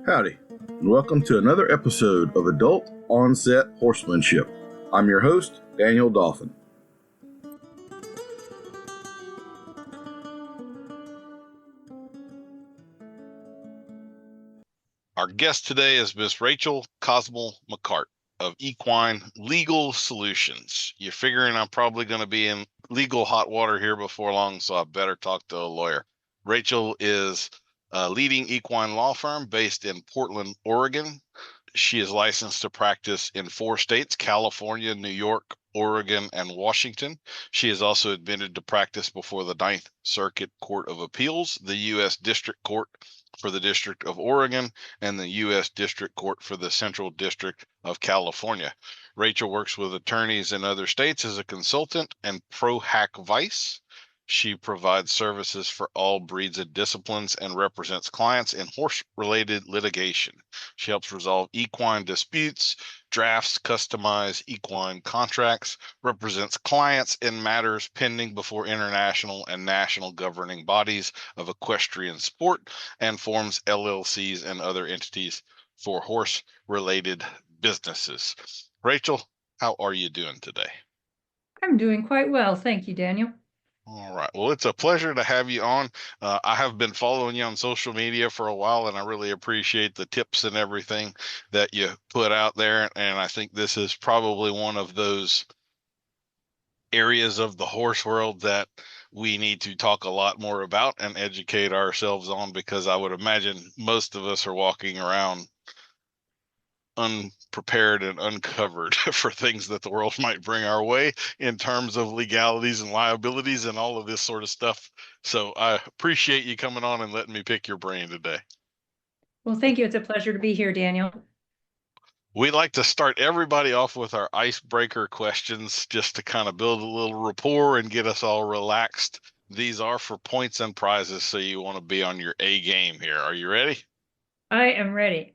Howdy, and welcome to another episode of Adult Onset Horsemanship. I'm your host, Daniel Dolphin. Our guest today is Miss Rachel Kosmal McCart of Equine Legal Solutions. You're figuring I'm probably going to be in legal hot water here before long, so I better talk to a lawyer. Rachel is a leading equine law firm based in Portland, Oregon. She is licensed to practice in 4 states, California, New York, Oregon, and Washington. She is also admitted to practice before the Ninth Circuit Court of Appeals, the U.S. District Court for the District of Oregon, and the U.S. District Court for the Central District of California. Rachel works with attorneys in other states as a consultant and pro hack vice. She provides services for all breeds and disciplines and represents clients in horse-related litigation. She helps resolve equine disputes, drafts customized equine contracts, represents clients in matters pending before international and national governing bodies of equestrian sport, and forms LLCs and other entities for horse-related businesses. Rachel, how are you doing today? I'm doing quite well. Thank you, Daniel. All right. Well, it's a pleasure to have you on. I have been following you on social media for a while, and I really appreciate the tips and everything that you put out there. And I think this is probably one of those areas of the horse world that we need to talk a lot more about and educate ourselves on, because I would imagine most of us are walking around unprepared and uncovered for things that the world might bring our way in terms of legalities and liabilities and all of this sort of stuff. So I appreciate you coming on and letting me pick your brain today. Well, thank you. It's a pleasure to be here, Daniel. We like to start everybody off with our icebreaker questions just to kind of build a little rapport and get us all relaxed. These are for points and prizes, so you want to be on your A game here. Are you ready? I am ready.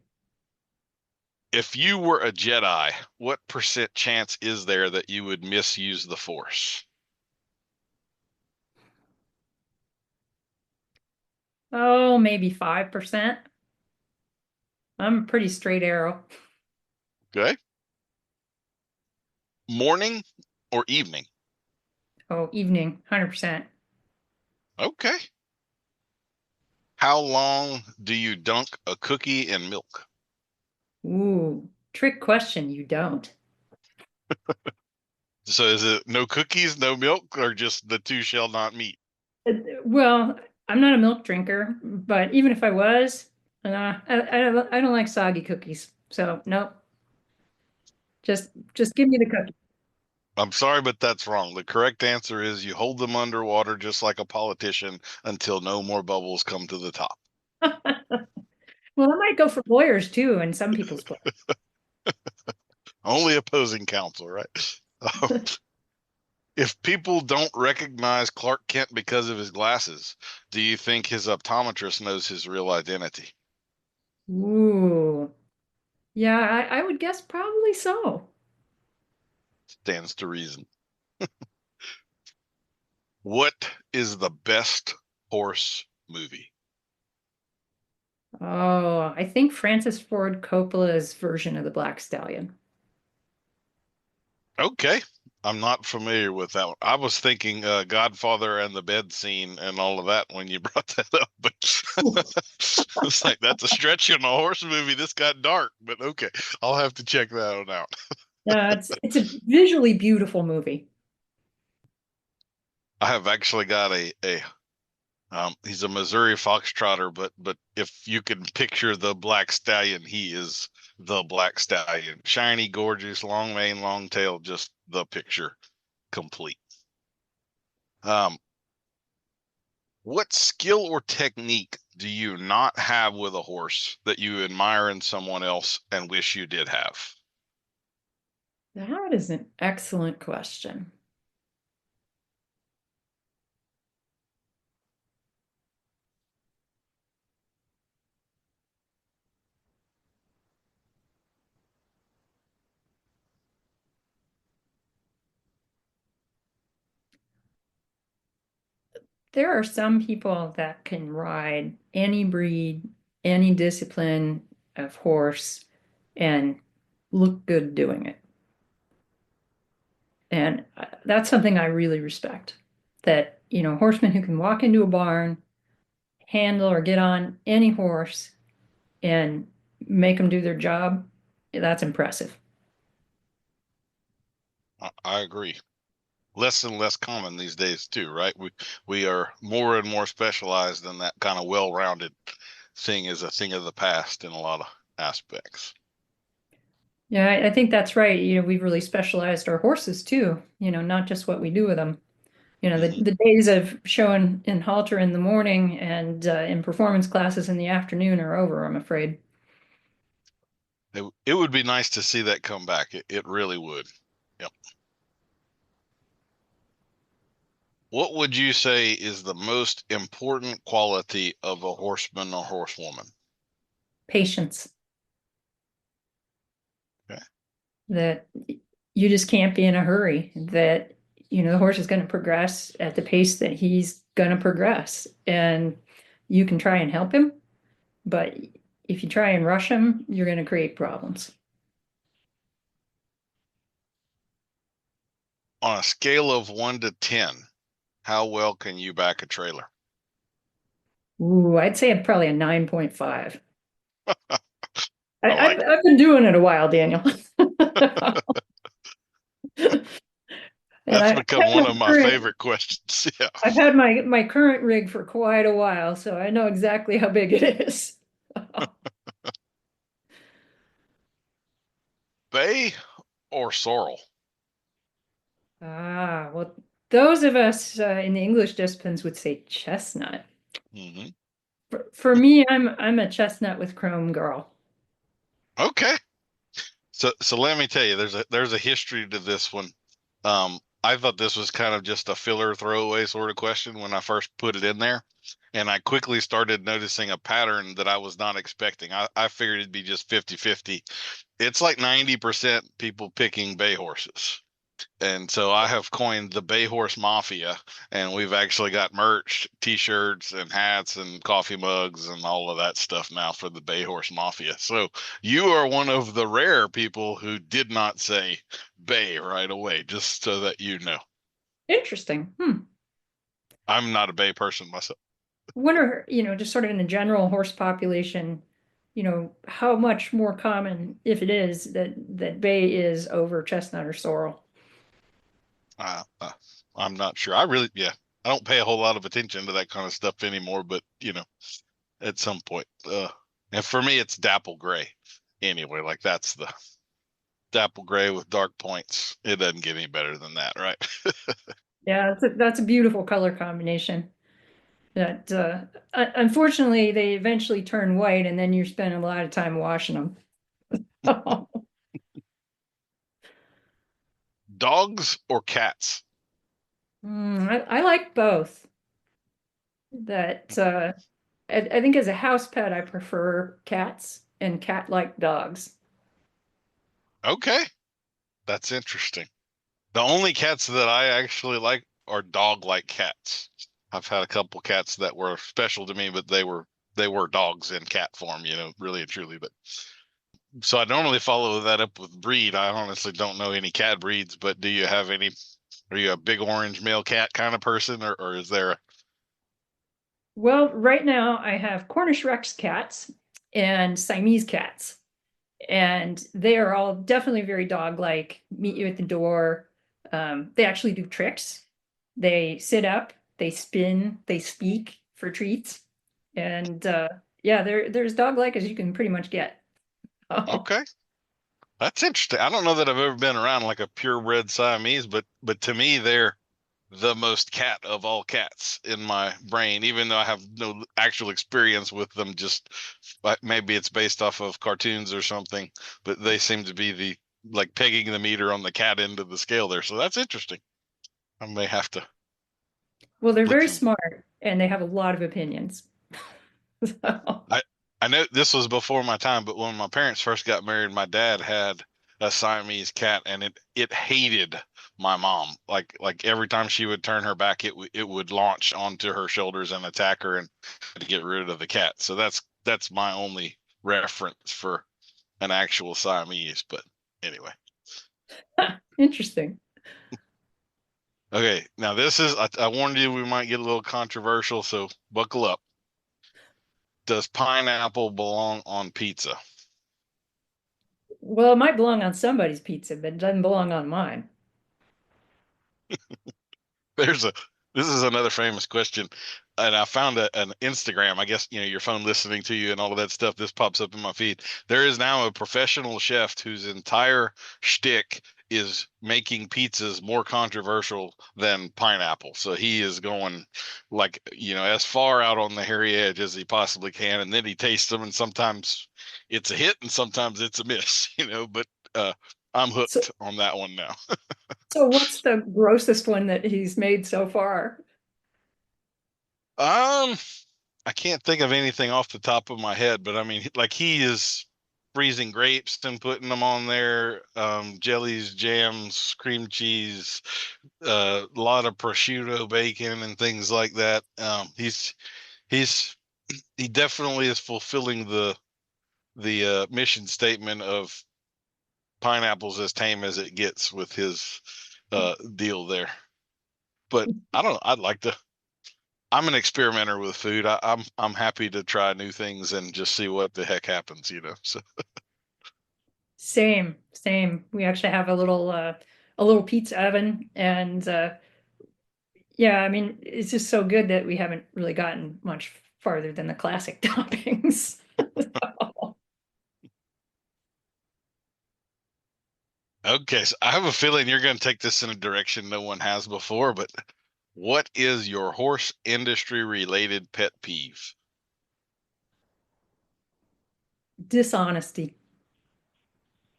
If you were a Jedi, what % chance is there that you would misuse the Force? Oh, maybe 5%. I'm a pretty straight arrow. Okay. Morning or evening? Oh, evening, 100%. Okay. How long do you dunk a cookie in milk? Ooh, trick question. You don't. So is it no cookies, no milk, or just the two shall not meet? Well, I'm not a milk drinker, but even if I was, I don't like soggy cookies. So nope. Just give me the cookie. I'm sorry, but that's wrong. The correct answer is you hold them underwater just like a politician until no more bubbles come to the top. Well, I might go for lawyers too in some people's place. Only opposing counsel, right? If people don't recognize Clark Kent because of his glasses, do you think his optometrist knows his real identity? Ooh, yeah, I would guess probably so. Stands to reason. What is the best horse movie? Oh, I think Francis Ford Coppola's version of the Black Stallion. Okay. I'm not familiar with that one. I was thinking Godfather and the bed scene and all of that when you brought that up, but it's like that's a stretch in a horse movie. This got dark, but okay. I'll have to check that one out. It's a visually beautiful movie. I have actually got a he's a Missouri Foxtrotter, but if you can picture the Black Stallion, he is the Black Stallion. Shiny, gorgeous, long mane, long tail, just the picture complete. Um, what skill or technique do you not have with a horse that you admire in someone else and wish you did have? That is an excellent question. There are some people that can ride any breed, any discipline, of horse and look good doing it. And that's something I really respect. That, horsemen who can walk into a barn, handle or get on any horse and make them do their job, that's impressive. I agree. Less and less common these days too, right? We are more and more specialized, and that kind of well-rounded thing is a thing of the past in a lot of aspects. Yeah, I think that's right. We've really specialized our horses too, not just what we do with them. The days of showing in halter in the morning and in performance classes in the afternoon are over, I'm afraid. It would be nice to see that come back. It really would. Yep. What would you say is the most important quality of a horseman or horsewoman? Patience. Okay. That you just can't be in a hurry, that, the horse is going to progress at the pace that he's going to progress. And you can try and help him, but if you try and rush him, you're going to create problems. On a scale of 1 to 10, how well can you back a trailer? Ooh, I'd say I'm probably a 9.5. I like I've been doing it a while, Daniel. And That's become one of my favorite questions. Yeah. I've had my current rig for quite a while, so I know exactly how big it is. Bay or sorrel? Well, those of us in the English disciplines would say chestnut. Mm-hmm. For me, I'm a chestnut with chrome girl. Okay. So let me tell you, there's a history to this one. I thought this was kind of just a filler throwaway sort of question when I first put it in there. And I quickly started noticing a pattern that I was not expecting. I figured it'd be just 50-50. It's like 90% people picking bay horses. And so I have coined the Bay Horse Mafia, and we've actually got merch, t-shirts and hats and coffee mugs and all of that stuff now for the Bay Horse Mafia. So you are one of the rare people who did not say Bay right away, just so that you know. Interesting. I'm not a Bay person myself. Wonder, just sort of in the general horse population, how much more common, if it is, that bay is over chestnut or sorrel. I'm not sure. Yeah, I don't pay a whole lot of attention to that kind of stuff anymore, but at some point, and for me, it's dapple gray. Anyway, like that's the dapple gray with dark points. It doesn't get any better than that, right? Yeah, that's a beautiful color combination. That unfortunately they eventually turn white, and then you're spending a lot of time washing them. Dogs or cats? I like both. That I think as a house pet, I prefer cats and cat-like dogs. Okay, that's interesting. The only cats that I actually like are dog-like cats. I've had a couple cats that were special to me, but they were dogs in cat form, really and truly. But so I normally follow that up with breed. I honestly don't know any cat breeds, but do you have any? Are you a big orange male cat kind of person, or is there? Well, right now I have Cornish Rex cats and Siamese cats, and they are all definitely very dog-like, meet you at the door. They actually do tricks. They sit up, they spin, they speak for treats. And yeah, they're as dog-like as you can pretty much get. Okay, that's interesting. I don't know that I've ever been around like a purebred Siamese, but to me they're the most cat of all cats in my brain, even though I have no actual experience with them. Just maybe it's based off of cartoons or something, but they seem to be the like pegging the meter on the cat end of the scale there. So that's interesting. I may have to Well, they're look very in. smart and they have a lot of opinions. So, I I know this was before my time, but when my parents first got married, my dad had a Siamese cat, and it hated my mom. Like every time she would turn her back, it would launch onto her shoulders and attack her and to get rid of the cat. So that's my only reference for an actual Siamese. But anyway. Interesting. Okay, now this is, I warned you we might get a little controversial, so buckle up. Does pineapple belong on pizza? Well, it might belong on somebody's pizza, but it doesn't belong on mine. There's a This is another famous question, and I found an Instagram. I guess your phone listening to you and all of that stuff. This pops up in my feed. There is now a professional chef whose entire shtick is making pizzas more controversial than pineapple. So he is going like as far out on the hairy edge as he possibly can, and then he tastes them, and sometimes it's a hit and sometimes it's a miss. But I'm So, hooked on that one now. so what's the grossest one that he's made so far? Um, I can't think of anything off the top of my head, but I mean, like he is freezing grapes and putting them on there, jellies, jams, cream cheese, a lot of prosciutto, bacon, and things like that. He's he definitely is fulfilling the mission statement of pineapples as tame as it gets with his deal there. But I don't know. I'm an experimenter with food. I'm happy to try new things and just see what the heck happens. So Same, same. We actually have a little pizza oven, and yeah, I mean, it's just so good that we haven't really gotten much farther than the classic toppings. okay, so I have a feeling you're going to take this in a direction no one has before, but what is your horse industry related pet peeve? Dishonesty.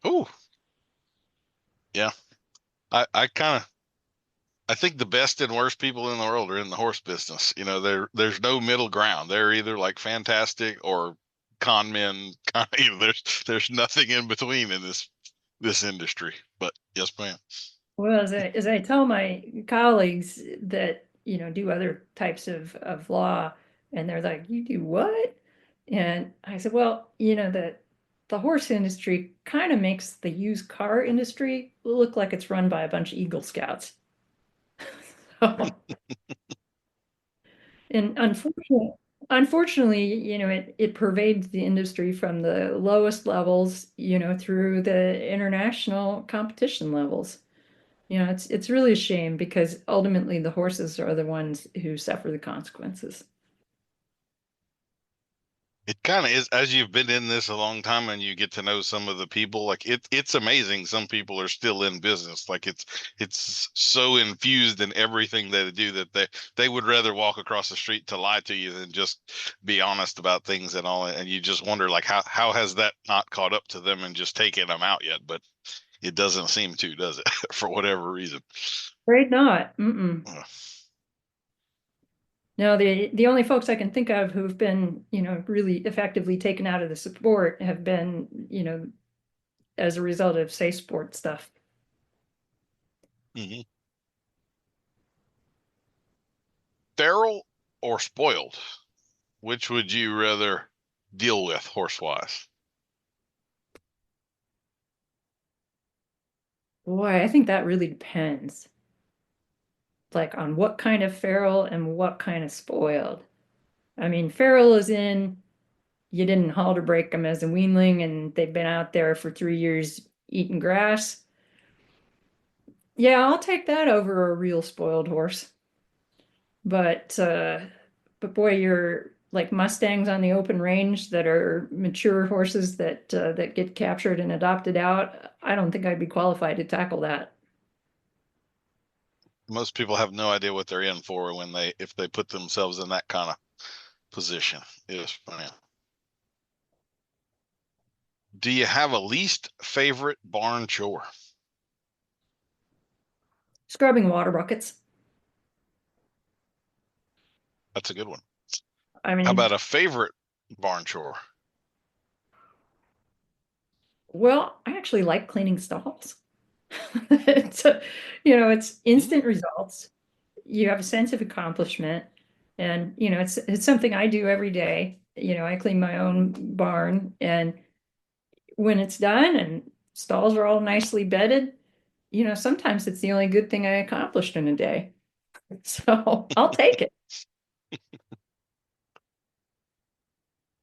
Oh, yeah. I think the best and worst people in the world are in the horse business. There's no middle ground. They're either like fantastic or con men. There's nothing in between in this industry. But yes, ma'am. Well, as I tell my colleagues that, do other types of law, and they're like, "You do what?" And I said, "Well, the horse industry kind of makes the used car industry look like it's run by a bunch of Eagle Scouts." So, and unfortunately, it pervades the industry from the lowest levels, through the international competition levels. It's really a shame because ultimately the horses are the ones who suffer the consequences. It kind of is, as you've been in this a long time and you get to know some of the people, like it's amazing some people are still in business. Like it's so infused in everything they do that they would rather walk across the street to lie to you than just be honest about things and all. And you just wonder like how has that not caught up to them and just taken them out yet? But it doesn't seem to, does it? For whatever reason. Afraid not. Mm-mm. No, the only folks I can think of who've been, really effectively taken out of the sport have been, as a result of safe sport stuff. Mm-hmm. Feral or spoiled? Which would you rather deal with horse-wise? Boy, I think that really depends, like on what kind of feral and what kind of spoiled. I mean, feral is in you didn't halter break them as a weanling and they've been out there for 3 years eating grass. Yeah, I'll take that over a real spoiled horse. But boy, you're like Mustangs on the open range that are mature horses that get captured and adopted out. I don't think I'd be qualified to tackle that. Most people have no idea what they're in for if they put themselves in that kind of position. It is funny. Do you have a least favorite barn chore? Scrubbing water buckets. That's a good one. I How mean, about a favorite barn chore? well, I actually like cleaning stalls. It's it's Hmm? instant results. You have a sense of accomplishment, and it's something I do every day. I clean my own barn, and when it's done and stalls are all nicely bedded, sometimes it's the only good thing I accomplished in a day. So I'll take it.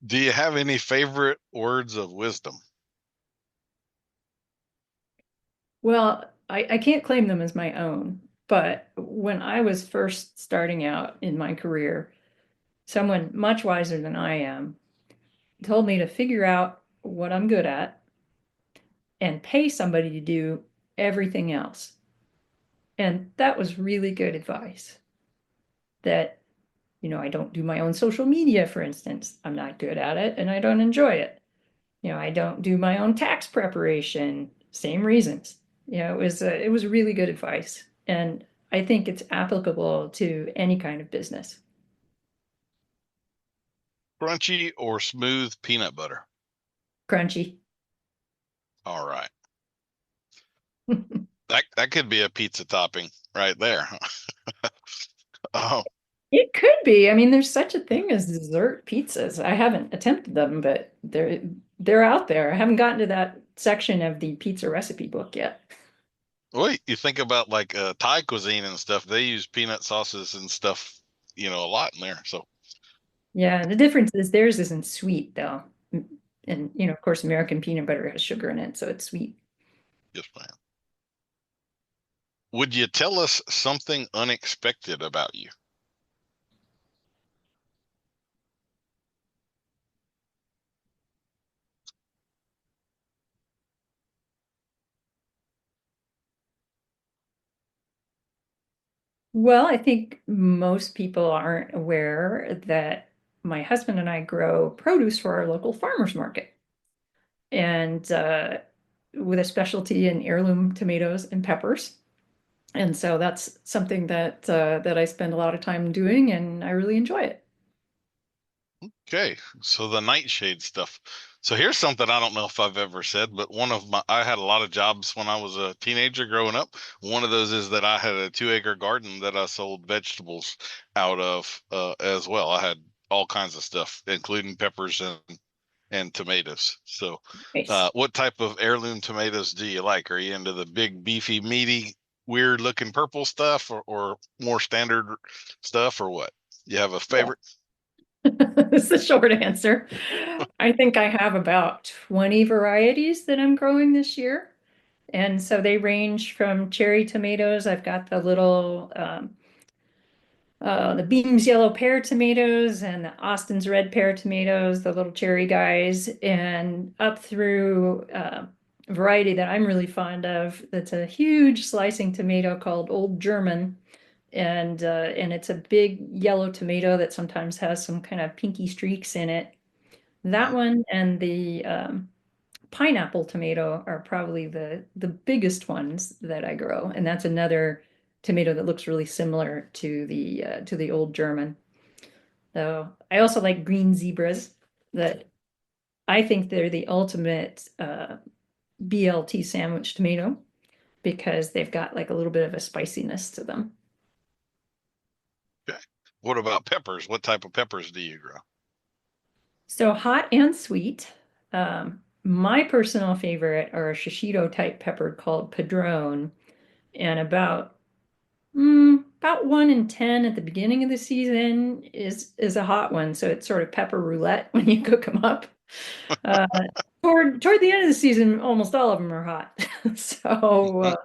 Do you have any favorite words of wisdom? Well, I can't claim them as my own, but when I was first starting out in my career, someone much wiser than I am told me to figure out what I'm good at and pay somebody to do everything else. And that was really good advice. That, I don't do my own social media, for instance. I'm not good at it and I don't enjoy it. I don't do my own tax preparation, same reasons. It was really good advice. And I think it's applicable to any kind of business. Crunchy or smooth peanut butter? Crunchy. All right. That could be a pizza topping right there. Oh, It could be. I mean, there's such a thing as dessert pizzas. I haven't attempted them, but they're out there. I haven't gotten to that section of the pizza recipe book yet. wait, you think about like Thai cuisine and stuff, they use peanut sauces and stuff, a lot in there. So, Yeah, the difference is theirs isn't sweet though. And of course, American peanut butter has sugar in it, so it's sweet. yes, ma'am. Would you tell us something unexpected about you? Well, I think most people aren't aware that my husband and I grow produce for our local farmers market, and with a specialty in heirloom tomatoes and peppers. And so that's something that I spend a lot of time doing, and I really enjoy it. Okay, so the nightshade stuff. So here's something I don't know if I've ever said, but I had a lot of jobs when I was a teenager growing up. One of those is that I had a 2-acre garden that I sold vegetables out of as well. I had all kinds of stuff, including peppers and tomatoes. So, Nice. what type of heirloom tomatoes do you like? Are you into the big, beefy, meaty, weird looking purple stuff or more standard stuff or what? You have a favorite? That's the short answer. I think I have about 20 varieties that I'm growing this year. And so they range from cherry tomatoes. I've got the Beams yellow pear tomatoes and the Austin's red pear tomatoes, the little cherry guys, and up through a variety that I'm really fond of. That's a huge slicing tomato called Old German, and it's a big yellow tomato that sometimes has some kind of pinky streaks in it. That Mhm. one and the pineapple tomato are probably the biggest ones that I grow, and that's another tomato that looks really similar to the Old German. So I also like green zebras that I think they're the ultimate BLT sandwich tomato because they've got like a little bit of a spiciness to them. Okay. What about peppers? What type of peppers do you grow? So hot and sweet. My personal favorite are a shishito type pepper called Padron, and about 1 in 10 at the beginning of the season is a hot one. So it's sort of pepper roulette when you cook them up. Uh, toward the end of the season, almost all of them are hot. So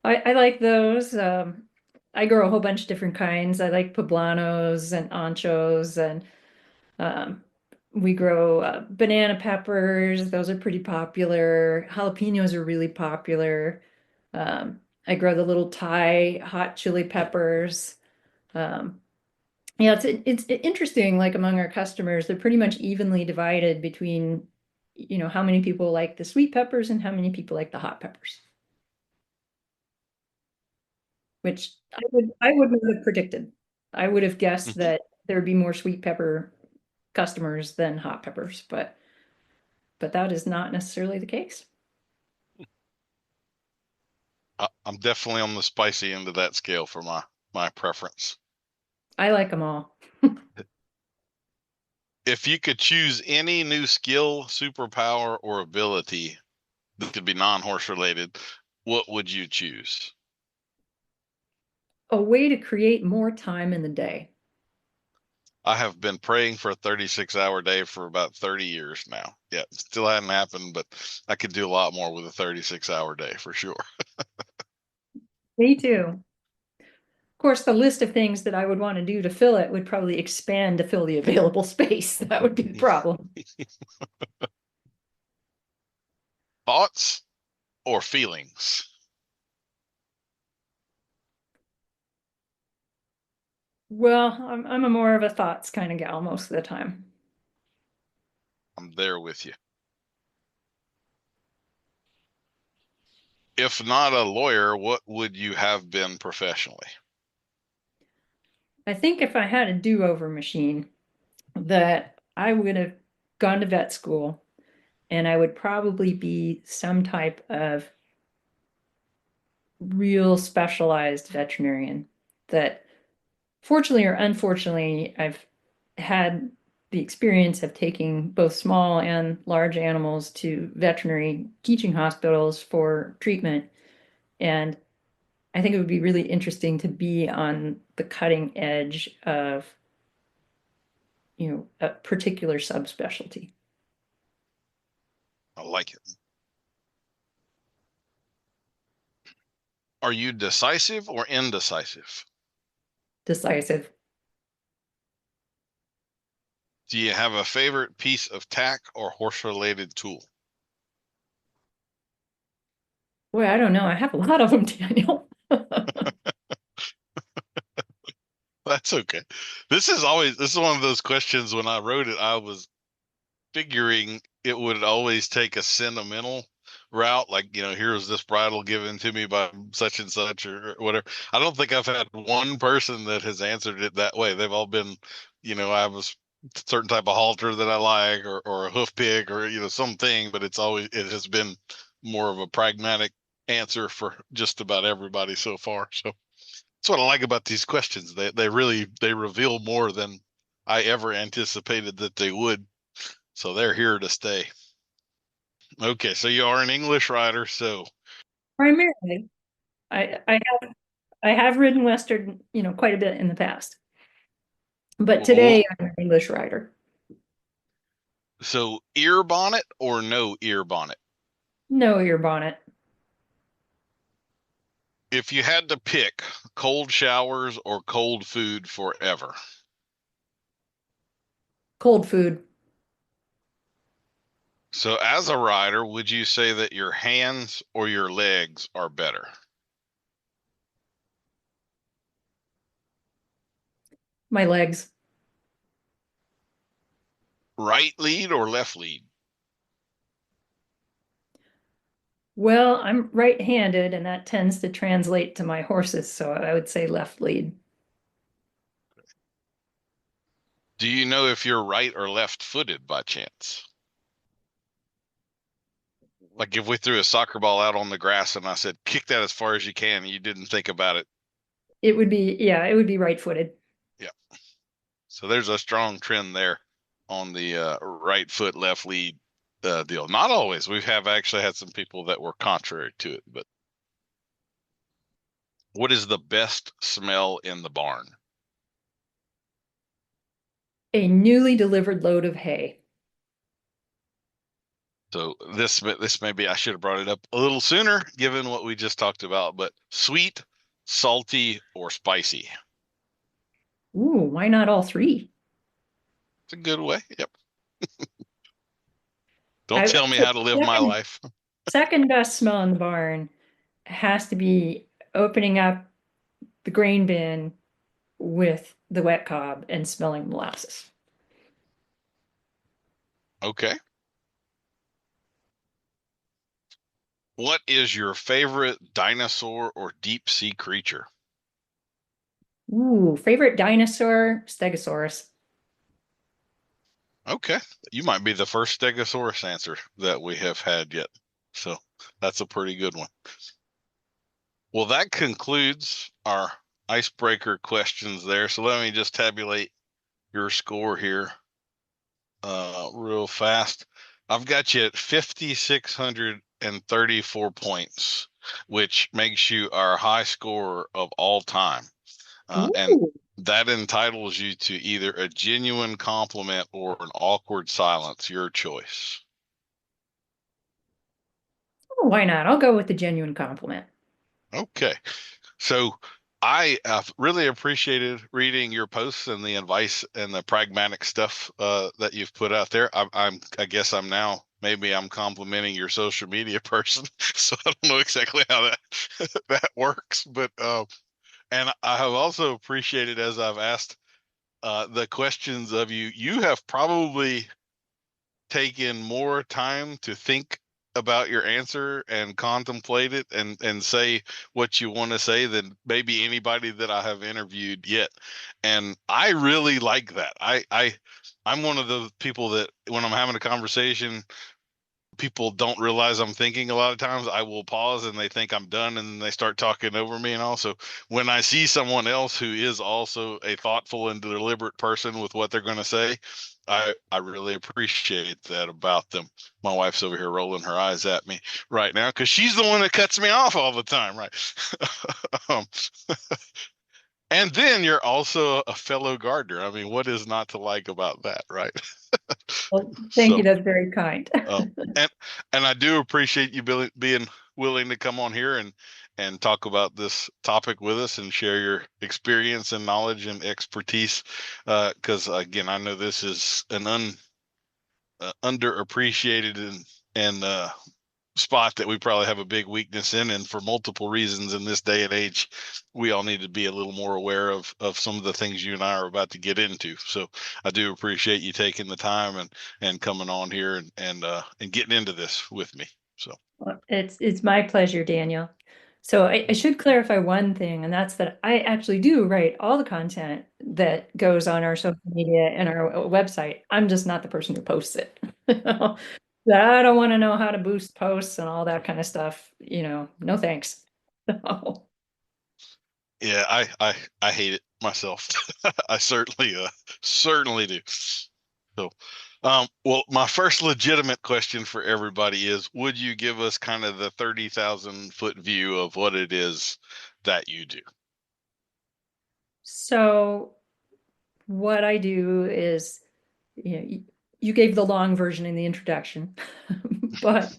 I like those. I grow a whole bunch of different kinds. I like poblanos and anchos, and um, we grow banana peppers. Those are pretty popular. Jalapenos are really popular. I grow the little Thai hot chili peppers. Um, yeah, it's interesting. Like among our customers, they're pretty much evenly divided between, how many people like the sweet peppers and how many people like the hot peppers, which I would not have predicted. I would have guessed Mhm. that there would be more sweet pepper customers than hot peppers, but that is not necessarily the case. I'm definitely on the spicy end of that scale for my preference. I like them all. If you could choose any new skill, superpower, or ability that could be non-horse related, what would you choose? A way to create more time in the day. I have been praying for a 36-hour day for about 30 years now. Yeah, still hadn't happened, but I could do a lot more with a 36-hour day for sure. Me too. Of course, the list of things that I would want to do to fill it would probably expand to fill the available space. That would be the problem. Thoughts or feelings? Well, I'm a more of a thoughts kind of gal most of the time. I'm there with you. If not a lawyer, what would you have been professionally? I think if I had a do-over machine, that I would have gone to vet school and I would probably be some type of real specialized veterinarian that, fortunately or unfortunately, I've had the experience of taking both small and large animals to veterinary teaching hospitals for treatment. And I think it would be really interesting to be on the cutting edge of, a particular subspecialty. I like it. Are you decisive or indecisive? Decisive. Do you have a favorite piece of tack or horse-related tool? Boy, I don't know. I have a lot of them, Daniel. That's okay. This is one of those questions. When I wrote it, I was figuring it would always take a sentimental route, like, here's this bridle given to me by such and such or whatever. I don't think I've had one person that has answered it that way. They've all been, I have a certain type of halter that I like, or a hoof pick, or something, but it has been more of a pragmatic answer for just about everybody so far. So that's what I like about these questions. They really reveal more than I ever anticipated that they would. So they're here to stay. Okay, so you are an English rider, so Primarily, I have ridden Western, quite a bit in the past. But today I'm an English rider. so ear bonnet or no ear bonnet? No ear bonnet. If you had to pick cold showers or cold food forever. Cold food. So as a rider, would you say that your hands or your legs are better? My legs. Right lead or left lead? Well, I'm right-handed, and that tends to translate to my horses, so I would say left lead. Do you know if you're right or left footed by chance? Like if we threw a soccer ball out on the grass and I said, kick that as far as you can, and you didn't think about it. It would be right-footed. Yeah. So there's a strong trend there on the right foot, left lead deal. Not always. We have actually had some people that were contrary to it, but what is the best smell in the barn? A newly delivered load of hay. So this maybe I should have brought it up a little sooner, given what we just talked about, but sweet, salty, or spicy? Ooh, why not all three? It's a good way. Yep. Don't tell me how to live my life. Second best smell in the barn has to be opening up the grain bin with the wet cob and smelling molasses. Okay. What is your favorite dinosaur or deep sea creature? Ooh, favorite dinosaur, Stegosaurus. Okay. You might be the first Stegosaurus answer that we have had yet. So that's a pretty good one. Well, that concludes our icebreaker questions there. So let me just tabulate your score here. real fast. I've got you at 5,634 points, which makes you our high scorer of all time. And Ooh. that entitles you to either a genuine compliment or an awkward silence, your choice. Why not? I'll go with the genuine compliment. Okay. So I really appreciated reading your posts and the advice and the pragmatic stuff that you've put out there. I guess maybe I'm complimenting your social media person, so I don't know exactly how that that works. But and I have also appreciated as I've asked the questions of you. You have probably taken more time to think about your answer and contemplate it and say what you want to say than maybe anybody that I have interviewed yet. And I really like that. I'm one of the people that when I'm having a conversation, people don't realize I'm thinking a lot of times. I will pause and they think I'm done and they start talking over me. And also, when I see someone else who is also a thoughtful and deliberate person with what they're going to say, I really appreciate that about them. My wife's over here rolling her eyes at me right now because she's the one that cuts me off all the time, right? um, and then you're also a fellow gardener. I mean, what is not to like about that, right? Well, thank you. So That's very kind. Um, and and I do appreciate you being willing to come on here and talk about this topic with us and share your experience and knowledge and expertise. Because again, I know this is an underappreciated and spot that we probably have a big weakness in, and for multiple reasons in this day and age, we all need to be a little more aware of some of the things you and I are about to get into. So I do appreciate you taking the time and coming on here and getting into this with me. So Well, it's my pleasure, Daniel. So I should clarify one thing, and that's that I actually do write all the content that goes on our social media and our website. I'm just not the person who posts it. I don't want to know how to boost posts and all that kind of stuff. No thanks. yeah, I hate it myself. I certainly do. So, well, my first legitimate question for everybody is, would you give us kind of the 30,000-foot view of what it is that you do? So what I do is, you gave the long version in the introduction, but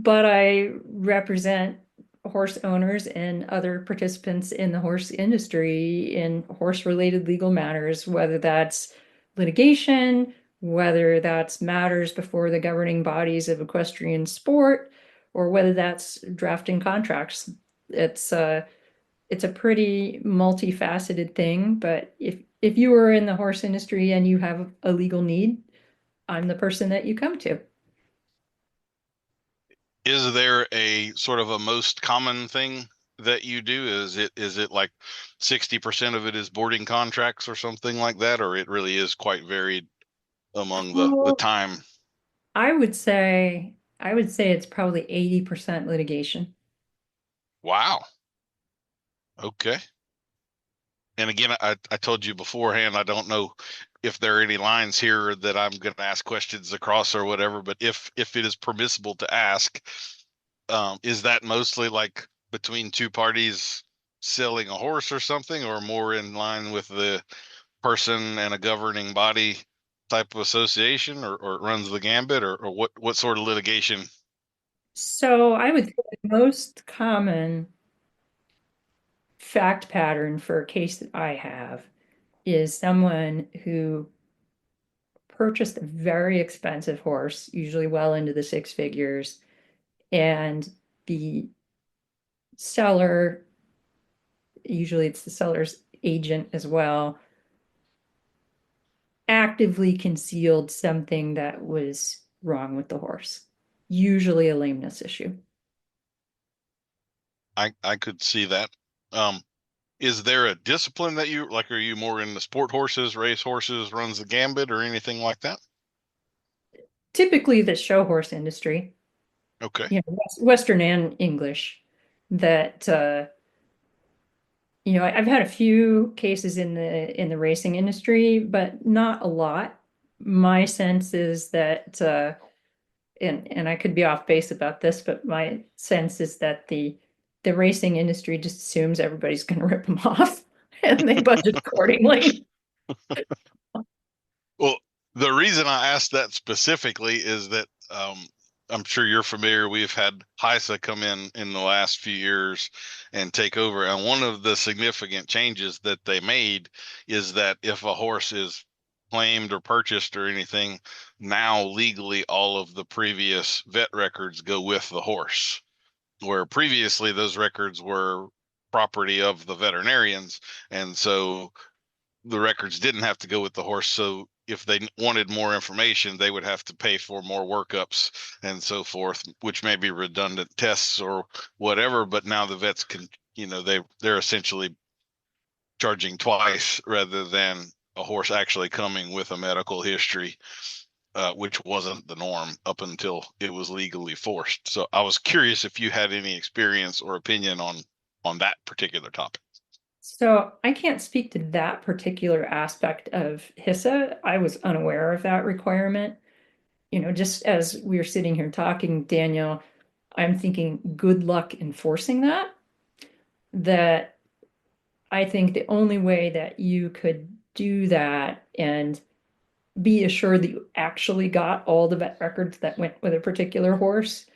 I represent horse owners and other participants in the horse industry in horse-related legal matters, whether that's litigation, whether that's matters before the governing bodies of equestrian sport, or whether that's drafting contracts. It's a pretty multifaceted thing, but if you are in the horse industry and you have a legal need, I'm the person that you come to. Is there a sort of a most common thing that you do? Is it like 60% of it is boarding contracts or something like that, or it really is quite varied among the Oh, time? I would say it's probably 80% litigation. Wow. Okay. And again, I told you beforehand, I don't know if there are any lines here that I'm going to ask questions across or whatever, but if it is permissible to ask, is that mostly like between two parties selling a horse or something, or more in line with the person and a governing body type of association, or it runs the gambit, or what sort of litigation? So I would say the most common fact pattern for a case that I have is someone who purchased a very expensive horse, usually well into the six figures, and the seller, usually it's the seller's agent as well, actively concealed something that was wrong with the horse, usually a lameness issue. I could see that. Um, is there a discipline that you like? Are you more in the sport horses, race horses, runs the gambit, or anything like that? Typically, the show horse industry, Okay. Western and English, that I've had a few cases in the racing industry, but not a lot. my sense is that, and I could be off base about this, but my sense is that the racing industry just assumes everybody's going to rip them off and they budget accordingly. Well, the reason I asked that specifically is that I'm sure you're familiar. We've had HISA come in the last few years and take over. And one of the significant changes that they made is that if a horse is claimed or purchased or anything, now legally all of the previous vet records go with the horse, where previously those records were property of the veterinarians. And so the records didn't have to go with the horse. So if they wanted more information, they would have to pay for more workups and so forth, which may be redundant tests or whatever. But now the vets can, they're essentially charging twice rather than a horse actually coming with a medical history, which wasn't the norm up until it was legally forced. So I was curious if you had any experience or opinion on that particular topic. So I can't speak to that particular aspect of HISA. I was unaware of that requirement. Just as we were sitting here talking, Daniel, I'm thinking good luck enforcing that. That I think the only way that you could do that and be assured that you actually got all the vet records that went with a particular horse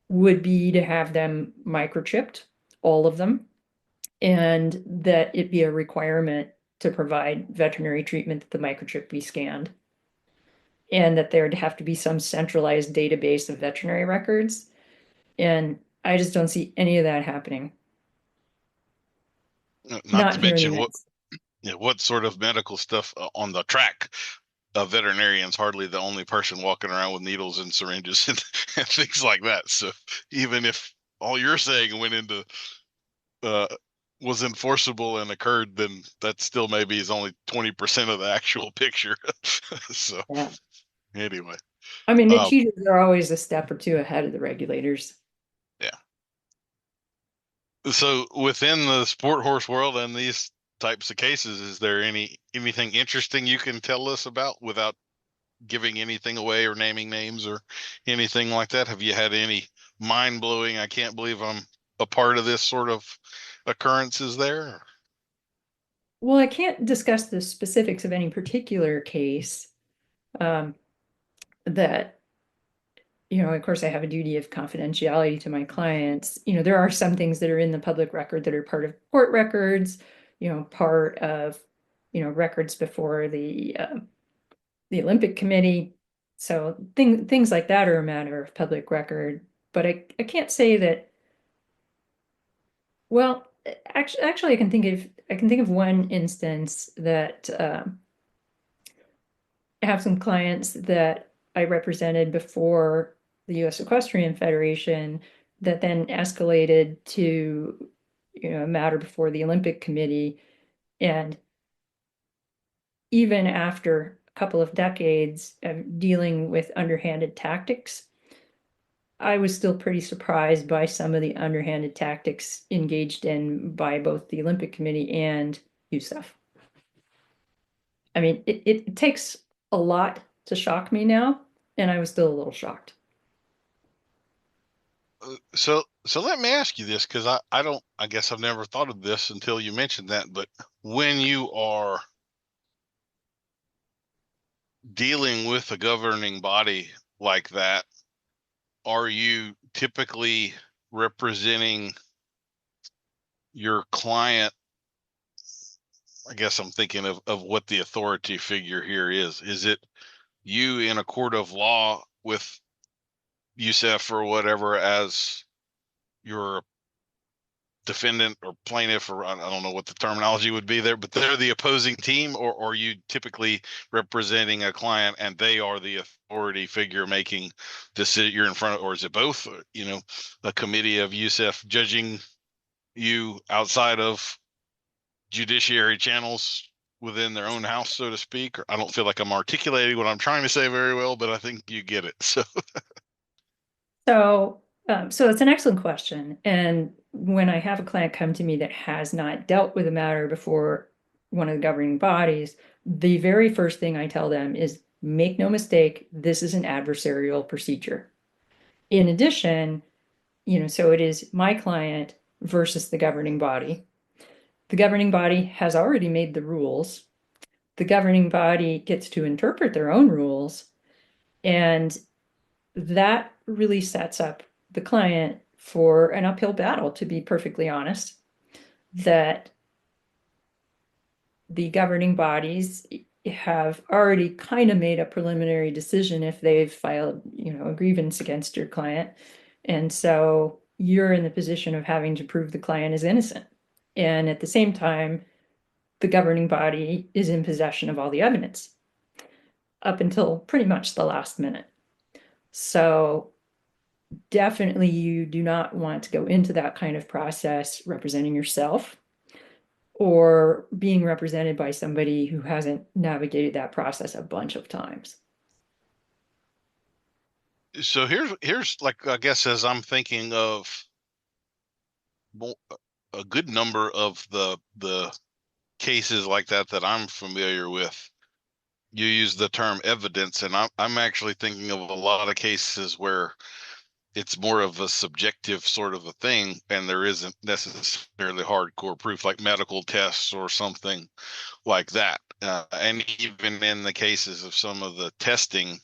would be to have them microchipped, all of them, and that it be a requirement to provide veterinary treatment that the microchip be scanned, and that there'd have to be some centralized database of veterinary records. And I just don't see any of that happening. Not to Not here in the mention United States. what sort of medical stuff on the track. A veterinarian's hardly the only person walking around with needles and syringes and things like that. So even if all you're saying went into was enforceable and occurred, then that still maybe is only 20% of the actual picture. So Yeah. anyway, I mean, the cheaters are always a step or two ahead of the regulators. yeah. So within the sport horse world and these types of cases, is there anything interesting you can tell us about without giving anything away or naming names or anything like that? Have you had any mind-blowing, I can't believe I'm a part of this sort of occurrences there? Well, I can't discuss the specifics of any particular case, that, of course, I have a duty of confidentiality to my clients. There are some things that are in the public record that are part of court records, part of, records before the Olympic Committee. So things like that are a matter of public record. But I can't say that. Well, actually, I can think of one instance that, I have some clients that I represented before the U.S. Equestrian Federation that then escalated to, a matter before the Olympic Committee. And even after a couple of decades of dealing with underhanded tactics, I was still pretty surprised by some of the underhanded tactics engaged in by both the Olympic Committee and USEF. I mean, it takes a lot to shock me now, and I was still a little shocked. So let me ask you this, because I guess I've never thought of this until you mentioned that, but when you are dealing with a governing body like that, are you typically representing your client? I guess I'm thinking of what the authority figure here is. Is it you in a court of law with USEF or whatever as your defendant or plaintiff, or I don't know what the terminology would be there, but they're the opposing team, or are you typically representing a client and they are the authority figure making decision? You're in front of, or is it both? A committee of USEF judging you outside of judiciary channels within their own house, so to speak? Or I don't feel like I'm articulating what I'm trying to say very well, but I think you get it. So it's an excellent question. And when I have a client come to me that has not dealt with a matter before one of the governing bodies, the very first thing I tell them is make no mistake, this is an adversarial procedure. In addition, so it is my client versus the governing body. The governing body has already made the rules. The governing body gets to interpret their own rules, and that really sets up the client for an uphill battle, to be perfectly honest, that the governing bodies have already kind of made a preliminary decision if they've filed, a grievance against your client. And so you're in the position of having to prove the client is innocent. And at the same time, the governing body is in possession of all the evidence up until pretty much the last minute. So definitely you do not want to go into that kind of process representing yourself or being represented by somebody who hasn't navigated that process a bunch of times. So here's like, I guess, as I'm thinking of a good number of the cases like that I'm familiar with, you use the term evidence, and I'm actually thinking of a lot of cases where it's more of a subjective sort of a thing, and there isn't necessarily hardcore proof, like medical tests or something like that. And even in the cases of some of the testing,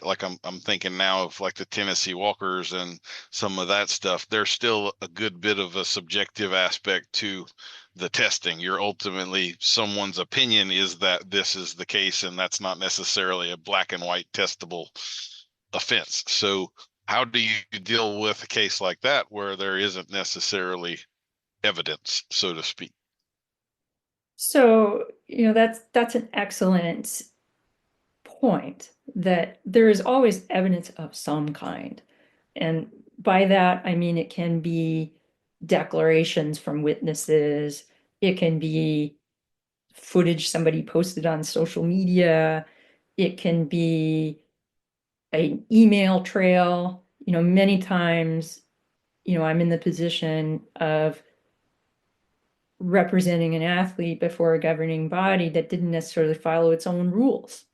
like I'm thinking now of like the Tennessee Walkers and some of that stuff, there's still a good bit of a subjective aspect to the testing. You're ultimately, someone's opinion is that this is the case, and that's not necessarily a black and white testable offense. So how do you deal with a case like that where there isn't necessarily evidence, so to speak? So, that's an excellent point, that there is always evidence of some kind. And by that, I mean it can be declarations from witnesses, it can be footage somebody posted on social media, it can be an email trail. Many times, I'm in the position of representing an athlete before a governing body that didn't necessarily follow its own rules.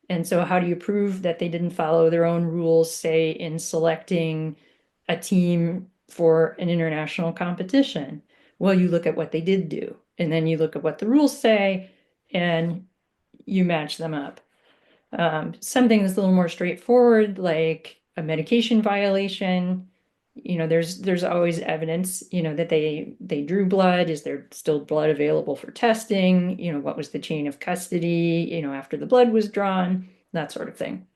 And so how do you prove that they didn't follow their own rules, say, in selecting a team for an international competition? Well, you look at what they did do, and then you look at what the rules say, and you match them up. Something that's a little more straightforward, like a medication violation, there's always evidence, that they drew blood. Is there still blood available for testing? What was the chain of custody, after the blood was drawn, that sort of thing.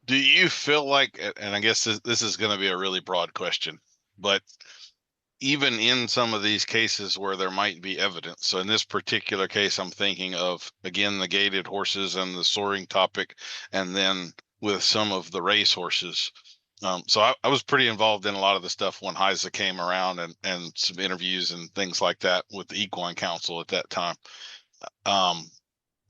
Do you feel like, and I guess this is going to be a really broad question, but even in some of these cases where there might be evidence, so in this particular case, I'm thinking of, again, the gaited horses and the soaring topic, and then with some of the race horses. So I was pretty involved in a lot of the stuff when HISA came around, and some interviews and things like that with the Equine Council at that time.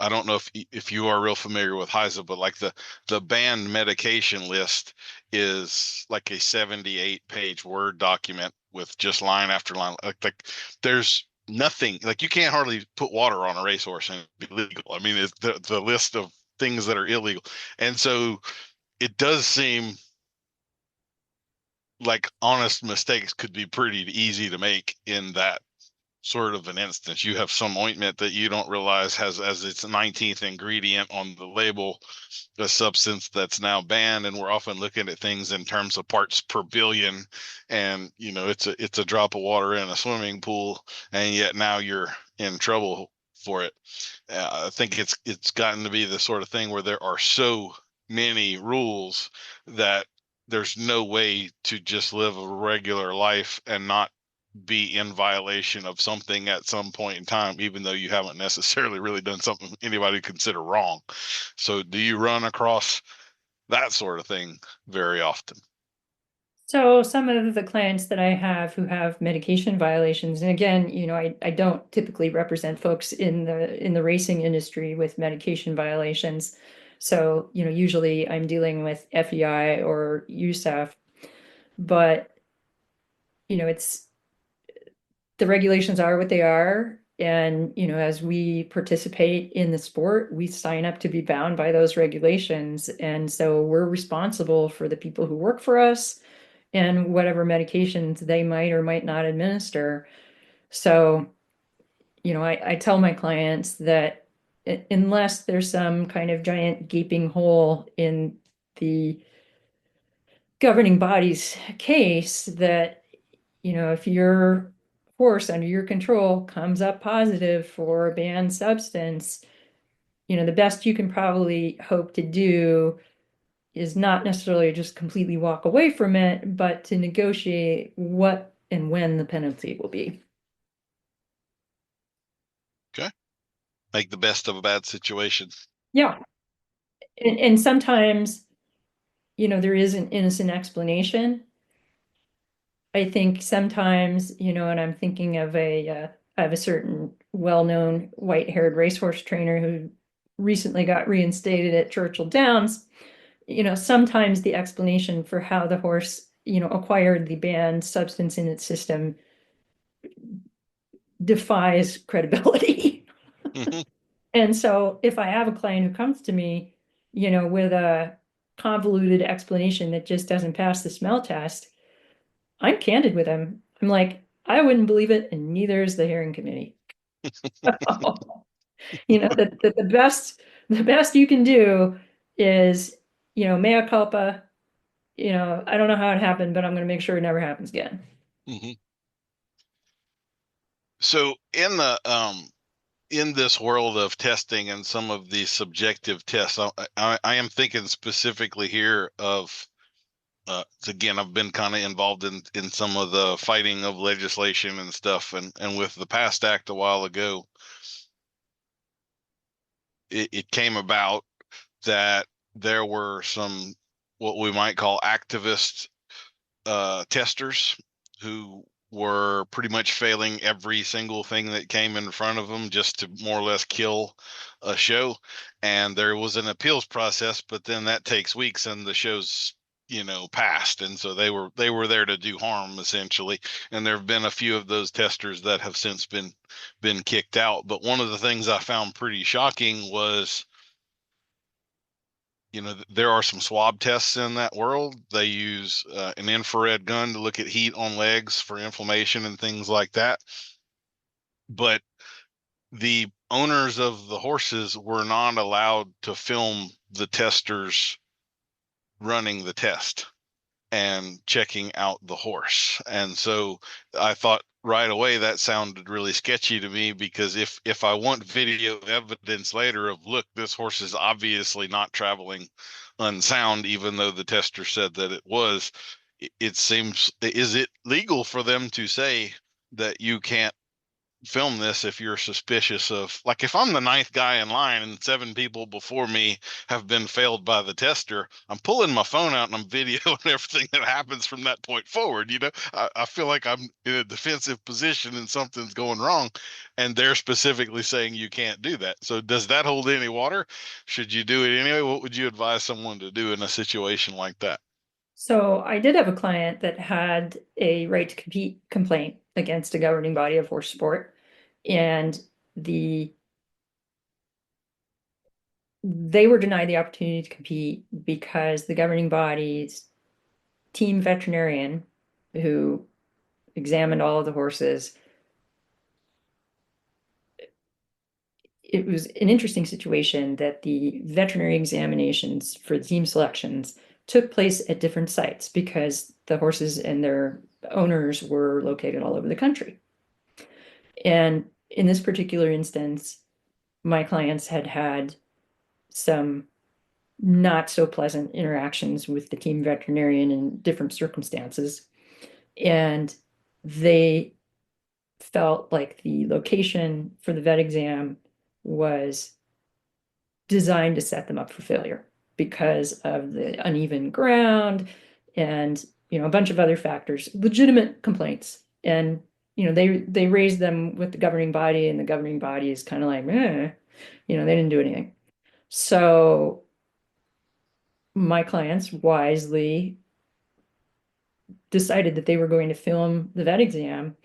I don't know if you are real familiar with HISA, but like the banned medication list is like a 78-page Word document with just line after line. Like there's nothing, like you can't hardly put water on a racehorse and be legal. I mean, it's the list of things that are illegal. And so it does seem like honest mistakes could be pretty easy to make in that sort of an instance. You have some ointment that you don't realize has as its 19th ingredient on the label a substance that's now banned, and we're often looking at things in terms of parts per billion, and it's a drop of water in a swimming pool, and yet now you're in trouble for it. I think it's gotten to be the sort of thing where there are so many rules that there's no way to just live a regular life and not be in violation of something at some point in time, even though you haven't necessarily really done something anybody would consider wrong. So do you run across that sort of thing very often? So some of the clients that I have who have medication violations, and again, I don't typically represent folks in the racing industry with medication violations. So, usually I'm dealing with FEI or USAF, but it's the regulations are what they are. And, as we participate in the sport, we sign up to be bound by those regulations. And so we're responsible for the people who work for us and whatever medications they might or might not administer. So, I tell my clients that unless there's some kind of giant gaping hole in the governing body's case, that if your horse under your control comes up positive for a banned substance, the best you can probably hope to do is not necessarily just completely walk away from it, but to negotiate what and when the penalty will be. Okay. Make the best of a bad situation. Yeah. And sometimes, there is an innocent explanation. I think sometimes, and I'm thinking of I have a certain well-known white-haired racehorse trainer who recently got reinstated at Churchill Downs. Sometimes the explanation for how the horse, acquired the banned substance in its system defies credibility. Mhm. And so if I have a client who comes to me, with a convoluted explanation that just doesn't pass the smell test, I'm candid with him. I'm like, I wouldn't believe it, and neither is the hearing committee. The best you can do is, mea culpa. I don't know how it happened, but I'm going to make sure it never happens again. Mhm. So in this world of testing and some of the subjective tests, I am thinking specifically here of again, I've been kind of involved in some of the fighting of legislation and stuff, and with the PAST Act a while ago, it came about that there were some what we might call activist testers who were pretty much failing every single thing that came in front of them just to more or less kill a show. And there was an appeals process, but then that takes weeks and the show's passed, and so they were there to do harm essentially. And there have been a few of those testers that have since been kicked out. But one of the things I found pretty shocking was there are some swab tests in that world. They use an infrared gun to look at heat on legs for inflammation and things like that. But the owners of the horses were not allowed to film the testers running the test and checking out the horse. And so I thought right away that sounded really sketchy to me, because if I want video evidence later of, look, this horse is obviously not traveling unsound, even though the tester said that it was, it seems, is it legal for them to say that you can't film this if you're suspicious of, like, if I'm the ninth guy in line and 7 people before me have been failed by the tester, I'm pulling my phone out and I'm videoing everything that happens from that point forward. I feel like I'm in a defensive position and something's going wrong, and they're specifically saying you can't do that. So does that hold any water? Should you do it anyway? What would you advise someone to do in a situation like that? So I did have a client that had a right to compete complaint against a governing body of horse sport, and they were denied the opportunity to compete because the governing body's team veterinarian, who examined all of the horses, it was an interesting situation that the veterinary examinations for the team selections took place at different sites because the horses and their owners were located all over the country. And in this particular instance, my clients had had some not so pleasant interactions with the team veterinarian in different circumstances. And they felt like the location for the vet exam was designed to set them up for failure because of the uneven ground and a bunch of other factors, legitimate complaints. And they raised them with the governing body, and the governing body is kind of like, they didn't do anything. So my clients wisely decided that they were going to film the vet exam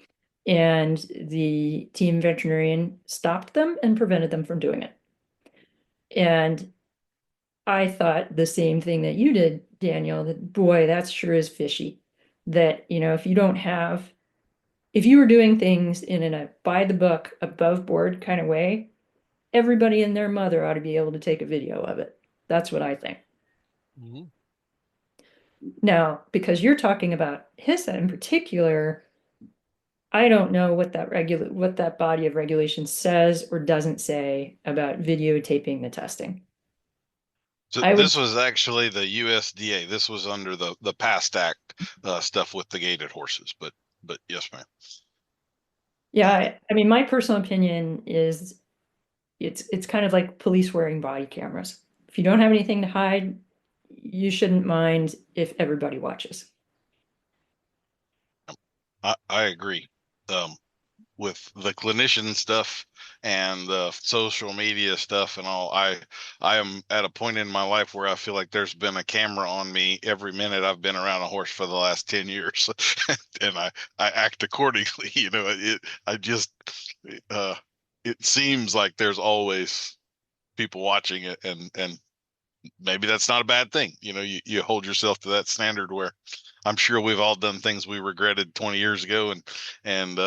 And the team veterinarian stopped them and prevented them from doing it. And I thought the same thing that you did, Daniel, that boy, that sure is fishy. That, if you were doing things in a by the book, above board kind of way, everybody and their mother ought to be able to take a video of it. That's what I think. Mhm. Now, because you're talking about HISA in particular, I don't know what that body of regulation says or doesn't say about videotaping the testing. So I would, this was actually the USDA. This was under the past act stuff with the gated horses, but yes, ma'am. yeah, I mean, my personal opinion is it's kind of like police wearing body cameras. If you don't have anything to hide, you shouldn't mind if everybody watches. I agree. With the clinician stuff and the social media stuff and all, I am at a point in my life where I feel like there's been a camera on me every minute I've been around a horse for the last 10 years. And I act accordingly. I just uh it seems like there's always people watching it, and maybe that's not a bad thing. You hold yourself to that standard where I'm sure we've all done things we regretted 20 years ago, and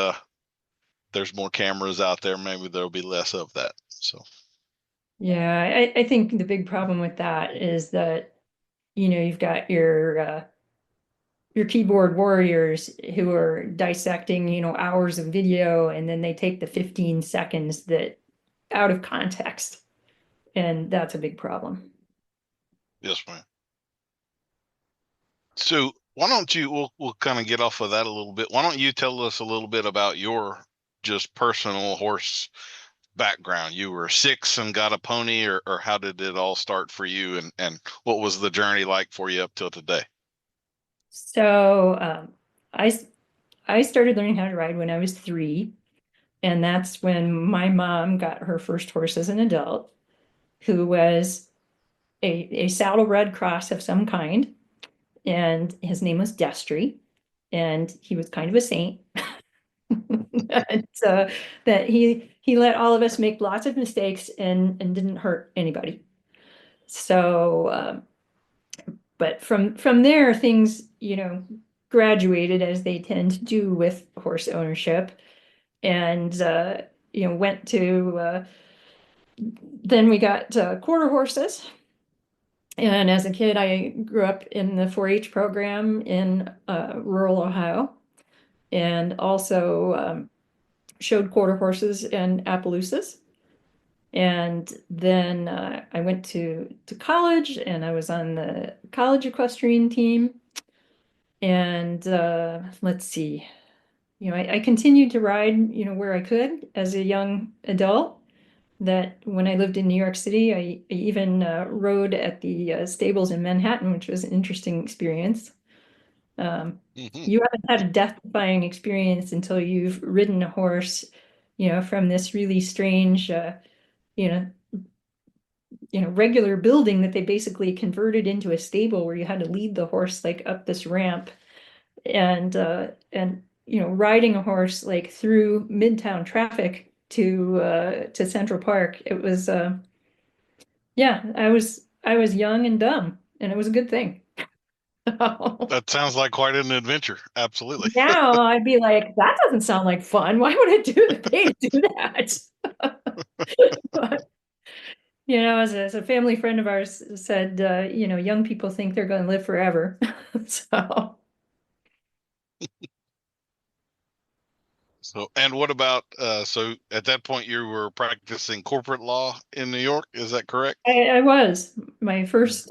there's more cameras out there, maybe there'll be less of that. So Yeah, I think the big problem with that is that, you've got your keyboard warriors who are dissecting, hours of video, and then they take the 15 seconds that out of context. And that's a big problem. yes, ma'am. So why don't you we'll kind of get off of that a little bit. Why don't you tell us a little bit about your just personal horse background? You were 6 and got a pony, or how did it all start for you, and what was the journey like for you up till today? So I started learning how to ride when I was 3, and that's when my mom got her first horse as an adult, who was a saddlebred cross of some kind, and his name was Destry, and he was kind of a saint. And that he let all of us make lots of mistakes and didn't hurt anybody. So, but from there, things graduated as they tend to do with horse ownership, and went to then we got quarter horses. And as a kid, I grew up in the 4-H program in rural Ohio, and also showed quarter horses and Appaloosas. And then I went to college, and I was on the college equestrian team. And let's see, I continued to ride, where I could as a young adult. That when I lived in New York City, I even rode at the stables in Manhattan, which was an interesting experience. Hmm. You haven't had a death-defying experience until you've ridden a horse, from this really strange, you know, regular building that they basically converted into a stable where you had to lead the horse like up this ramp, and riding a horse like through midtown traffic to Central Park. It was yeah, I was young and dumb, and it was a good thing. That sounds like quite an adventure. Absolutely. Now I'd be like, that doesn't sound like fun. Why would I pay to do that? But, as a family friend of ours said, young people think they're going to live forever. So, So, and what about so at that point you were practicing corporate law in New York, is that correct? I was my first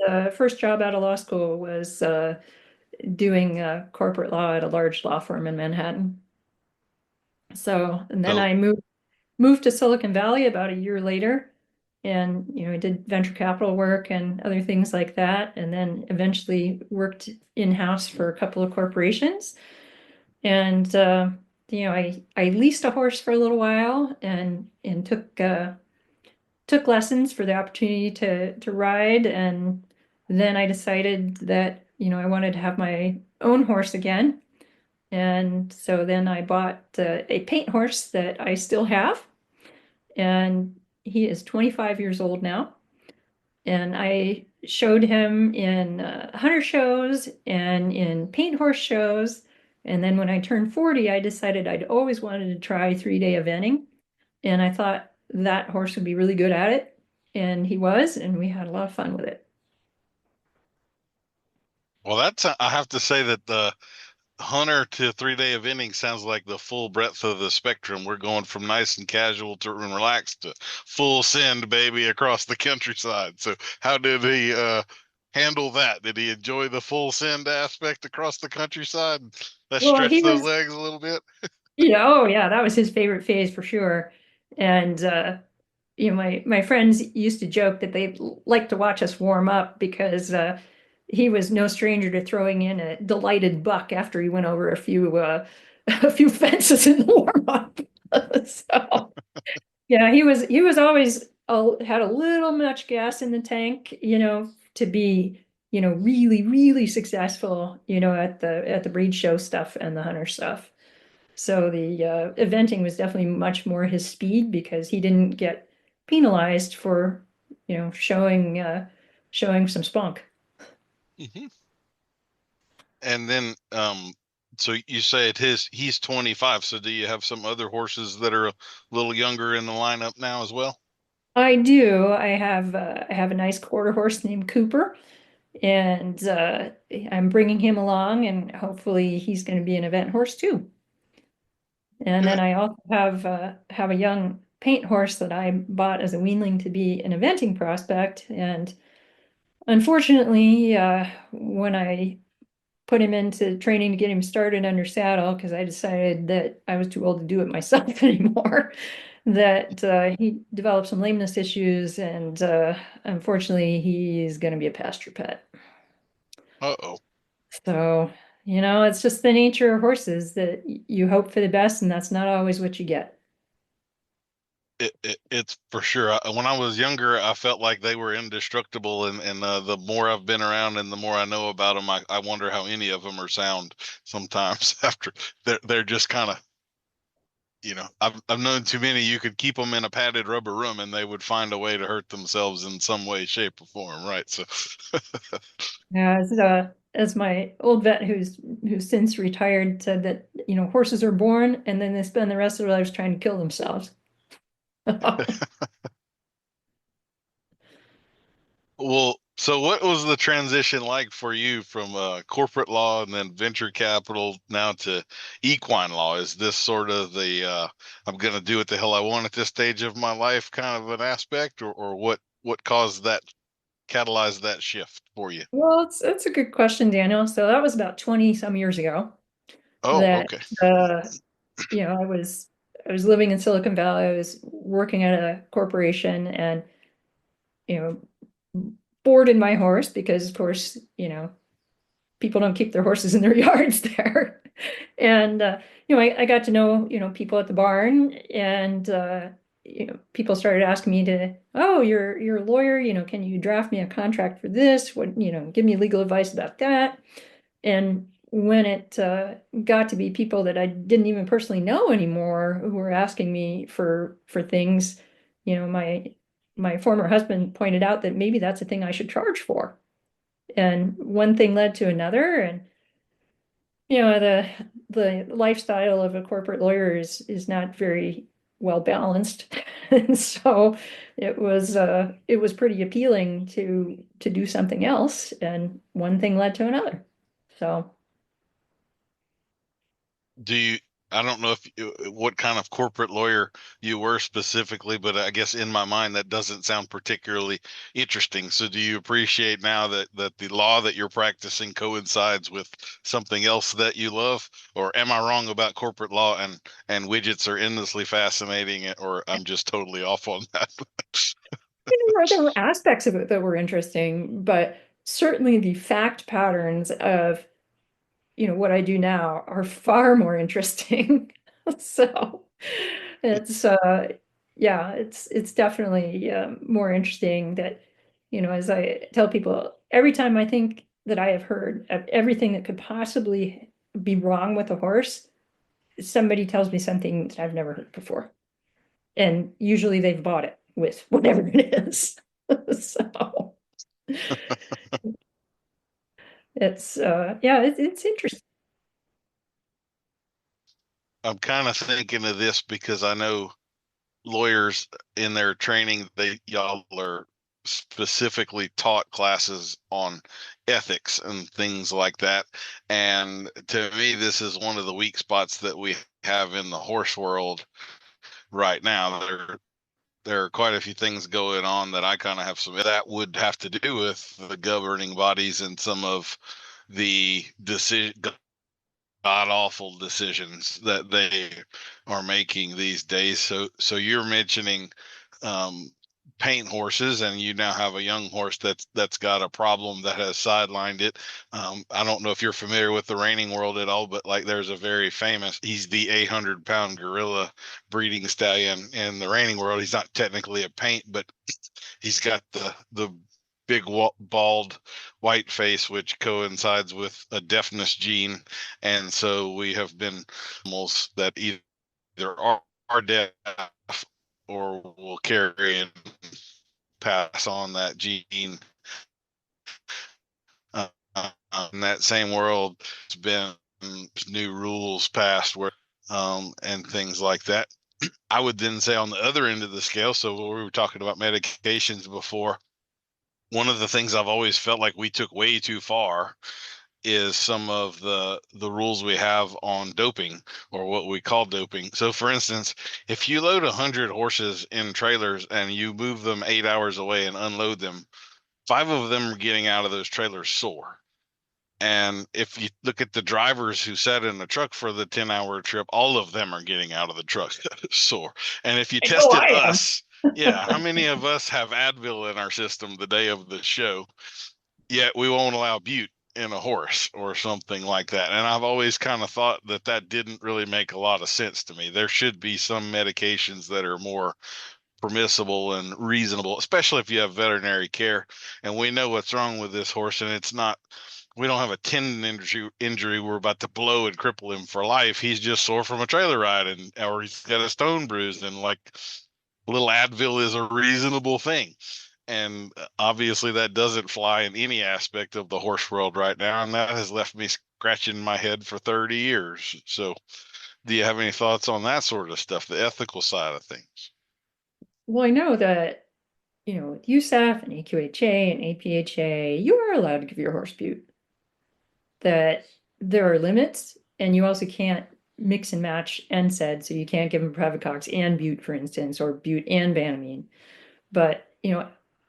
job out of law school was doing corporate law at a large law firm in Manhattan. So, and then So, I moved to Silicon Valley about a year later, and I did venture capital work and other things like that, and then eventually worked in-house for a couple of corporations. And I leased a horse for a little while, and took lessons for the opportunity to ride, and then I decided that I wanted to have my own horse again. And so then I bought a paint horse that I still have, and he is 25 years old now. And I showed him in hunter shows and in paint horse shows. And then when I turned 40, I decided I'd always wanted to try 3-day eventing. And I thought that horse would be really good at it. And he was, and we had a lot of fun with it. Well, I have to say that the hunter to 3-day eventing sounds like the full breadth of the spectrum. We're going from nice and casual to relaxed to full send, baby, across the countryside. So how did he handle that? Did he enjoy the full send aspect across the countryside? Let's Well, stretch he those was, legs a little bit. oh yeah, that was his favorite phase for sure. And my friends used to joke that they like to watch us warm up because he was no stranger to throwing in a delighted buck after he went over a few a few fences in the warm up. So yeah, he was always had a little much gas in the tank, to be, really, really successful, at the breed show stuff and the hunter stuff. So the eventing was definitely much more his speed because he didn't get penalized for, showing some spunk. Hmm. And then, so you say he's 25. So do you have some other horses that are a little younger in the lineup now as well? I do. I have a nice quarter horse named Cooper, and I'm bringing him along, and hopefully he's going to be an event horse too. And then Good. I also have a young paint horse that I bought as a weanling to be an eventing prospect. And unfortunately, when I put him into training to get him started under saddle, because I decided that I was too old to do it myself anymore, that he developed some lameness issues, and unfortunately, he's going to be a pasture pet. Uh-oh. So, it's just the nature of horses that you hope for the best, and that's not always what you get. It's for sure. When I was younger, I felt like they were indestructible, and the more I've been around and the more I know about them, I wonder how any of them are sound sometimes. After they're just kind of, I've known too many. You could keep them in a padded rubber room and they would find a way to hurt themselves in some way, shape, or form, right? So Yeah, as my old vet who's since retired said that, horses are born and then they spend the rest of their lives trying to kill themselves. Well, so what was the transition like for you from corporate law and then venture capital now to equine law? Is this sort of the I'm going to do what the hell I want at this stage of my life kind of an aspect, or what caused that, catalyzed that shift for you? Well, it's a good question, Daniel. So that was about 20 some years ago Oh, that okay. uh, I was living in Silicon Valley. I was working at a corporation and, you boarded my horse because of course, people don't keep their horses in their yards there. And I got to know, people at the barn, and people started asking me to, oh, you're a lawyer, can you draft me a contract for this? What, give me legal advice about that. And when it got to be people that I didn't even personally know anymore who were asking me for things, my former husband pointed out that maybe that's a thing I should charge for. And one thing led to another, and the lifestyle of a corporate lawyer is not very well balanced. And so it was pretty appealing to do something else, and one thing led to another. So Do you, I don't know what kind of corporate lawyer you were specifically, but I guess in my mind that doesn't sound particularly interesting. So do you appreciate now that the law that you're practicing coincides with something else that you love? Or am I wrong about corporate law and widgets are endlessly fascinating, or I'm just totally off on that? there were aspects of it that were interesting, but certainly the fact patterns of what I do now are far more interesting. So it's yeah, it's definitely more interesting that, as I tell people, every time I think that I have heard of everything that could possibly be wrong with a horse, somebody tells me something that I've never heard before. And usually they've bought it with whatever it is. So it's it's interesting. I'm kind of thinking of this because I know lawyers in their training, y'all are specifically taught classes on ethics and things like that. And to me, this is one of the weak spots that we have in the horse world right now. There are quite a few things going on that I kind of have some that would have to do with the governing bodies and some of the god awful decisions that they are making these days. So you're mentioning paint horses, and you now have a young horse that's got a problem that has sidelined it. I don't know if you're familiar with the reining world at all, but like there's a very famous, he's the 800-pound gorilla breeding stallion in the reining world. He's not technically a paint, but he's got the big bald white face, which coincides with a deafness gene. And so we have been animals that either are deaf or will carry and pass on that gene. In that same world, it's been new rules passed where and things like that. I would then say on the other end of the scale, so we were talking about medications before, one of the things I've always felt like we took way too far is some of the rules we have on doping, or what we call doping. So for instance, if you load 100 horses in trailers and you move them 8 hours away and unload them, 5 of them are getting out of those trailers sore. And if you look at the drivers who sat in the truck for the 10-hour trip, all of them are getting out of the truck sore. And if you I know tested I am. us, yeah, how many of us have Advil in our system the day of the show, yet we won't allow Butte in a horse or something like that? And I've always kind of thought that didn't really make a lot of sense to me. There should be some medications that are more permissible and reasonable, especially if you have veterinary care and we know what's wrong with this horse, and it's not, we don't have a tendon injury we're about to blow and cripple him for life. He's just sore from a trailer ride, and or he's got a stone bruised, and like a little Advil is a reasonable thing. And obviously that doesn't fly in any aspect of the horse world right now, and that has left me scratching my head for 30 years. So do you have any thoughts on that sort of stuff, the ethical side of things? Well, I know that, with USAF and AQHA and APHA, you are allowed to give your horse Butte. That there are limits, and you also can't mix and match NSAID, so you can't give them Previcox and Butte, for instance, or Butte and Banamine. But,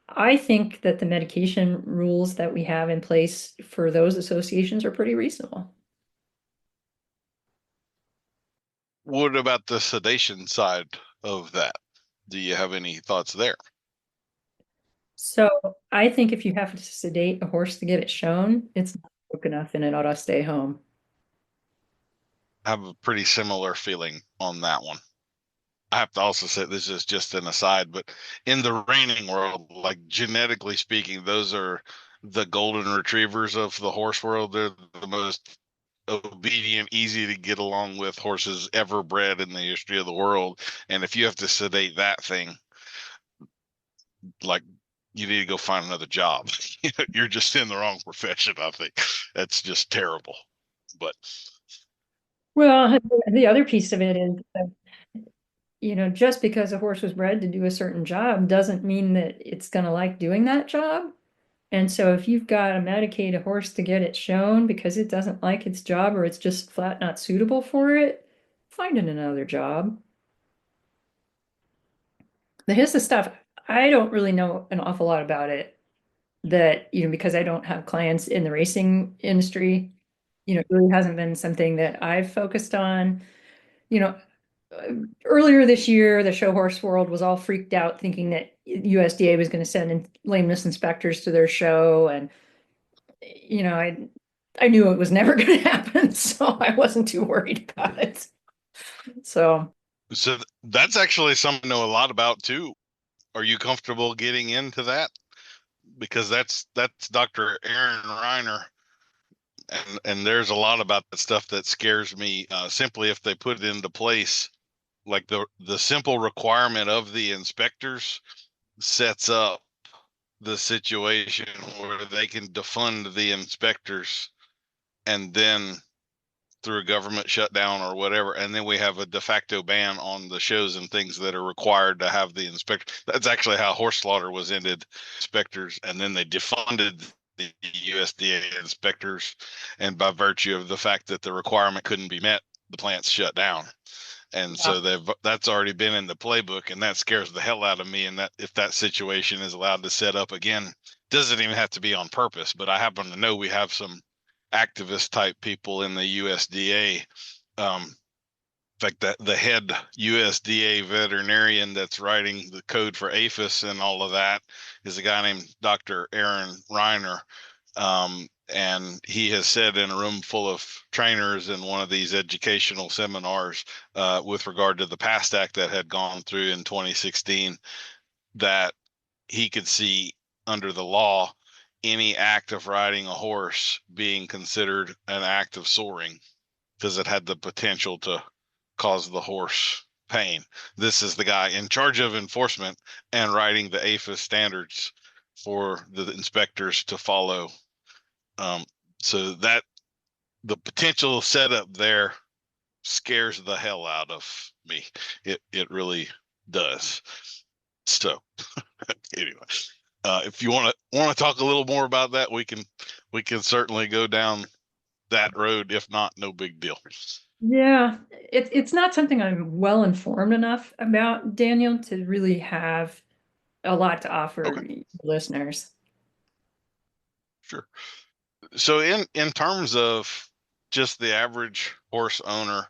I think that the medication rules that we have in place for those associations are pretty reasonable. What about the sedation side of that? Do you have any thoughts there? So I think if you have to sedate a horse to get it shown, it's not broke enough and it ought to stay home. I have a pretty similar feeling on that one. I have to also say, this is just an aside, but in the reining world, like genetically speaking, those are the golden retrievers of the horse world. They're the most obedient, easy to get along with horses ever bred in the history of the world. And if you have to sedate that thing, like, you need to go find another job. You're just in the wrong profession, I think. That's just terrible. But Well, the other piece of it is that, just because a horse was bred to do a certain job doesn't mean that it's going to like doing that job. And so if you've got to medicate a horse to get it shown because it doesn't like its job or it's just flat not suitable for it, find it another job. The HISA stuff, I don't really know an awful lot about it. That, because I don't have clients in the racing industry, it really hasn't been something that I've focused on. You know, Earlier this year, the show horse world was all freaked out thinking that USDA was going to send in lameness inspectors to their show. And, I knew it was never going to happen, so I wasn't too worried about it. So that's actually something I know a lot about too. Are you comfortable getting into that? Because that's Dr. Aaron Reiner and there's a lot about that stuff that scares me. Simply if they put it into place, like the simple requirement of the inspectors sets up the situation where they can defund the inspectors, and then through a government shutdown or whatever, and then we have a de facto ban on the shows and things that are required to have the inspector. That's actually how horse slaughter was ended, inspectors, and then they defunded the USDA inspectors, and by virtue of the fact that the requirement couldn't be met, the plants shut down. And so that's already been in the playbook, and that scares the hell out of me. And that if that situation is allowed to set up again, doesn't even have to be on purpose. But I happen to know we have some activist type people in the USDA. In fact, that the head USDA veterinarian that's writing the code for APHIS and all of that is a guy named Dr. Aaron Reiner. And he has said in a room full of trainers in one of these educational seminars with regard to the PAST Act that had gone through in 2016, that he could see under the law any act of riding a horse being considered an act of soaring because it had the potential to cause the horse pain. This is the guy in charge of enforcement and writing the APHIS standards for the inspectors to follow. So that the potential setup there scares the hell out of me. It really does. So anyway, if you want to talk a little more about that, we can certainly go down that road. If not, no big deal. Yeah, it's not something I'm well informed enough about, Daniel, to really have a lot to offer listeners. Sure. So in terms of just the average horse owner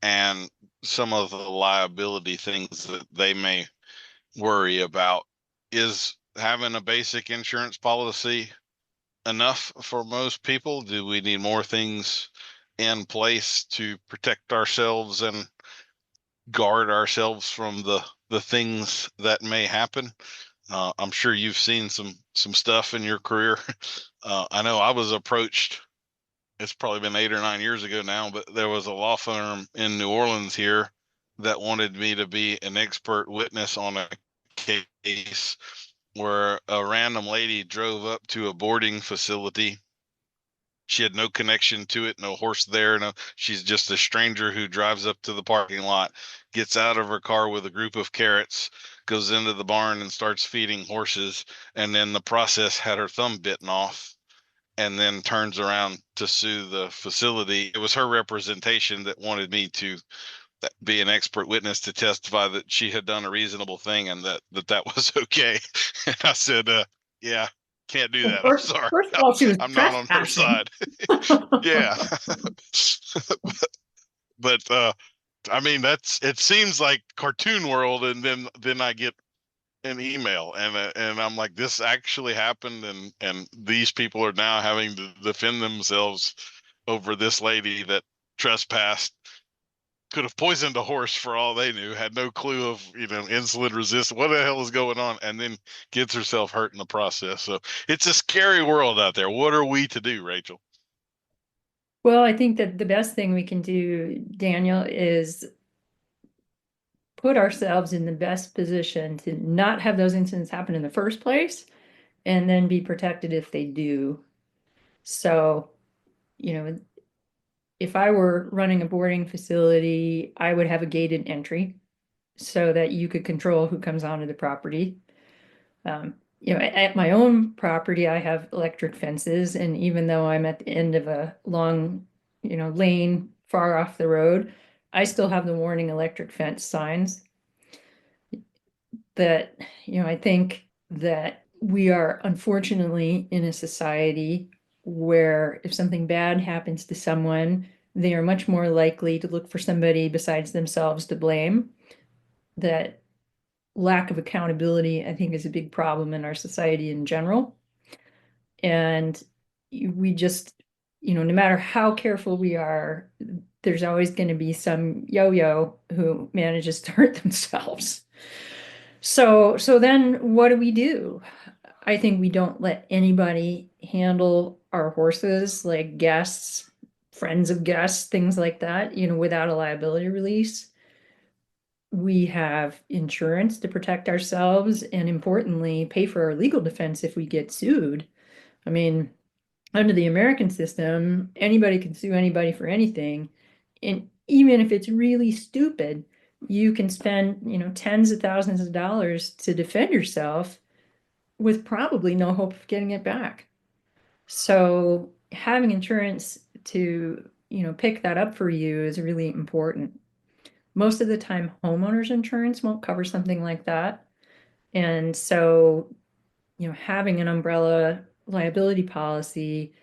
and some of the liability things that they may worry about, is having a basic insurance policy enough for most people? Do we need more things in place to protect ourselves and guard ourselves from the things that may happen? I'm sure you've seen some stuff in your career. I know I was approached, it's probably been 8 or 9 years ago now, but there was a law firm in New Orleans here that wanted me to be an expert witness on a case where a random lady drove up to a boarding facility. She had no connection to it, no horse there. No, she's just a stranger who drives up to the parking lot, gets out of her car with a group of carrots, goes into the barn and starts feeding horses, and then the process had her thumb bitten off, and then turns around to sue the facility. It was her representation that wanted me to be an expert witness to testify that she had done a reasonable thing and that was okay. And I said, yeah, can't do that. I'm sorry. First of all, she was I'm not on her side. Yeah. but I mean, it seems like cartoon world. And then I get an email and I'm like, this actually happened. And these people are now having to defend themselves over this lady that trespassed, could have poisoned a horse for all they knew, had no clue of, insulin resistance, what the hell is going on, and then gets herself hurt in the process. So it's a scary world out there. What are we to do, Rachel? Well, I think that the best thing we can do, Daniel, is put ourselves in the best position to not have those incidents happen in the first place, and then be protected if they do. So, if I were running a boarding facility, I would have a gated entry so that you could control who comes onto the property. At my own property, I have electric fences, and even though I'm at the end of a long, lane far off the road, I still have the warning electric fence signs. That, I think that we are unfortunately in a society where if something bad happens to someone, they are much more likely to look for somebody besides themselves to blame. That lack of accountability, I think, is a big problem in our society in general. And we just, no matter how careful we are, there's always going to be some yo-yo who manages to hurt themselves. So then what do we do? I think we don't let anybody handle our horses, like guests, friends of guests, things like that, without a liability release. We have insurance to protect ourselves and importantly, pay for our legal defense if we get sued. I mean, under the American system, anybody can sue anybody for anything. And even if it's really stupid, you can spend, tens of thousands of dollars to defend yourself with probably no hope of getting it back. So having insurance to, pick that up for you is really important. Most of the time, homeowners insurance won't cover something like that. And so, having an umbrella liability policy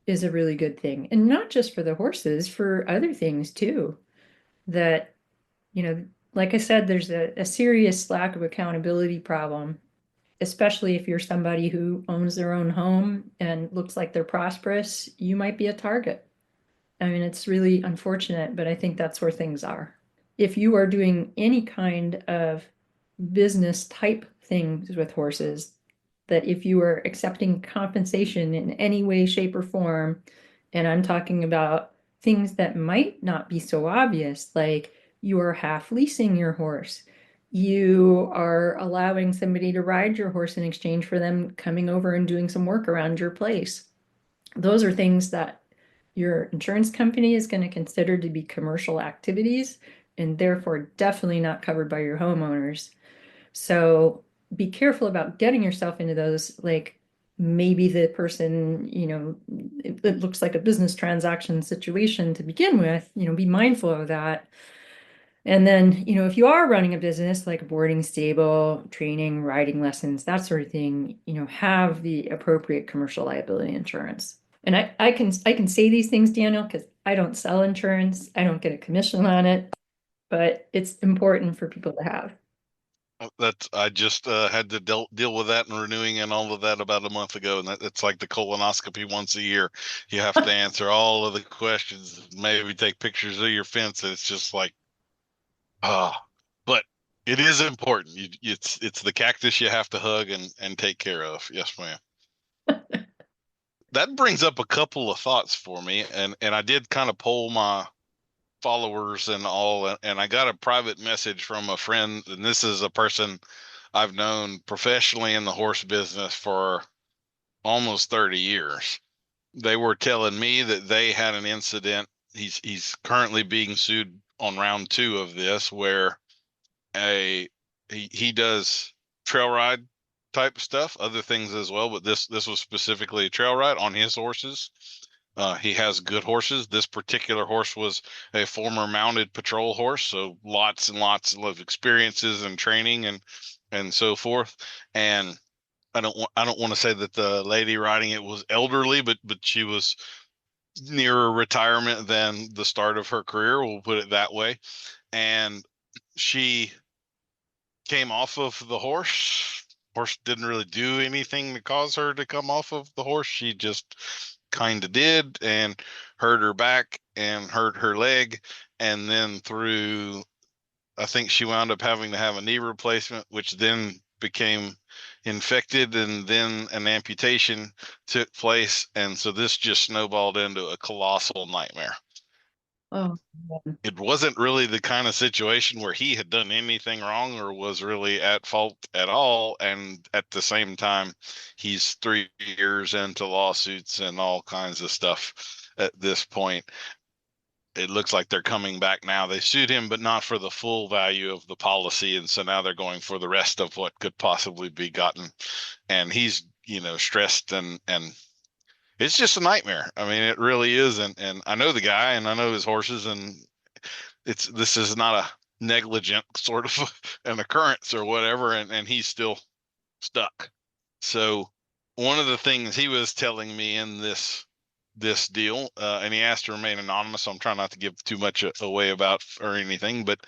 is a really good thing. And not just for the horses, for other things too. That, like I said, there's a serious lack of accountability problem, especially if you're somebody who owns their own home and looks like they're prosperous, you might be a target. I mean, it's really unfortunate, but I think that's where things are. If you are doing any kind of business type things with horses, that if you are accepting compensation in any way, shape, or form, and I'm talking about things that might not be so obvious, like you are half leasing your horse, you are allowing somebody to ride your horse in exchange for them coming over and doing some work around your place. Those are things that your insurance company is going to consider to be commercial activities and therefore definitely not covered by your homeowners. So be careful about getting yourself into those, like maybe the person, it looks like a business transaction situation to begin with, be mindful of that. And then, if you are running a business like a boarding stable, training, riding lessons, that sort of thing, have the appropriate commercial liability insurance. And I can say these things, Daniel, because I don't sell insurance. I don't get a commission on it, but it's important for people to have. That I just had to deal with that and renewing and all of that about a month ago, and it's like the colonoscopy once a year. You have to answer all of the questions, maybe take pictures of your fence. And it's just like, but it is important. It's the cactus you have to hug and take care of. Yes, ma'am. That brings up a couple of thoughts for me, and I did kind of poll my followers and all, and I got a private message from a friend, and this is a person I've known professionally in the horse business for almost 30 years. They were telling me that they had an incident. He's currently being sued on round 2 of this, where he does trail ride type stuff, other things as well, but this was specifically a trail ride on his horses. He has good horses. This particular horse was a former mounted patrol horse, so lots and lots of experiences and training and so forth. And I don't want to say that the lady riding it was elderly, but she was nearer retirement than the start of her career. We'll put it that way. And she came off of the horse. Horse didn't really do anything to cause her to come off of the horse. She just kind of did and hurt her back and hurt her leg. And then I think she wound up having to have a knee replacement, which then became infected, and then an amputation took place. And so this just snowballed into a colossal nightmare. Oh, It wasn't really the kind of situation where he had done anything wrong or was really at fault at all. And at the same time, he's 3 years into lawsuits and all kinds of stuff at this point. It looks like they're coming back now. They sued him, but not for the full value of the policy. And so now they're going for the rest of what could possibly be gotten. And he's, stressed and it's just a nightmare. I mean, it really is. And I know the guy and I know his horses, and this is not a negligent sort of an occurrence or whatever, and he's still stuck. So one of the things he was telling me in this deal, and he asked to remain anonymous, so I'm trying not to give too much away about or anything, but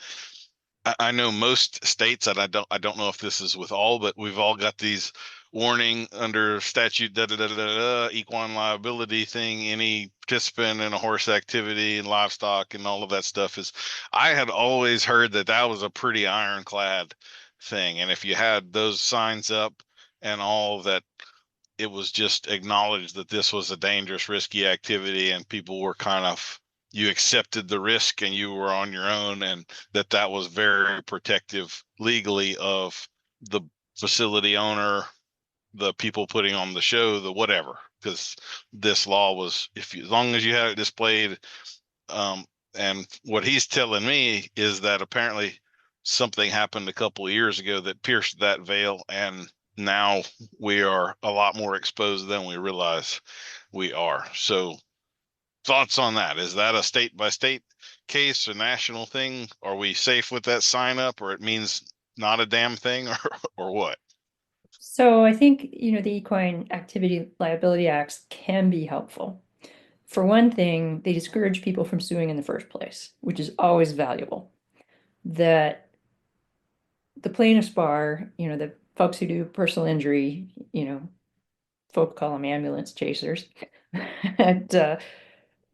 I know most states, and I don't know if this is with all, but we've all got these warning under statute equine liability thing. Any participant in a horse activity and livestock and all of that stuff is. I had always heard that was a pretty ironclad thing, and if you had those signs up and all that. It was just acknowledged that this was a dangerous, risky activity, and people were you accepted the risk and you were on your own, and that was very protective legally of the facility owner, the people putting on the show, the whatever, because this law was, as long as you had it displayed. And what he's telling me is that apparently something happened a couple of years ago that pierced that veil, and now we are a lot more exposed than we realize we are. So thoughts on that? Is that a state by state case, a national thing? Are we safe with that sign up, or it means not a damn thing, or what? So I think, the Equine Activity Liability Acts can be helpful. For one thing, they discourage people from suing in the first place, which is always valuable. That the plaintiffs bar, the folks who do personal injury, folk call them ambulance chasers, and,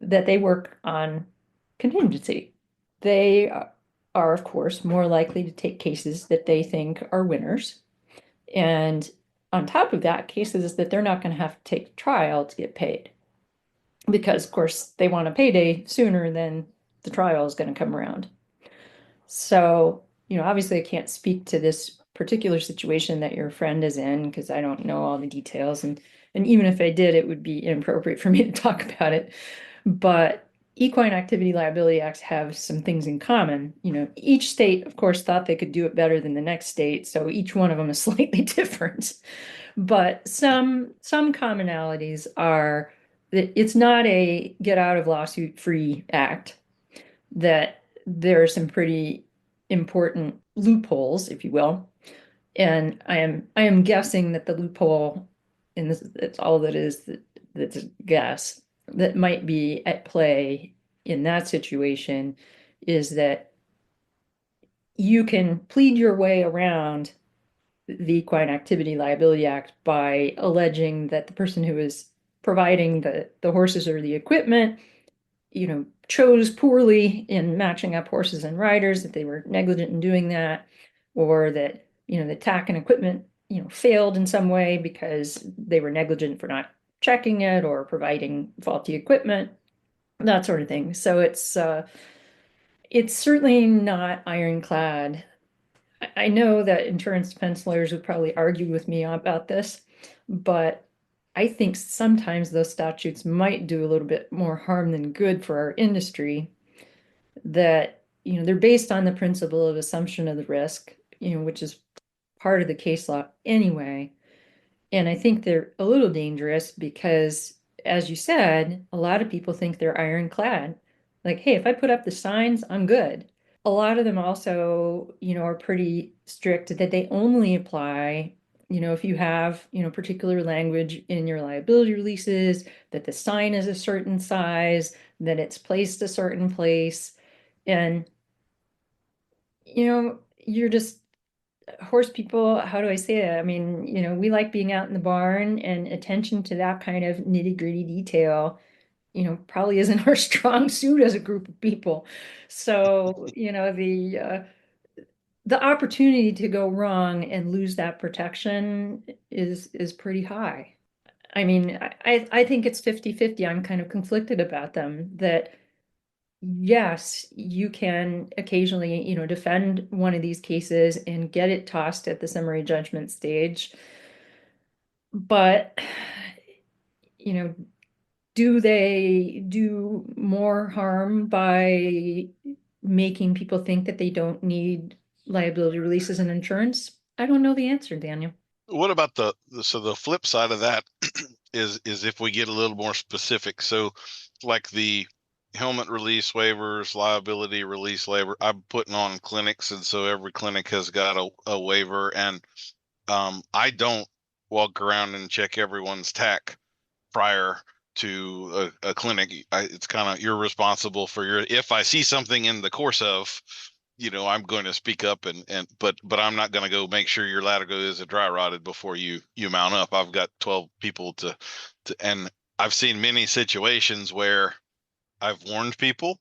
that they work on contingency. They are, of course, more likely to take cases that they think are winners. And on top of that, cases that they're not going to have to take to trial to get paid. Because, of course, they want a payday sooner than the trial is going to come around. So, obviously I can't speak to this particular situation that your friend is in because I don't know all the details. And even if I did, it would be inappropriate for me to talk about it. But Equine Activity Liability Acts have some things in common. Each state, of course, thought they could do it better than the next state. So each one of them is slightly different. But some commonalities are that it's not a get out of lawsuit free act, that there are some pretty important loopholes, if you will. And I am guessing that the loophole, and this it's all that is that's a guess, that might be at play in that situation is that you can plead your way around the Equine Activity Liability Act by alleging that the person who is providing the horses or the equipment, chose poorly in matching up horses and riders, that they were negligent in doing that, or that, the tack and equipment, failed in some way because they were negligent for not checking it or providing faulty equipment, that sort of thing. So it's certainly not ironclad. I know that insurance defense lawyers would probably argue with me about this, but I think sometimes those statutes might do a little bit more harm than good for our industry. That, they're based on the principle of assumption of the risk, which is part of the case law anyway. And I think they're a little dangerous because, as you said, a lot of people think they're ironclad. Like, hey, if I put up the signs, I'm good. A lot of them also, are pretty strict that they only apply, if you have, particular language in your liability releases, that the sign is a certain size, that it's placed a certain place. And, you're just horse people, how do I say that? I mean, we like being out in the barn, and attention to that kind of nitty-gritty detail, probably isn't our strong suit as a group of people. So, the opportunity to go wrong and lose that protection is pretty high. I mean, I think it's 50-50. I'm kind of conflicted about them. That yes, you can occasionally, defend one of these cases and get it tossed at the summary judgment stage. But, do they do more harm by making people think that they don't need liability releases and insurance? I don't know the answer, Daniel. What about the flip side of that is if we get a little more specific. So like the helmet release waivers, liability release waiver, I'm putting on clinics, and so every clinic has got a waiver, and I don't walk around and check everyone's tack prior to a clinic. It's kind of, you're responsible for if I see something in the course of, I'm going to speak up but I'm not going to go make sure your ladder is a dry rotted before you mount up. I've got 12 people and I've seen many situations where I've warned people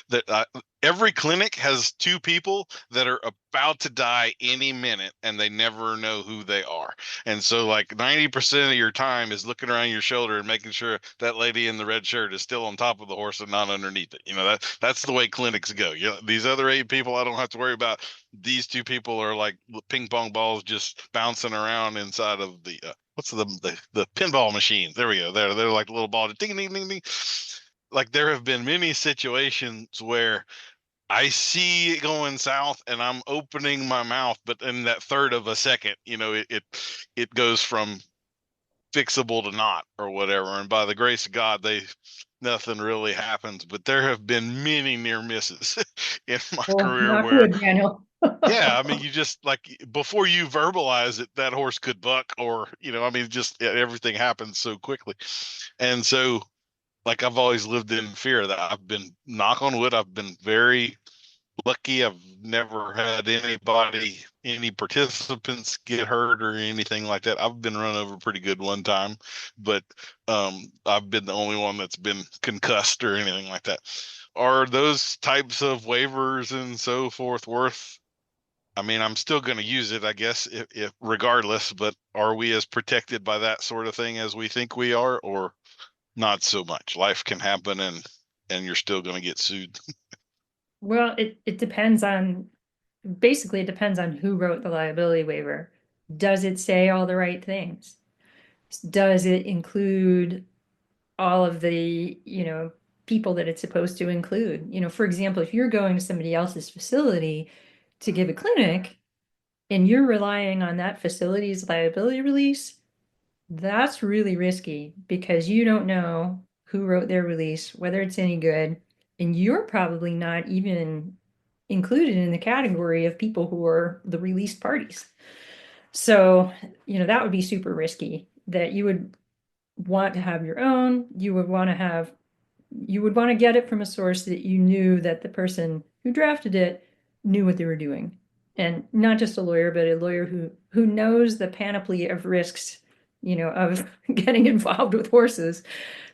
that every clinic has two people that are about to die any minute and they never know who they are. And so like 90% of your time is looking around your shoulder and making sure that lady in the red shirt is still on top of the horse and not underneath it. That's the way clinics go. These other 8 people I don't have to worry about. These two people are like ping pong balls just bouncing around inside of the what's the pinball machines. There we go. They're like little ball ding ding ding ding. Like there have been many situations where I see it going south and I'm opening my mouth, but in that third of a second, it goes from fixable to not or whatever. And by the grace of God, nothing really happens. But there have been many near misses in my Oh, career not where, good, Daniel. yeah, I mean, you just like before you verbalize it, that horse could buck or, just everything happens so quickly. And so, like, I've always lived in fear that I've been, knock on wood, I've been very lucky. I've never had any participants get hurt or anything like that. I've been run over pretty good one time, but I've been the only one that's been concussed or anything like that. Are those types of waivers and so forth worth? I mean, I'm still going to use it, I guess, if regardless, but are we as protected by that sort of thing as we think we are, or not so much? Life can happen and you're still going to get sued. Well, it depends on, basically it depends on who wrote the liability waiver. Does it say all the right things? Does it include all of the, people that it's supposed to include? For example, if you're going to somebody else's facility to give a clinic and you're relying on that facility's liability release, that's really risky because you don't know who wrote their release, whether it's any good, and you're probably not even included in the category of people who are the released parties. So, that would be super risky, that you would want to have your own. You would want to get it from a source that you knew that the person who drafted it knew what they were doing. And not just a lawyer, but a lawyer who knows the panoply of risks, of getting involved with horses.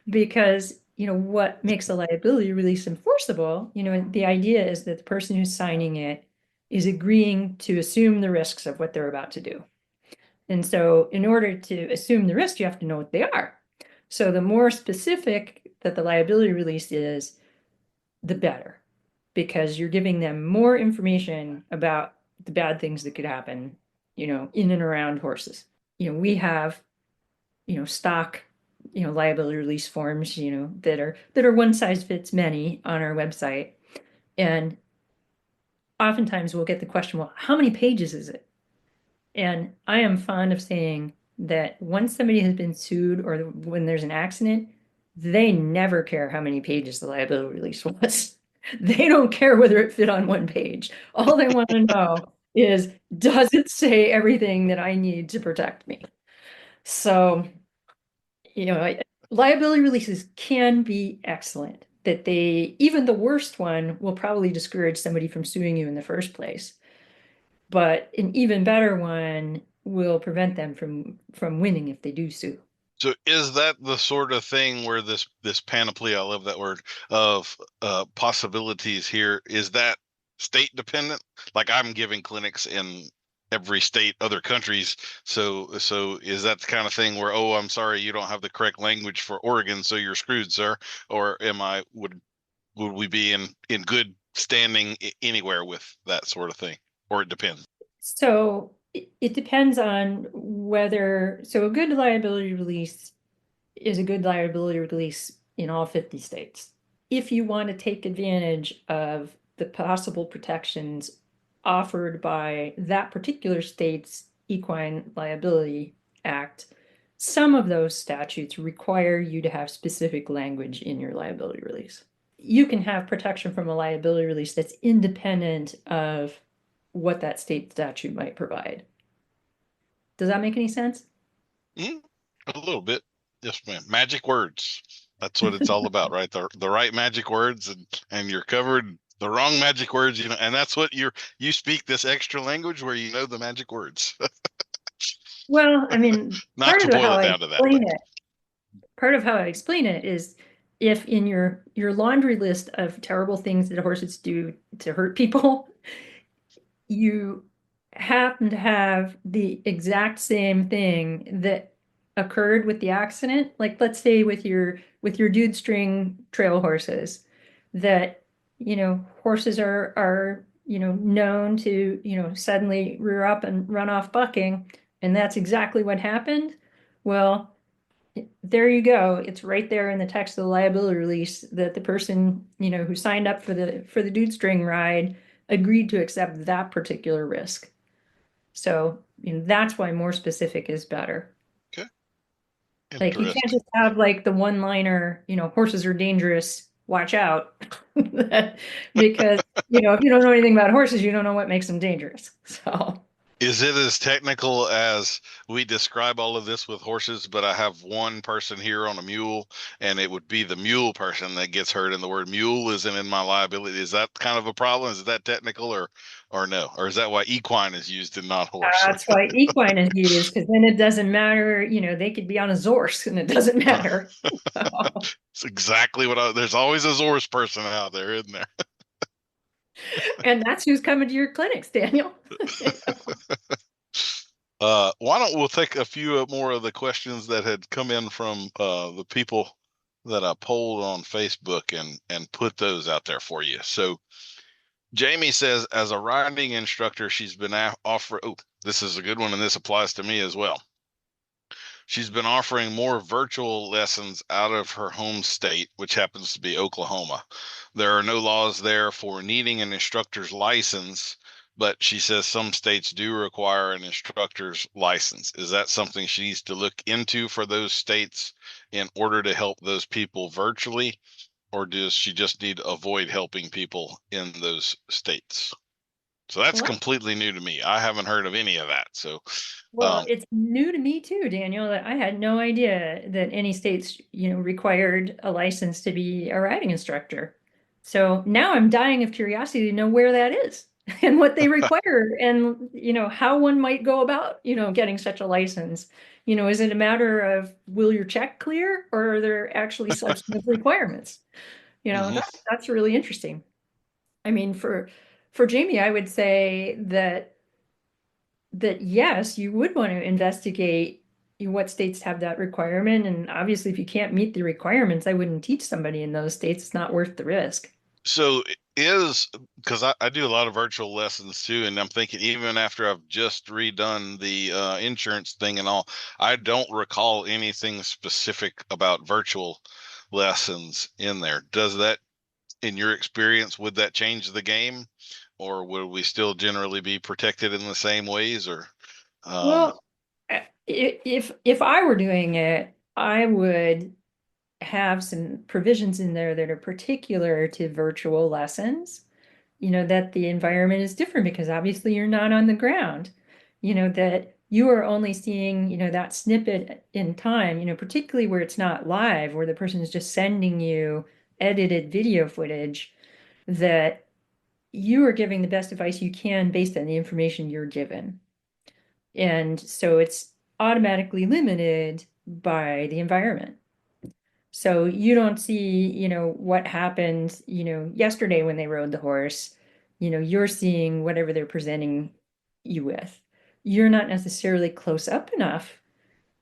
Because, what makes a liability release enforceable, the idea is that the person who's signing it is agreeing to assume the risks of what they're about to do. And so in order to assume the risk, you have to know what they are. So the more specific that the liability release is, the better, because you're giving them more information about the bad things that could happen, in and around horses. We have, stock, liability release forms, that are one size fits many on our website. And oftentimes we'll get the question, well, how many pages is it? And I am fond of saying that once somebody has been sued or when there's an accident, they never care how many pages the liability release was. They don't care whether it fit on one page. All they want to know is, does it say everything that I need to protect me? So, liability releases can be excellent. That even the worst one will probably discourage somebody from suing you in the first place. But an even better one will prevent them from winning if they do sue. So is that the sort of thing where this panoply, I love that word, of possibilities here, is that state dependent? Like I'm giving clinics in every state, other countries. So is that the kind of thing where, oh, I'm sorry, you don't have the correct language for Oregon, so you're screwed, sir? Or would we be in good standing anywhere with that sort of thing? Or it depends? So it depends on whether, so a good liability release is a good liability release in all 50 states. If you want to take advantage of the possible protections offered by that particular state's Equine Liability Act, some of those statutes require you to have specific language in your liability release. You can have protection from a liability release that's independent of what that state statute might provide. Does that make any sense? A little bit. Yes, ma'am. Magic words. That's what it's all about, right? The right magic words, and you're covered. The wrong magic words, and that's what you speak this extra language where you know the magic words. Well, I mean, Not to boil it down to that, but part of how I explain it is if in your laundry list of terrible things that horses do to hurt people, you happen to have the exact same thing that occurred with the accident, like let's say with your dude string trail horses, that horses are known to suddenly rear up and run off bucking, and that's exactly what happened. Well, there you go. It's right there in the text of the liability release that the person, who signed up for the dude string ride agreed to accept that particular risk. So, that's why more specific is better. Okay. Like you can't Interesting. just have like the one liner, horses are dangerous, watch out. Because, if you don't know anything about horses, you don't know what makes them dangerous. So Is it as technical as we describe all of this with horses, but I have one person here on a mule, and it would be the mule person that gets hurt, and the word mule isn't in my liability? Is that kind of a problem? Is that technical, or no? Or is that why equine is used and not horse? that's why equine is used, because then it doesn't matter, they could be on a Zorse and it doesn't matter. So, It's exactly what there's always a Zorse person out there, isn't there? and that's who's coming to your clinics, Daniel. Why don't we'll take a few more of the questions that had come in from the people that I polled on Facebook and put those out there for you. So Jamie says, as a riding instructor, she's been offered. Oh, this is a good one, and this applies to me as well. She's been offering more virtual lessons out of her home state, which happens to be Oklahoma. There are no laws there for needing an instructor's license, but she says some states do require an instructor's license. Is that something she needs to look into for those states in order to help those people virtually, or does she just need to avoid helping people in those states? So that's Well, completely new to me. I haven't heard of any of that. So Well, it's new to me too, Daniel, that I had no idea that any states, required a license to be a riding instructor. So now I'm dying of curiosity to know where that is and what they require and, how one might go about, getting such a license. Is it a matter of will your check clear, or are there actually substantive requirements? mhm. That's really interesting. I mean, for Jamie, I would say that yes, you would want to investigate what states have that requirement. And obviously, if you can't meet the requirements, I wouldn't teach somebody in those states. It's not worth the risk. So is because I do a lot of virtual lessons too, and I'm thinking even after I've just redone the insurance thing and all, I don't recall anything specific about virtual lessons in there. Does that, in your experience, would that change the game, or would we still generally be protected in the same ways? Or Well, if I were doing it, I would have some provisions in there that are particular to virtual lessons. That the environment is different because obviously you're not on the ground. That you are only seeing, that snippet in time, particularly where it's not live, where the person is just sending you edited video footage, that you are giving the best advice you can based on the information you're given. And so it's automatically limited by the environment. So you don't see, what happened, yesterday when they rode the horse. You're seeing whatever they're presenting you with. You're not necessarily close up enough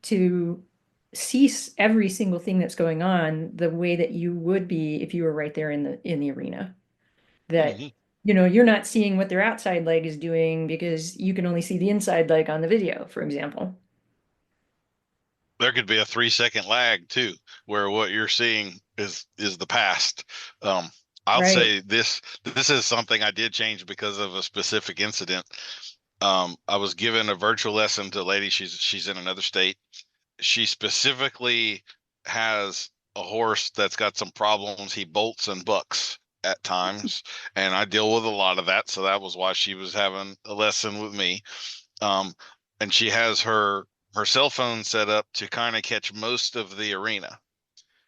to see every single thing that's going on the way that you would be if you were right there in the arena. That, mhm. you're not seeing what their outside leg is doing because you can only see the inside leg on the video, for example. There could be a 3 second lag too, where what you're seeing is the past. Um, I'll Right. say this is something I did change because of a specific incident. I was given a virtual lesson to a lady. She's in another state. She specifically has a horse that's got some problems. He bolts and bucks at times, and I deal with a lot of that. So that was why she was having a lesson with me. Um, and she has her cell phone set up to kind of catch most of the arena.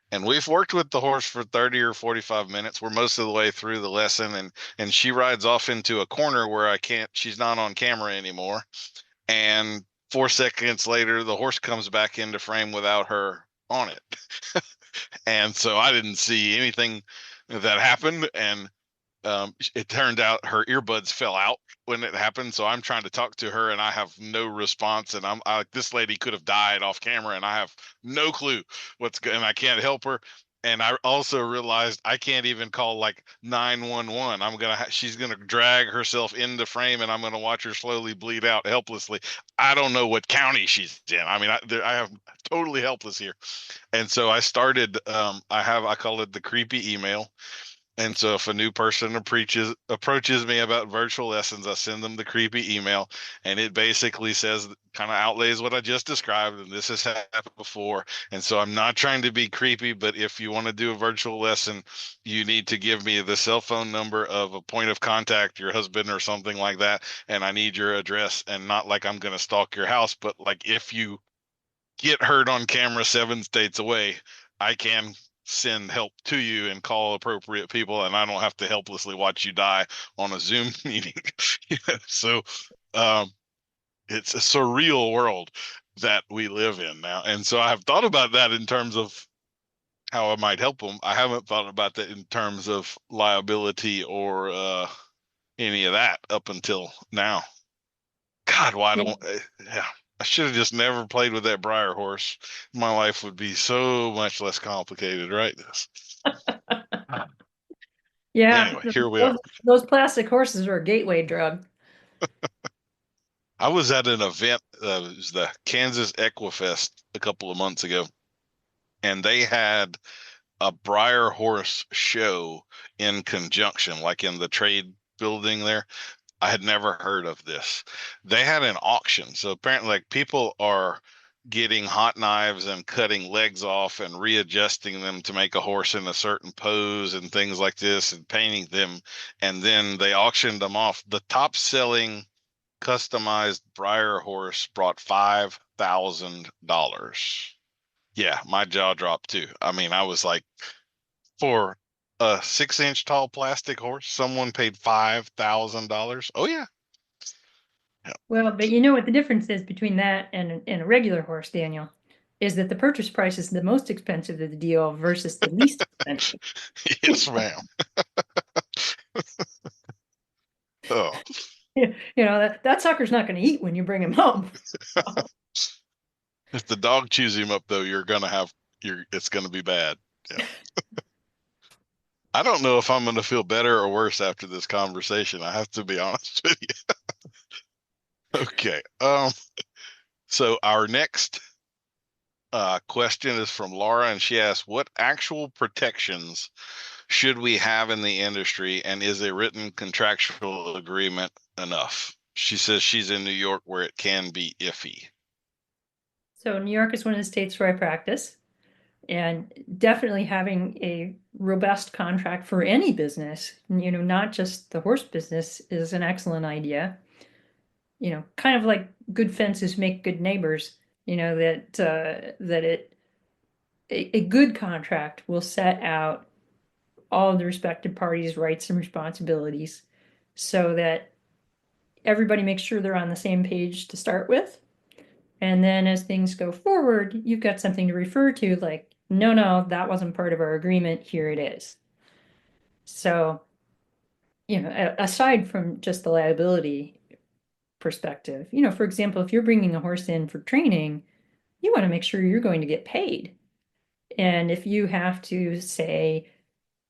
And we've worked with the horse for 30 or 45 minutes. We're most of the way through the lesson, and she rides off into a corner where I can't, she's not on camera anymore. And 4 seconds later, the horse comes back into frame without her on it. And so I didn't see anything that happened. And it turned out her earbuds fell out when it happened. So I'm trying to talk to her and I have no response. And this lady could have died off camera and I have no clue and I can't help her. And I also realized I can't even call like 911. She's going to drag herself into frame and I'm going to watch her slowly bleed out helplessly. I don't know what county she's in. I mean, I have totally helpless here. And so I started, I call it the creepy email. And so if a new person approaches me about virtual lessons, I send them the creepy email, and it basically says, kind of outlays what I just described, and this has happened before. And so I'm not trying to be creepy, but if you want to do a virtual lesson, you need to give me the cell phone number of a point of contact, your husband or something like that, and I need your address. And not like I'm going to stalk your house, but like if you get hurt on camera 7 states away, I can send help to you and call appropriate people, and I don't have to helplessly watch you die on a Zoom meeting. So it's a surreal world that we live in now. And so I've thought about that in terms of how I might help them. I haven't thought about that in terms of liability or any of that up until now. God, why don't yeah. I should have just never played with that Briar horse. My life would be so much less complicated, right? Yeah, Anyway, here we are. those plastic horses are a gateway drug. I was at an event, it was the Kansas Equifest a couple of months ago, and they had a Briar horse show in conjunction, like in the trade building there. I had never heard of this. They had an auction. So apparently, like, people are getting hot knives and cutting legs off and readjusting them to make a horse in a certain pose and things like this and painting them. And then they auctioned them off. The top selling customized Briar horse brought $5,000. Yeah, my jaw dropped too. I mean, I was like, for a 6-inch tall plastic horse, someone paid $5,000. Oh yeah. Well, but you know what the difference is between that and a regular horse, Daniel, is that the purchase price is the most expensive of the deal versus the least expensive. Yes, ma'am. Oh. You know, that sucker's not going to eat when you bring him home. If the dog chews him up, though, it's going to be bad. Yeah. I don't know if I'm going to feel better or worse after this conversation. I have to be honest with you. Okay. So our next question is from Laura, and she asks, what actual protections should we have in the industry, and is a written contractual agreement enough? She says she's in New York where it can be iffy. So New York is one of the states where I practice, and definitely having a robust contract for any business, you know, not just the horse business, is an excellent idea. You know, kind of like good fences make good neighbors, you know, a good contract will set out all of the respective parties' rights and responsibilities so that everybody makes sure they're on the same page to start with. And then as things go forward, you've got something to refer to, like, no, that wasn't part of our agreement. Here it is. So, you know, aside from just the liability perspective, you know, for example, if you're bringing a horse in for training, you want to make sure you're going to get paid. And if you have to say,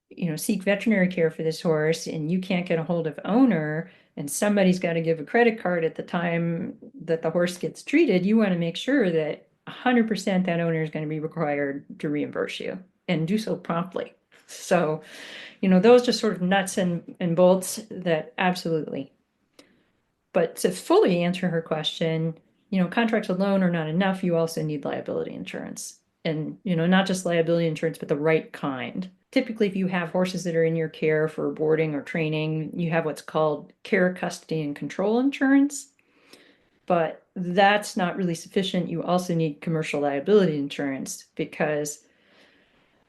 you know, seek veterinary care for this horse and you can't get a hold of owner and somebody's got to give a credit card at the time that the horse gets treated, you want to make sure that 100% that owner is going to be required to reimburse you and do so promptly. So, you know, those just sort of nuts and bolts that absolutely. But to fully answer her question, you know, contracts alone are not enough. You also need liability insurance. And, you know, not just liability insurance, but the right kind. Typically, if you have horses that are in your care for boarding or training, you have what's called care, custody, and control insurance. But that's not really sufficient. You also need commercial liability insurance because,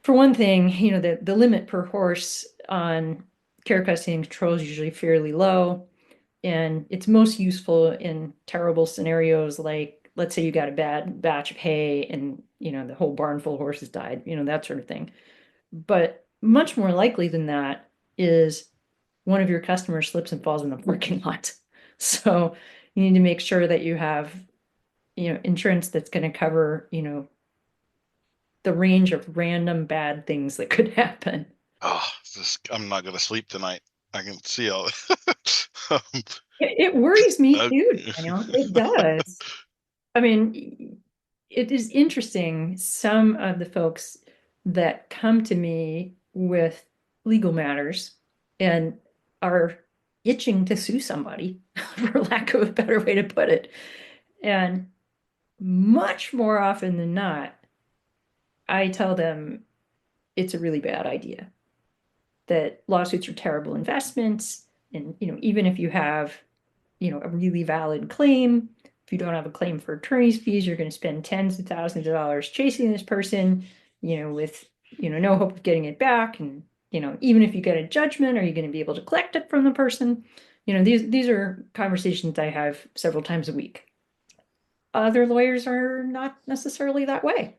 for one thing, you know, the limit per horse on care, custody, and control is usually fairly low. And it's most useful in terrible scenarios like let's say you got a bad batch of hay and, the whole barn full of horses died, that sort of thing. But much more likely than that is one of your customers slips and falls in the parking lot. So you need to make sure that you have, insurance that's going to cover, the range of random bad things that could happen. Oh, I'm not going to sleep tonight. I can see all that. It worries me too, Daniel. It does. I mean, it is interesting. Some of the folks that come to me with legal matters and are itching to sue somebody, for lack of a better way to put it. And much more often than not, I tell them it's a really bad idea, that lawsuits are terrible investments. And, even if you have, a really valid claim, if you don't have a claim for attorney's fees, you're going to spend tens of thousands of dollars chasing this person, with, no hope of getting it back. And, even if you get a judgment, are you going to be able to collect it from the person? These are conversations I have several times a week. Other lawyers are not necessarily that way.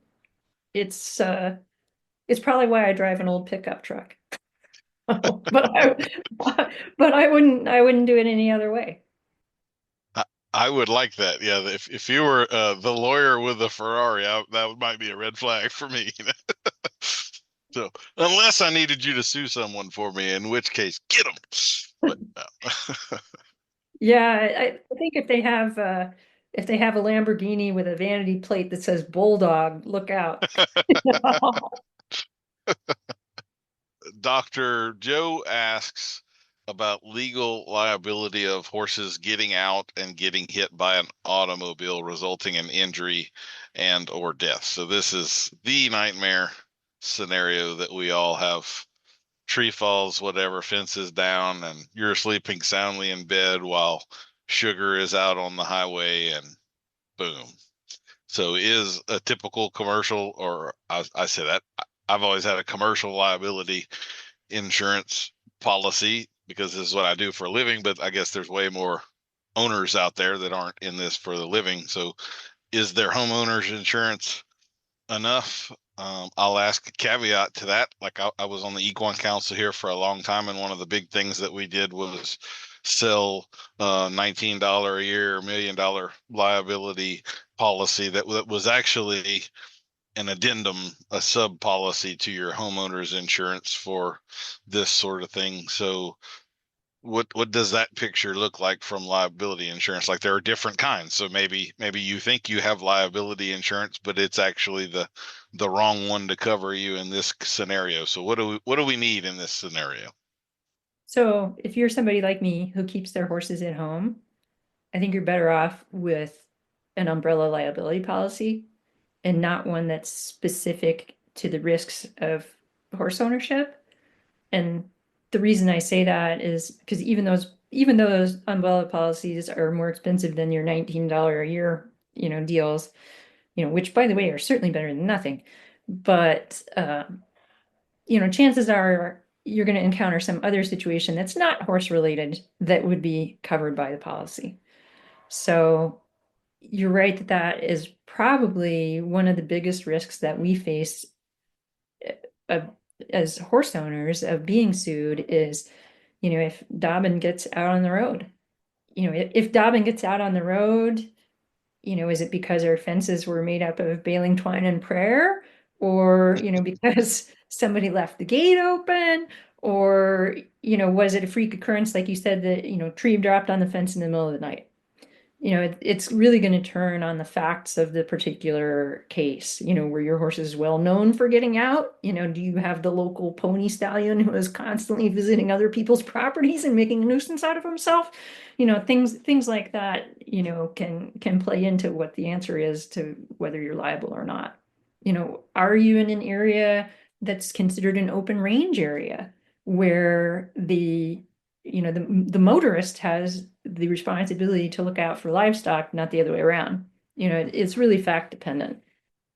It's probably why I drive an old pickup truck. but I wouldn't do it any other way. I would like that. Yeah, if you were the lawyer with the Ferrari, that might be a red flag for me. So unless I needed you to sue someone for me, in which case, get them. But no. Yeah, I think if they have a Lamborghini with a vanity plate that says Bulldog, look out. Dr. Joe asks about legal liability of horses getting out and getting hit by an automobile, resulting in injury and or death. So this is the nightmare scenario that we all have. Tree falls, whatever, fences down, and you're sleeping soundly in bed while sugar is out on the highway, and boom. So is a typical commercial, or I say that I've always had a commercial liability insurance policy because this is what I do for a living, but I guess there's way more owners out there that aren't in this for the living. So is their homeowners insurance enough? I'll ask a caveat to that. Like I was on the Equine Council here for a long time, and one of the big things that we did was sell $19 a year, $1 million liability policy that was actually an addendum, a sub policy to your homeowner's insurance for this sort of thing. So what does that picture look like from liability insurance? Like there are different kinds. So maybe you think you have liability insurance, but it's actually the wrong one to cover you in this scenario. So what do we need in this scenario? So if you're somebody like me who keeps their horses at home, I think you're better off with an umbrella liability policy and not one that's specific to the risks of horse ownership. And the reason I say that is because even though those umbrella policies are more expensive than your $19 a year, deals, which by the way are certainly better than nothing, but chances are you're going to encounter some other situation that's not horse related that would be covered by the policy. So you're right that is probably one of the biggest risks that we face as horse owners of being sued is, if Dobbin gets out on the road. If Dobbin gets out on the road, is it because our fences were made up of baling twine and prayer? Or, because somebody left the gate open? Or, was it a freak occurrence, like you said, that, tree dropped on the fence in the middle of the night? It's really going to turn on the facts of the particular case. Were your horses well known for getting out? Do you have the local pony stallion who is constantly visiting other people's properties and making a nuisance out of himself? Things like that, can play into what the answer is to whether you're liable or not. Are you in an area that's considered an open range area where the motorist has the responsibility to look out for livestock, not the other way around? It's really fact dependent.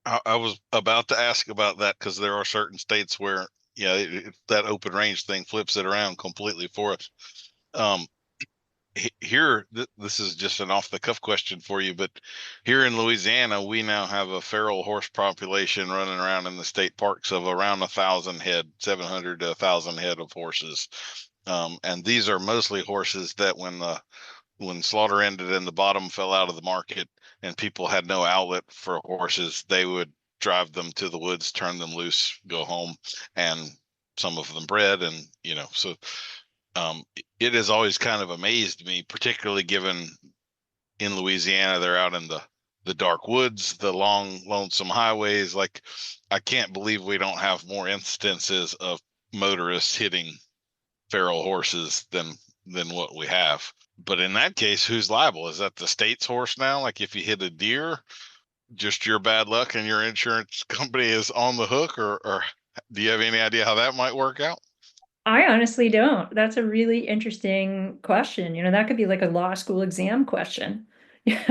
I was about to ask about that because there are certain states where, that open range thing flips it around completely for us. here, this is just an off the cuff question for you, but here in Louisiana, we now have a feral horse population running around in the state parks of around 1,000 head, 700 to 1,000 head of horses. And these are mostly horses that when slaughter ended and the bottom fell out of the market and people had no outlet for horses, they would drive them to the woods, turn them loose, go home, and some of them bred. And, so it has always kind of amazed me, particularly given in Louisiana, they're out in the dark woods, the long, lonesome highways. Like, I can't believe we don't have more instances of motorists hitting feral horses than what we have. But in that case, who's liable? Is that the state's horse now? Like, if you hit a deer, just your bad luck and your insurance company is on the hook, or do you have any idea how that might work out? I honestly don't. That's a really interesting question. That could be like a law school exam question. Yeah,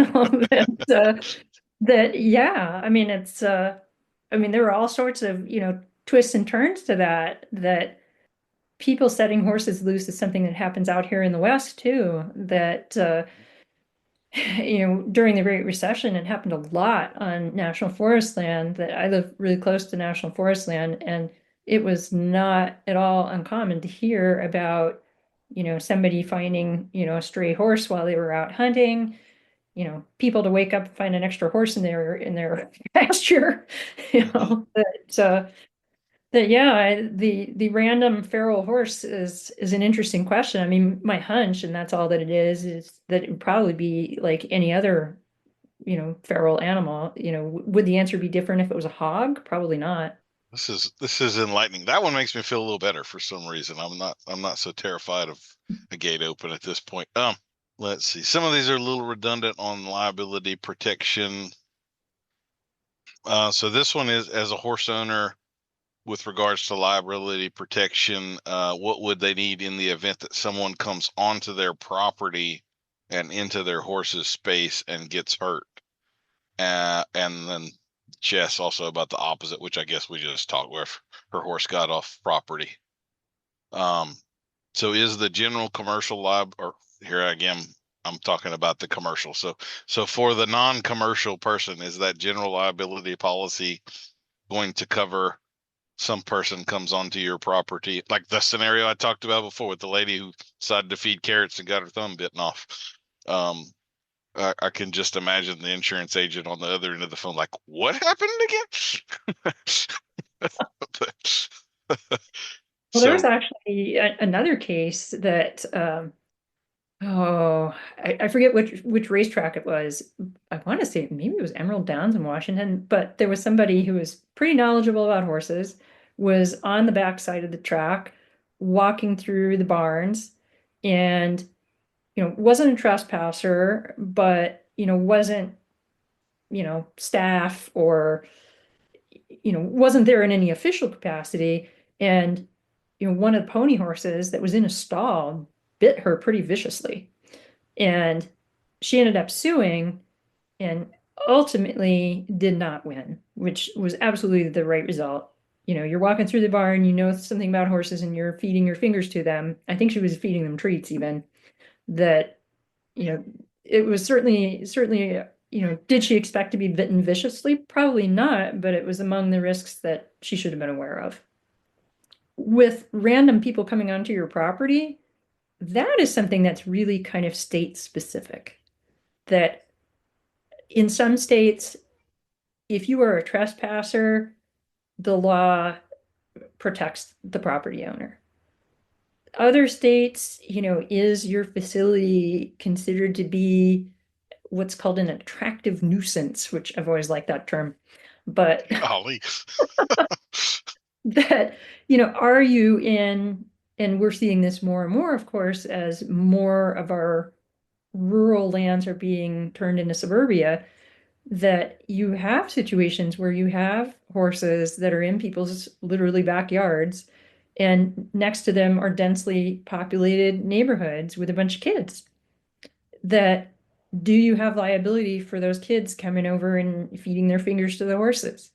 I mean, there are all sorts of, twists and turns to that people setting horses loose is something that happens out here in the West too, that, during the Great Recession, it happened a lot on national forest land. That I live really close to national forest land, and it was not at all uncommon to hear about, somebody finding, a stray horse while they were out hunting, people to wake up and find an extra horse in their pasture, Mhm. the random feral horse is an interesting question. I mean, my hunch, and that's all that it is that it would probably be like any other, feral animal. Would the answer be different if it was a hog? Probably not. This is enlightening. That one makes me feel a little better for some reason. I'm not so terrified of a gate open at this point. Let's see. Some of these are a little redundant on liability protection. So this one is, as a horse owner, with regards to liability protection, what would they need in the event that someone comes onto their property and into their horse's space and gets hurt? And then Jess also about the opposite, which I guess we just talked where her horse got off property. Um, so is the general commercial or here again, I'm talking about the commercial. So for the non-commercial person, is that general liability policy going to cover some person comes onto your property, like the scenario I talked about before with the lady who decided to feed carrots and got her thumb bitten off? Um, I can just imagine the insurance agent on the other end of the phone, like, what happened again? Well, there was So, actually another case that, I forget which racetrack it was. I want to say maybe it was Emerald Downs in Washington, but there was somebody who was pretty knowledgeable about horses, was on the backside of the track, walking through the barns, and wasn't a trespasser, but wasn't staff, or wasn't there in any official capacity. And one of the pony horses that was in a stall bit her pretty viciously, and she ended up suing and ultimately did not win, which was absolutely the right result. You're walking through the barn, something about horses, and you're feeding your fingers to them. I think she was feeding them treats even. That, you know, it was certainly, did she expect to be bitten viciously? Probably not, but it was among the risks that she should have been aware of. With random people coming onto your property, that is something that's really kind of state specific. That in some states, if you are a trespasser, the law protects the property owner. Other states, is your facility considered to be what's called an attractive nuisance, which I've always liked that term. But golly. that, are you in, and we're seeing this more and more, of course, as more of our rural lands are being turned into suburbia, that you have situations where you have horses that are in people's literally backyards, and next to them are densely populated neighborhoods with a bunch of kids. That, do you have liability for those kids coming over and feeding their fingers to the horses?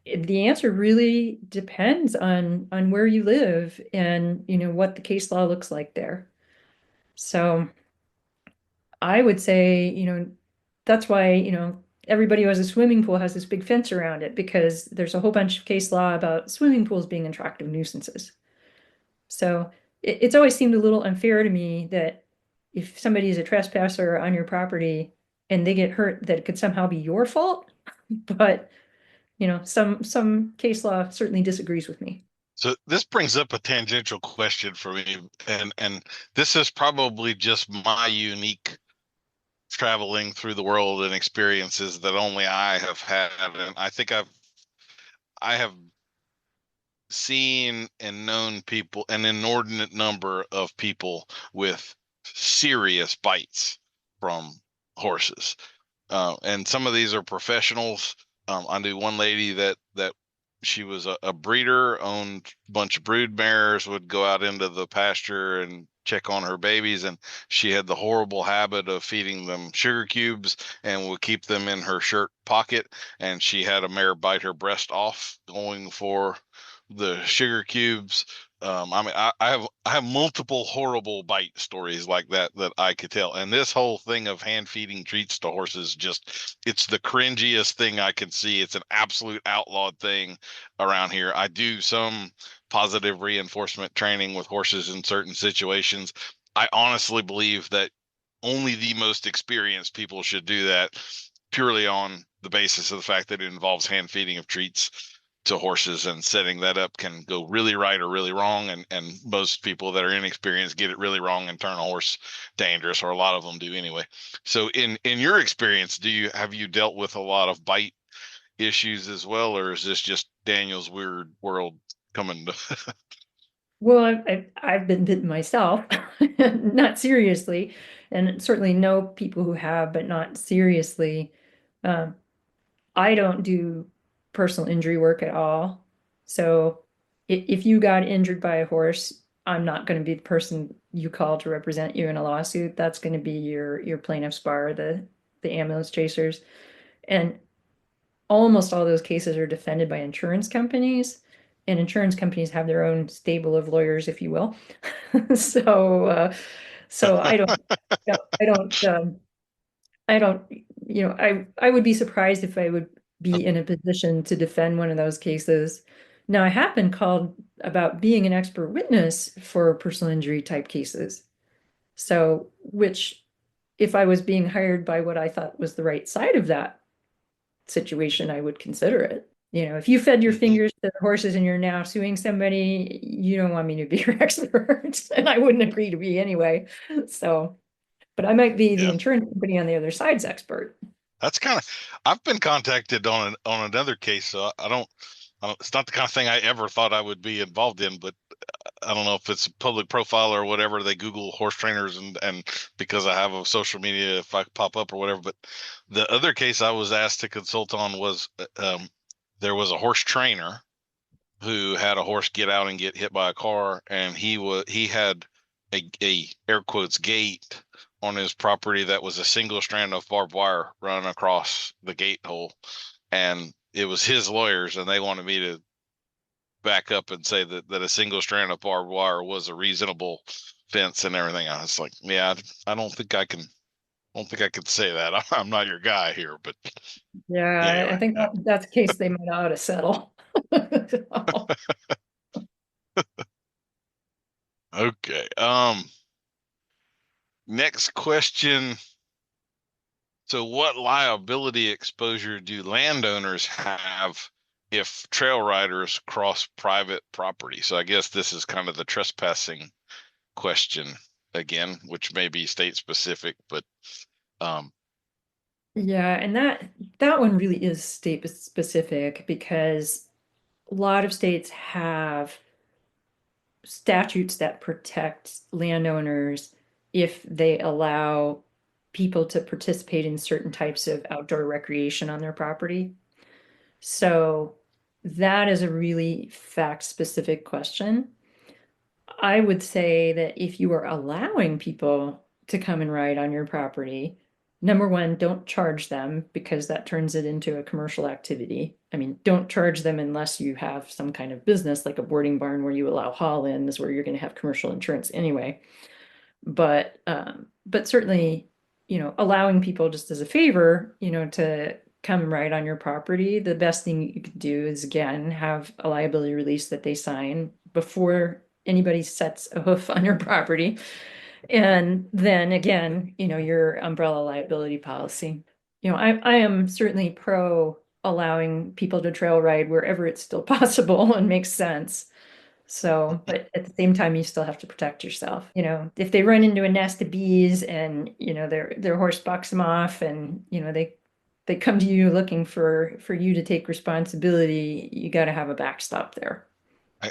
The answer really depends on where you live and what the case law looks like there. So I would say, that's why, everybody who has a swimming pool has this big fence around it because there's a whole bunch of case law about swimming pools being attractive nuisances. So it's always seemed a little unfair to me that if somebody is a trespasser on your property and they get hurt, that it could somehow be your fault. But, some case law certainly disagrees with me. So this brings up a tangential question for me, and this is probably just my unique traveling through the world and experiences that only I have had, and I think I have seen and known people, an inordinate number of people with serious bites from horses, and some of these are professionals. I knew one lady that she was a breeder, owned a bunch of brood mares, would go out into the pasture and check on her babies, and she had the horrible habit of feeding them sugar cubes and would keep them in her shirt pocket, and she had a mare bite her breast off going for the sugar cubes. I mean, I have multiple horrible bite stories like that I could tell. And this whole thing of hand feeding treats to horses, it's the cringiest thing I can see. It's an absolute outlawed thing around here. I do some positive reinforcement training with horses in certain situations. I honestly believe that only the most experienced people should do that, purely on the basis of the fact that it involves hand feeding of treats to horses, and setting that up can go really right or really wrong, and most people that are inexperienced get it really wrong and turn a horse dangerous, or a lot of them do anyway. So in your experience, have you dealt with a lot of bite issues as well, or is this just Daniel's weird world coming to Well, I've been bitten myself, not seriously, and certainly know people who have, but not seriously. Um, I don't do personal injury work at all. So if you got injured by a horse, I'm not going to be the person you call to represent you in a lawsuit. That's going to be your plaintiff's bar, the ambulance chasers. And almost all those cases are defended by insurance companies, and insurance companies have their own stable of lawyers, if you will. So so I don't I don't, I would be surprised if I would be in a position to defend one of those cases. Now, I have been called about being an expert witness for personal injury type cases. So, which, if I was being hired by what I thought was the right side of that situation, I would consider it. If you fed your fingers to the horses and you're now suing somebody, you don't want me to be your expert, and I wouldn't agree to be anyway. So, but I might be the yeah. insurance company on the other side's expert. That's kind of, I've been contacted on another case, so I don't, it's not the kind of thing I ever thought I would be involved in, but I don't know if it's a public profile or whatever. They Google horse trainers, and because I have a social media, if I pop up or whatever. But the other case I was asked to consult on was, there was a horse trainer who had a horse get out and get hit by a car, and he had a air quotes gate on his property that was a single strand of barbed wire running across the gate hole, and it was his lawyers, and they wanted me to back up and say that a single strand of barbed wire was a reasonable fence and everything. I was like, yeah, I don't think I can. I don't think I could say that. I'm not your guy here, but Yeah, I anyway. think that's a case they might ought to settle. So, Okay. Next question. So what liability exposure do landowners have if trail riders cross private property? So I guess this is kind of the trespassing question again, which may be state specific, but um, yeah, and that one really is state specific because a lot of states have statutes that protect landowners if they allow people to participate in certain types of outdoor recreation on their property. So that is a really fact-specific question. I would say that if you are allowing people to come and ride on your property, number one, don't charge them because that turns it into a commercial activity. I mean, don't charge them unless you have some kind of business like a boarding barn where you allow haul-ins where you're going to have commercial insurance anyway. But certainly allowing people just as a favor, to come right on your property, the best thing you could do is, again, have a liability release that they sign before anybody sets a hoof on your property. And then again, your umbrella liability policy. I am certainly pro allowing people to trail ride wherever it's still possible and makes sense. So, but at the same time, you still have to protect yourself. If they run into a nest of bees and, their horse bucks them off and, they come to you looking for you to take responsibility, you got to have a backstop there.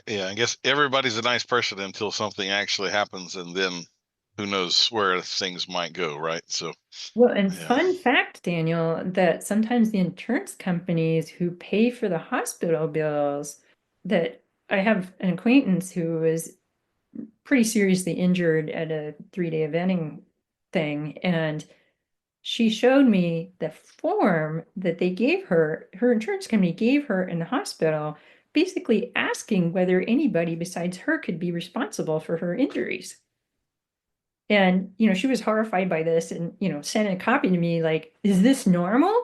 Yeah, I guess everybody's a nice person until something actually happens, and then who knows where things might go, right? So, Well, and yeah. fun fact, Daniel, that sometimes the insurance companies who pay for the hospital bills, that I have an acquaintance who was pretty seriously injured at a 3-day eventing thing, and she showed me the form that they gave her, her insurance company gave her in the hospital, basically asking whether anybody besides her could be responsible for her injuries. And, she was horrified by this and, sent a copy to me like, is this normal?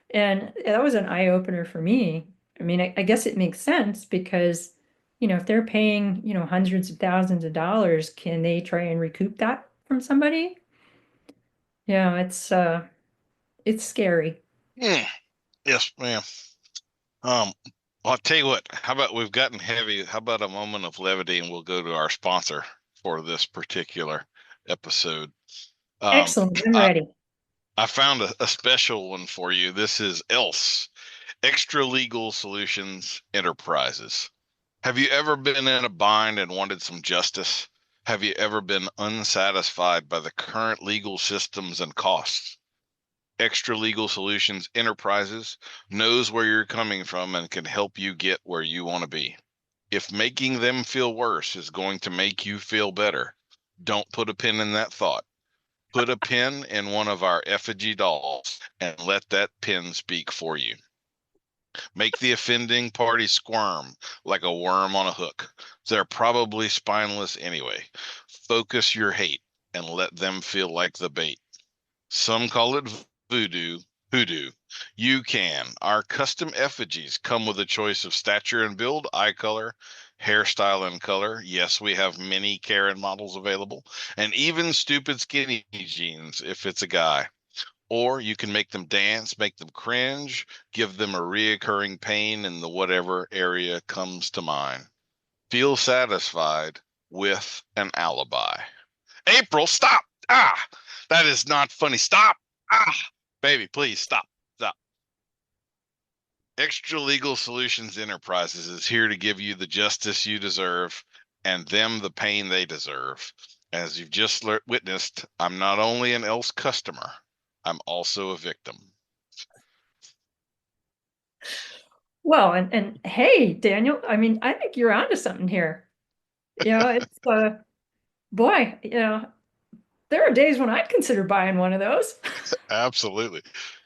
And that was an eye opener for me. I mean, I guess it makes sense because, if they're paying, hundreds of thousands of dollars, can they try and recoup that from somebody? Yeah, it's scary. Mm, yes, ma'am. Um, I'll tell you what, how about we've gotten heavy? How about a moment of levity and we'll go to our sponsor for this particular episode? Um, Excellent. I'm I, ready. I found a special one for you. This is ELSE, Extra Legal Solutions Enterprises. Have you ever been in a bind and wanted some justice? Have you ever been unsatisfied by the current legal systems and costs? Extra Legal Solutions Enterprises knows where you're coming from and can help you get where you want to be. If making them feel worse is going to make you feel better, don't put a pin in that thought. Put a pin in one of our effigy dolls and let that pin speak for you. Make the offending party squirm like a worm on a hook. They're probably spineless anyway. Focus your hate and let them feel like the bait. Some call it voodoo, hoodoo. You can. Our custom effigies come with a choice of stature and build, eye color, hairstyle and color. Yes, we have many Karen models available, and even stupid skinny jeans if it's a guy. Or you can make them dance, make them cringe, give them a reoccurring pain in the whatever area comes to mind. Feel satisfied with an alibi. April, stop! Ah, that is not funny. Stop! Ah, baby, please stop. Stop. Extra Legal Solutions Enterprises is here to give you the justice you deserve and them the pain they deserve. As you've just witnessed, I'm not only an ELSE customer, I'm also a victim. Well, and hey, Daniel, I mean, I think you're onto something here. It's boy, there are days when I'd consider buying one of those. Absolutely.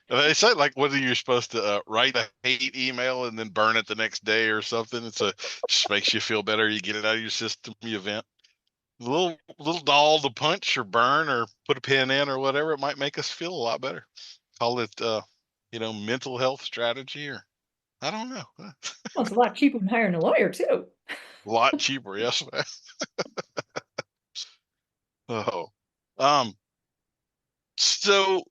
They say like whether you're supposed to write a hate email and then burn it the next day or something. Just makes you feel better. You get it out of your system, you vent. Little doll to punch or burn or put a pin in or whatever. It might make us feel a lot better. Call it mental health strategy, or I don't know. Well, it's a lot cheaper than hiring a lawyer too. A lot cheaper, yes. Oh, um, so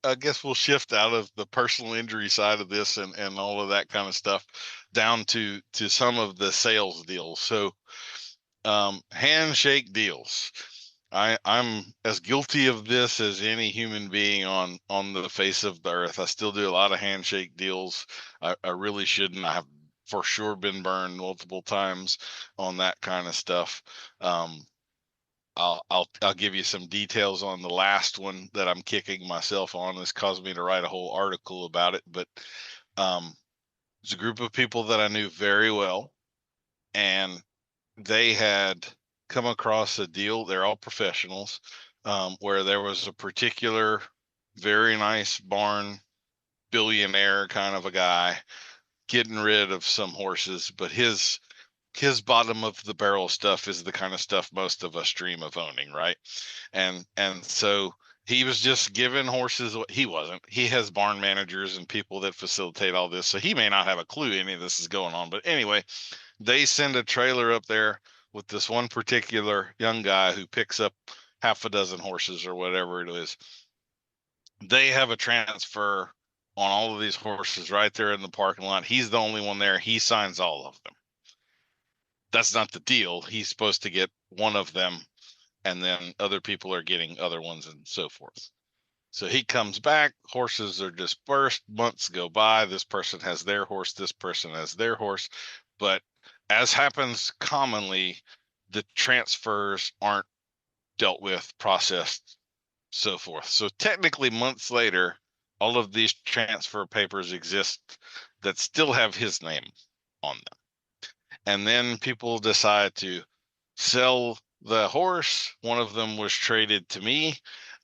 I guess we'll shift out of the personal injury side of this and all of that kind of stuff down to some of the sales deals. So, handshake deals. I'm as guilty of this as any human being on the face of the earth. I still do a lot of handshake deals. I really shouldn't. I have for sure been burned multiple times on that kind of stuff. I'll give you some details on the last one that I'm kicking myself on. This caused me to write a whole article about it, but it's a group of people that I knew very well, and they had come across a deal. They're all professionals, where there was a particular very nice barn billionaire kind of a guy getting rid of some horses, but his bottom of the barrel stuff is the kind of stuff most of us dream of owning, right? And so He was just giving horses. He wasn't. He has barn managers and people that facilitate all this, so he may not have a clue any of this is going on. But anyway, they send a trailer up there with this one particular young guy who picks up half a dozen horses or whatever it is. They have a transfer on all of these horses right there in the parking lot. He's the only one there. He signs all of them. That's not the deal. He's supposed to get one of them, and then other people are getting other ones and so forth. So he comes back, horses are dispersed, months go by, this person has their horse, this person has their horse, but as happens commonly, the transfers aren't dealt with, processed, so forth. So technically months later, all of these transfer papers exist that still have his name on them. And then people decide to sell the horse. One of them was traded to me.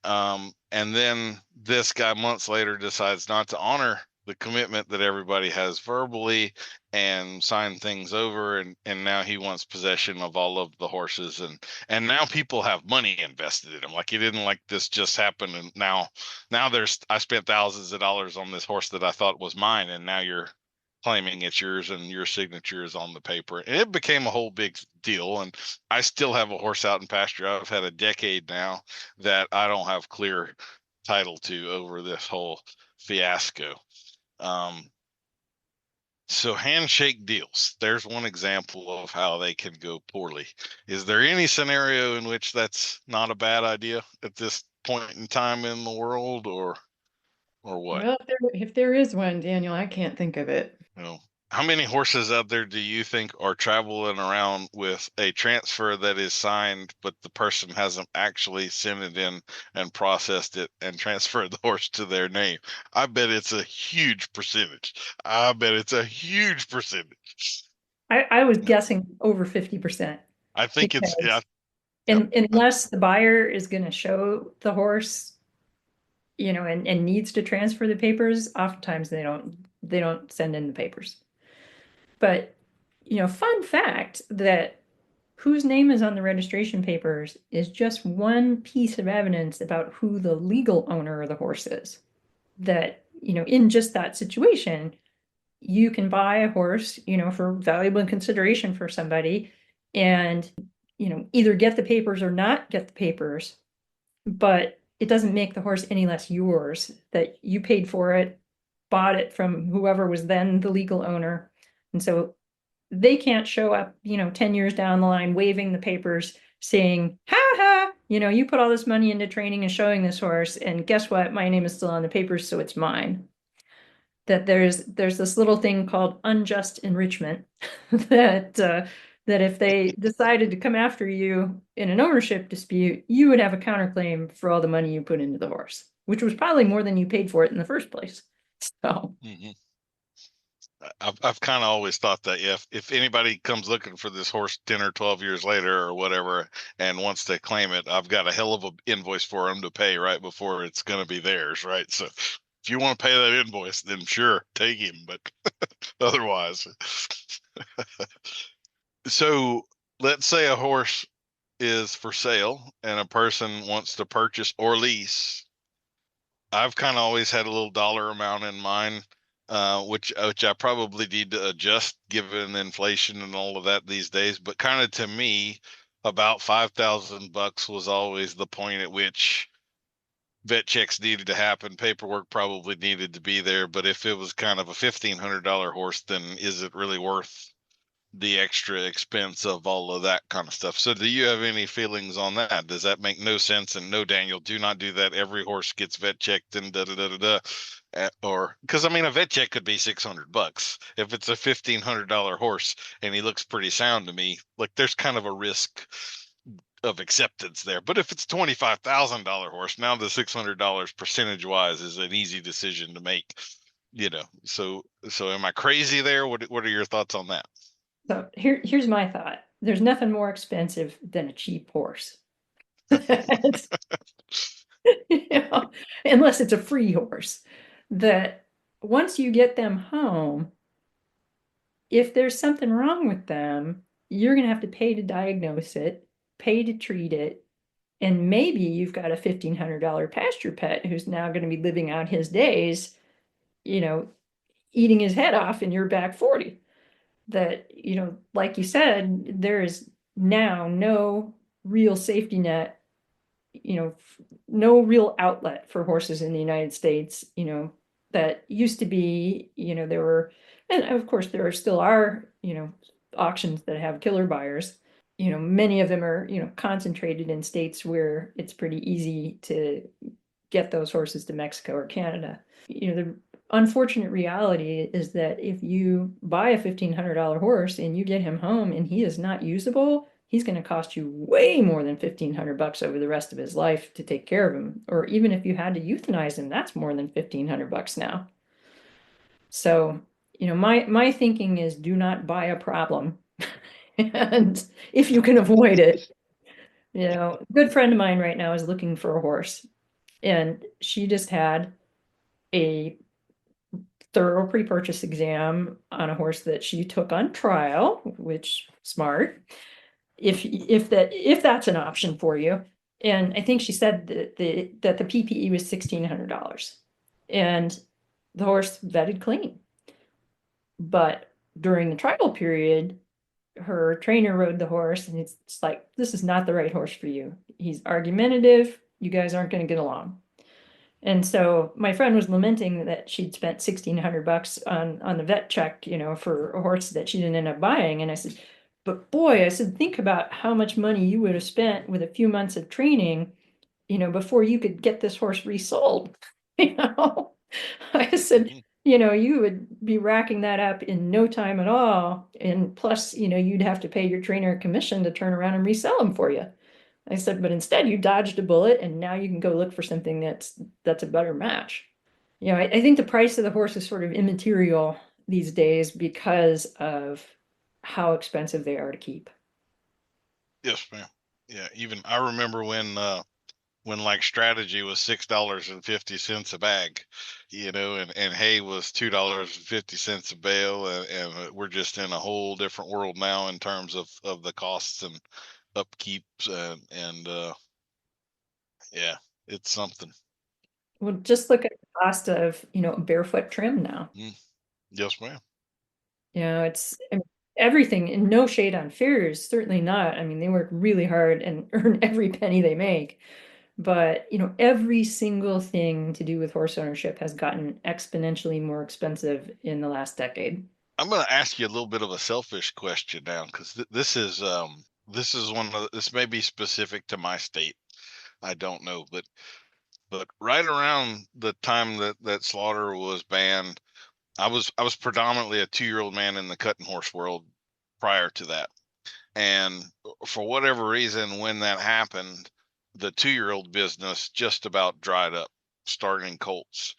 And then this guy months later decides not to honor the commitment that everybody has verbally and sign things over. And now he wants possession of all of the horses. And now people have money invested in them. Like, it didn't like this just happened. And now I spent thousands of dollars on this horse that I thought was mine. And now you're claiming it's yours and your signature is on the paper. And it became a whole big deal. And I still have a horse out in pasture. I've had a decade now that I don't have clear title to over this whole fiasco. So handshake deals, there's one example of how they can go poorly. Is there any scenario in which that's not a bad idea at this point in time in the world, or what? Well, if there is one, Daniel, I can't think of it. How many horses out there do you think are traveling around with a transfer that is signed, but the person hasn't actually sent it in and processed it and transferred the horse to their name? I bet it's a huge percentage. I was guessing over 50%. I think it's, yeah. Unless the buyer is going to show the horse, and needs to transfer the papers, oftentimes they don't send in the papers. But, fun fact that whose name is on the registration papers is just one piece of evidence about who the legal owner of the horse is. That, in just that situation, you can buy a horse, for valuable consideration for somebody and, either get the papers or not get the papers, but it doesn't make the horse any less yours, that you paid for it, bought it from whoever was then the legal owner. And so they can't show up, 10 years down the line, waving the papers saying, ha ha, you put all this money into training and showing this horse, and guess what? My name is still on the papers, so it's mine. That there's this little thing called unjust enrichment that if they decided to come after you in an ownership dispute, you would have a counterclaim for all the money you put into the horse, which was probably more than you paid for it in the first place. So I've kind of always thought that, yeah, if anybody comes looking for this horse 10 or 12 years later or whatever and wants to claim it, I've got a hell of a invoice for them to pay right before it's going to be theirs, right? So if you want to pay that invoice, then sure, take him, but otherwise. So let's say a horse is for sale and a person wants to purchase or lease. I've kind of always had a little dollar amount in mind, which I probably need to adjust given inflation and all of that these days. But kind of to me, about $5,000 was always the point at which vet checks needed to happen. Paperwork probably needed to be there. But if it was kind of a $1,500 horse, then is it really worth the extra expense of all of that kind of stuff? So do you have any feelings on that? Does that make no sense? And no, Daniel, do not do that. Every horse gets vet checked and or because a vet check could be $600. If it's a $1,500 horse and he looks pretty sound to me, like there's kind of a risk of acceptance there. But if it's $25,000 horse, now the $600 percentage wise is an easy decision to make, so am I crazy there? What are your thoughts on that? So here's my thought. There's nothing more expensive than a cheap horse. Unless it's a free horse. That once you get them home, if there's something wrong with them, you're going to have to pay to diagnose it, pay to treat it, And maybe you've got a $1,500 pasture pet who's now going to be living out his days, eating his head off in your back 40. That, like you said, there is now no real safety net, no real outlet for horses in the United States, that used to be, there were, and of course there still are, auctions that have killer buyers. Many of them are, concentrated in states where it's pretty easy to get those horses to Mexico or Canada. The unfortunate reality is that if you buy a $1,500 horse and you get him home and he is not usable, he's going to cost you way more than $1,500 over the rest of his life to take care of him. Or even if you had to euthanize him, that's more than $1,500 now. So, my thinking is do not buy a problem. And if you can avoid it, a good friend of mine right now is looking for a horse, and she just had a thorough pre-purchase exam on a horse that she took on trial, which smart, if that's an option for you. And I think she said that the PPE was $1,600, and the horse vetted clean. But during the trial period, her trainer rode the horse, and it's like, this is not the right horse for you. He's argumentative. You guys aren't going to get along. And so my friend was lamenting that she'd spent $1,600 on the vet check, for a horse that she didn't end up buying. And I said, but boy, I said, think about how much money you would have spent with a few months of training, before you could get this horse resold. I said, you would be racking that up in no time at all. And plus, you'd have to pay your trainer a commission to turn around and resell them for you. I said, but instead you dodged a bullet and now you can go look for something that's a better match. I think the price of the horse is sort of immaterial these days because of how expensive they are to keep. Yes, ma'am. Yeah, even I remember when like strategy was $6.50 a bag, and hay was $2.50 a bale, and we're just in a whole different world now in terms of the costs and upkeeps and yeah, it's something. Well, just look at the cost of, barefoot trim now. Yes, ma'am. It's everything, and no shade on farriers, certainly not. I mean, they work really hard and earn every penny they make. But, every single thing to do with horse ownership has gotten exponentially more expensive in the last decade. I'm going to ask you a little bit of a selfish question now, because this is this may be specific to my state. I don't know, but right around the time that slaughter was banned, I was predominantly a 2-year-old man in the cutting horse world prior to that. And for whatever reason, when that happened, the 2-year-old business just about dried up, starting colts.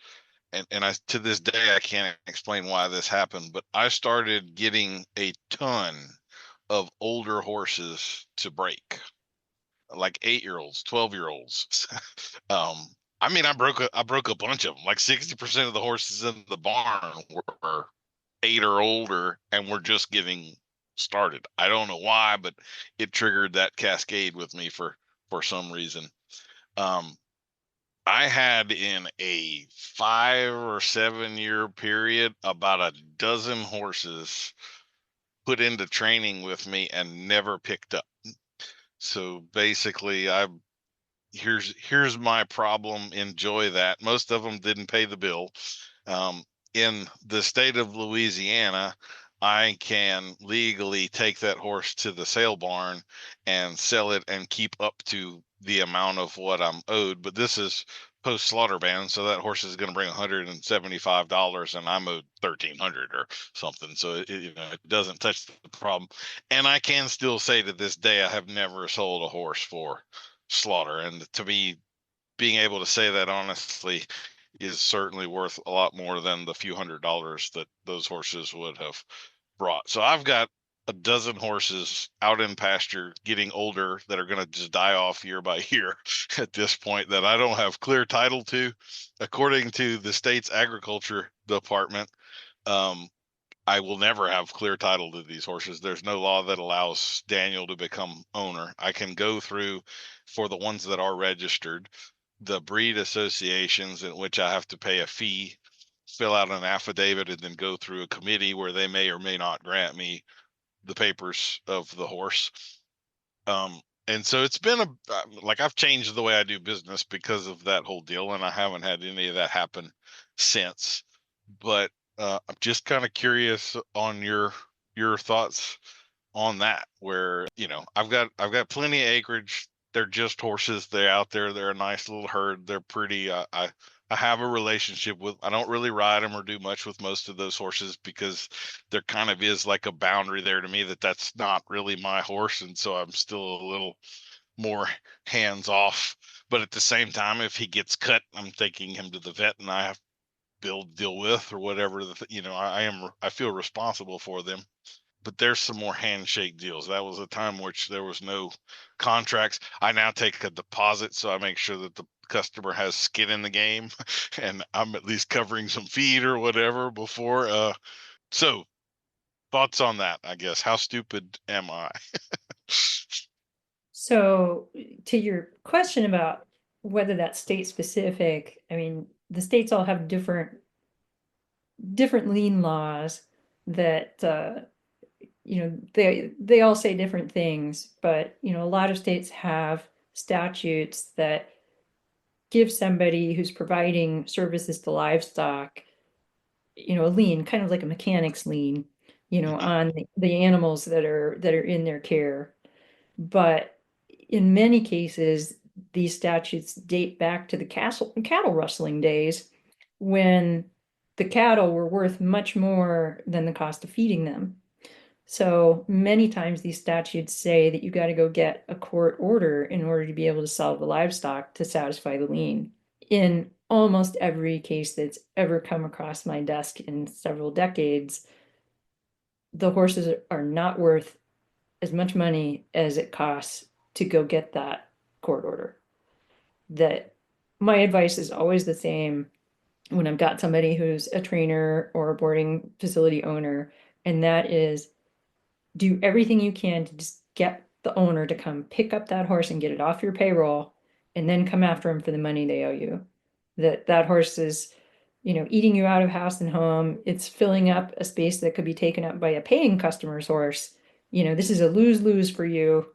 And I, to this day, I can't explain why this happened, but I started getting a ton of older horses to break, like 8-year-olds, 12-year-olds. I mean, I broke a bunch of them. Like 60% of the horses in the barn were 8 or older, and were just getting started. I don't know why, but it triggered that cascade with me for some reason. I had in a 5 or 7 year period about a dozen horses put into training with me and never picked up. So basically, here's my problem. Enjoy that. Most of them didn't pay the bill. In the state of Louisiana, I can legally take that horse to the sale barn and sell it and keep up to the amount of what I'm owed. But this is post slaughter ban, so that horse is going to bring $175, and I'm owed $1,300 or something. So it doesn't touch the problem. And I can still say to this day, I have never sold a horse for slaughter. And to me, being able to say that honestly is certainly worth a lot more than the few $100s that those horses would have brought. So I've got a dozen horses out in pasture getting older that are going to just die off year by year at this point, that I don't have clear title to. According to the state's agriculture department, I will never have clear title to these horses. There's no law that allows Daniel to become owner. I can go through, for the ones that are registered, the breed associations in which I have to pay a fee, fill out an affidavit, and then go through a committee where they may or may not grant me the papers of the horse. And so it's been like I've changed the way I do business because of that whole deal, and I haven't had any of that happen since. But I'm just kind of curious on your thoughts on that, where I've got plenty of acreage. They're just horses. They're out there. They're a nice little herd. They're pretty. I have a relationship with. I don't really ride them or do much with most of those horses because there kind of is like a boundary there to me that's not really my horse, and so I'm still a little more hands off. But at the same time, if he gets cut, I'm taking him to the vet, and I have to deal with or whatever. I feel responsible for them. But there's some more handshake deals. That was a time which there was no contracts. I now take a deposit, so I make sure that the customer has skin in the game, and I'm at least covering some feed or whatever before. So thoughts on that, I guess. How stupid am I? So to your question about whether that's state specific, I mean, the states all have different lien laws that they all say different things, but a lot of states have statutes that give somebody who's providing services to livestock, a lien, kind of like a mechanic's lien, on the animals that are in their care. But in many cases, these statutes date back to the cattle rustling days, when the cattle were worth much more than the cost of feeding them. So many times these statutes say that you got to go get a court order in order to be able to sell the livestock to satisfy the lien. In almost every case that's ever come across my desk in several decades, the horses are not worth as much money as it costs to go get that court order. That my advice is always the same when I've got somebody who's a trainer or a boarding facility owner, and that is, do everything you can to just get the owner to come pick up that horse and get it off your payroll, and then come after him for the money they owe you. That horse is, eating you out of house and home. It's filling up a space that could be taken up by a paying customer's horse. This is a lose-lose for you,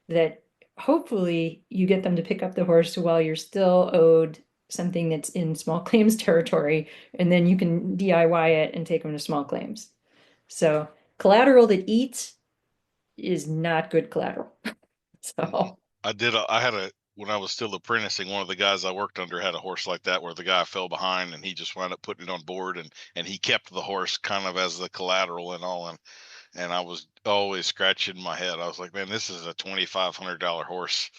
that hopefully you get them to pick up the horse while you're still owed something that's in small claims territory, and then you can DIY it and take them to small claims. So collateral that eats is not good collateral. So when I was still apprenticing, one of the guys I worked under had a horse like that, where the guy fell behind and he just wound up putting it on board, and he kept the horse kind of as the collateral and all. And I was always scratching my head. I was like, man, this is a $2,500 horse.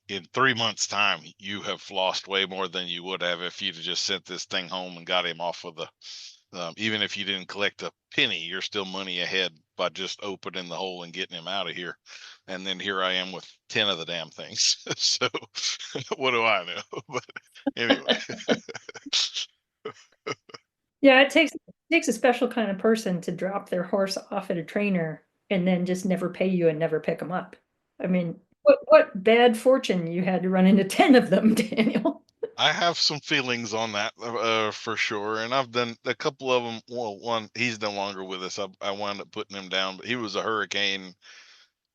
In 3 months' time, you have lost way more than you would have if you'd have just sent this thing home and got him off with even if you didn't collect a penny, you're still money ahead by just opening the hole and getting him out of here. And then here I am with 10 of the damn things. So what do I know? But anyway. yeah, it takes a special kind of person to drop their horse off at a trainer and then just never pay you and never pick them up. I mean, what bad fortune you had to run into 10 of them, Daniel. I have some feelings on that for sure, and I've done a couple of them. Well, one, he's no longer with us. I wound up putting him down, but he was a hurricane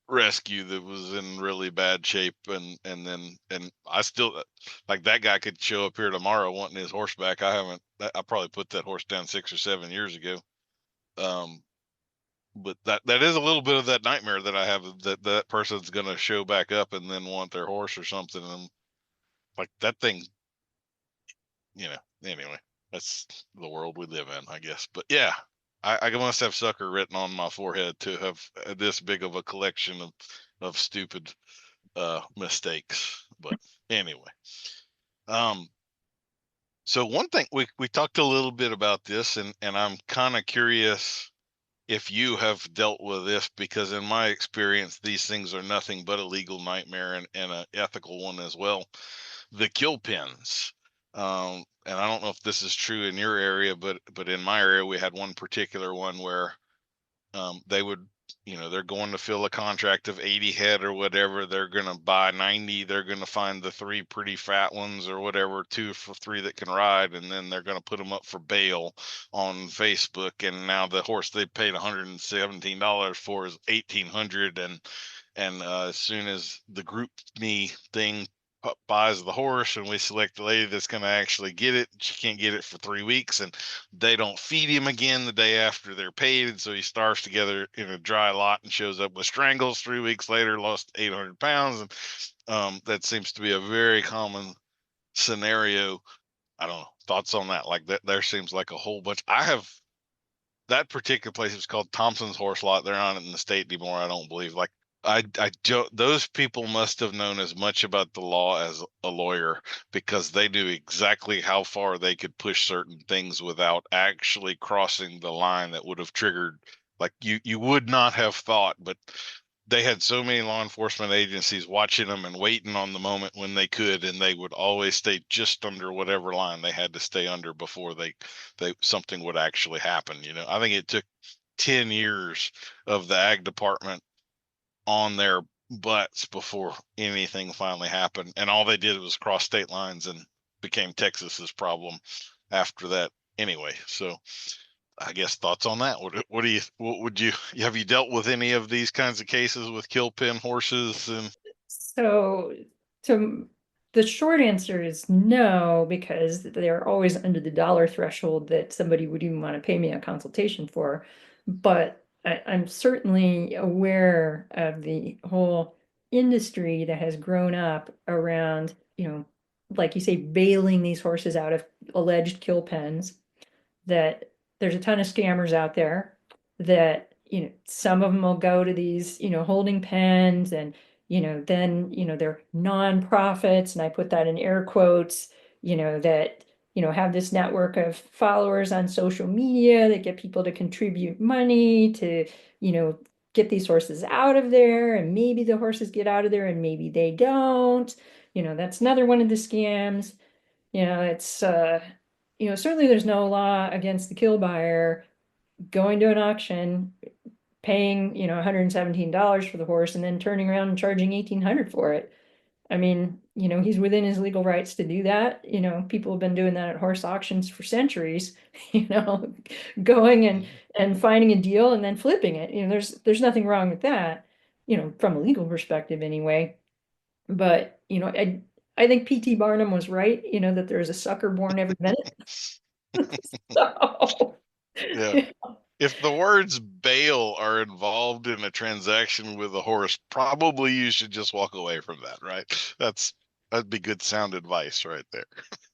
rescue that was in really bad shape, and I still, like, that guy could show up here tomorrow wanting his horse back. I probably put that horse down 6 or 7 years ago. But that is a little bit of that nightmare that I have, that person's gonna show back up and then want their horse or something, and like that thing. Anyway, that's the world we live in, I guess. But yeah, I must have sucker written on my forehead to have this big of a collection of stupid mistakes. But anyway, so one thing, we talked a little bit about this, and I'm kind of curious if you have dealt with this, because in my experience, these things are nothing but a legal nightmare and an ethical one as well. The kill pens. And I don't know if this is true in your area, but in my area, we had one particular one where they would, they're going to fill a contract of 80 head or whatever. They're going to buy 90. They're going to find the 3 pretty fat ones or whatever, 2 for 3 that can ride. And then they're going to put them up for bail on Facebook. And now the horse they paid $117 for is $1,800. And as soon as the group me thing buys the horse and we select the lady that's going to actually get it, she can't get it for 3 weeks, and they don't feed him again the day after they're paid, and so he starves together in a dry lot and shows up with strangles 3 weeks later, lost 800 pounds. And that seems to be a very common scenario. I don't know, thoughts on that? Like that, there seems like a whole bunch. I have that particular place is called Thompson's Horse Lot. They're not in the state anymore, I don't believe. Like I don't, those people must have known as much about the law as a lawyer, because they knew exactly how far they could push certain things without actually crossing the line that would have triggered, like you would not have thought, but they had so many law enforcement agencies watching them and waiting on the moment when they could, and they would always stay just under whatever line they had to stay under before they something would actually happen. I think it took 10 years of the ag department on their butts before anything finally happened, and all they did was cross state lines and became Texas's problem after that anyway. So I guess thoughts on that. What would you have you dealt with any of these kinds of cases with kill pen horses? And So, the short answer is no, because they're always under the dollar threshold that somebody would even want to pay me a consultation for. But I'm certainly aware of the whole industry that has grown up around, like you say, bailing these horses out of alleged kill pens. That there's a ton of scammers out there, that some of them will go to these holding pens, and then they're nonprofits, and I put that in air quotes, that have this network of followers on social media that get people to contribute money to get these horses out of there, and maybe the horses get out of there and maybe they don't. That's another one of the scams. It's certainly there's no law against the kill buyer going to an auction, paying $117 for the horse, and then turning around and charging $1,800 for it. I mean, he's within his legal rights to do that. People have been doing that at horse auctions for centuries. Going and finding a deal and then flipping it. There's nothing wrong with that. From a legal perspective anyway. But I think P.T. Barnum was right, that there's a sucker born every minute. So, yeah, if the words bail are involved in a transaction with a horse, probably you should just walk away from that, right? That'd be good sound advice right there.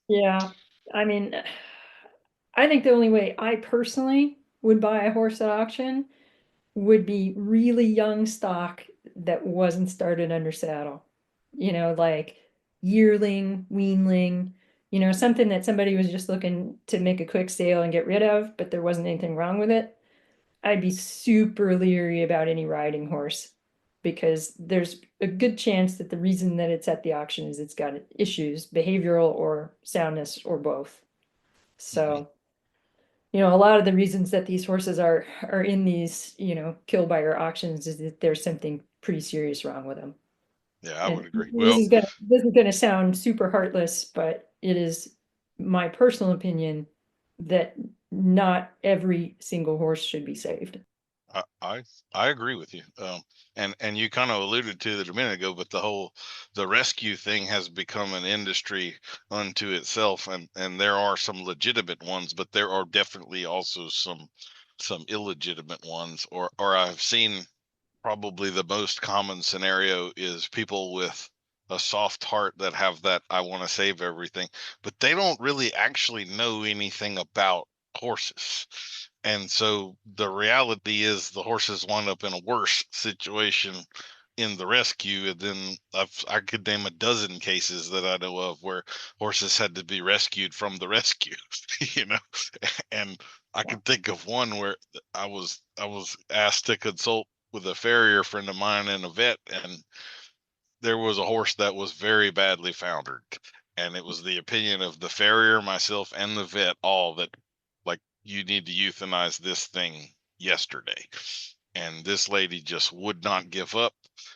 yeah, I mean, I think the only way I personally would buy a horse at auction would be really young stock that wasn't started under saddle. Like yearling, weanling, something that somebody was just looking to make a quick sale and get rid of, but there wasn't anything wrong with it. I'd be super leery about any riding horse, because there's a good chance that the reason that it's at the auction is it's got issues, behavioral or soundness or both. So, a lot of the reasons that these horses are in these, kill buyer auctions is that there's something pretty serious wrong with them. Yeah, I And would agree. this Well, is gonna sound super heartless, but it is my personal opinion that not every single horse should be saved. I agree with you. And you kind of alluded to it a minute ago, but the rescue thing has become an industry unto itself, and there are some legitimate ones, but there are definitely also some illegitimate ones. Or I've seen, probably the most common scenario is people with a soft heart that have that I want to save everything, but they don't really actually know anything about horses. And so the reality is the horses wind up in a worse situation in the rescue. And then I could name a dozen cases that I know of where horses had to be rescued from the rescue, and I could think of one where I was asked to consult with a farrier friend of mine and a vet, and there was a horse that was very badly foundered, And it was the opinion of the farrier, myself, and the vet all that, like, you need to euthanize this thing yesterday. And this lady just would not give up.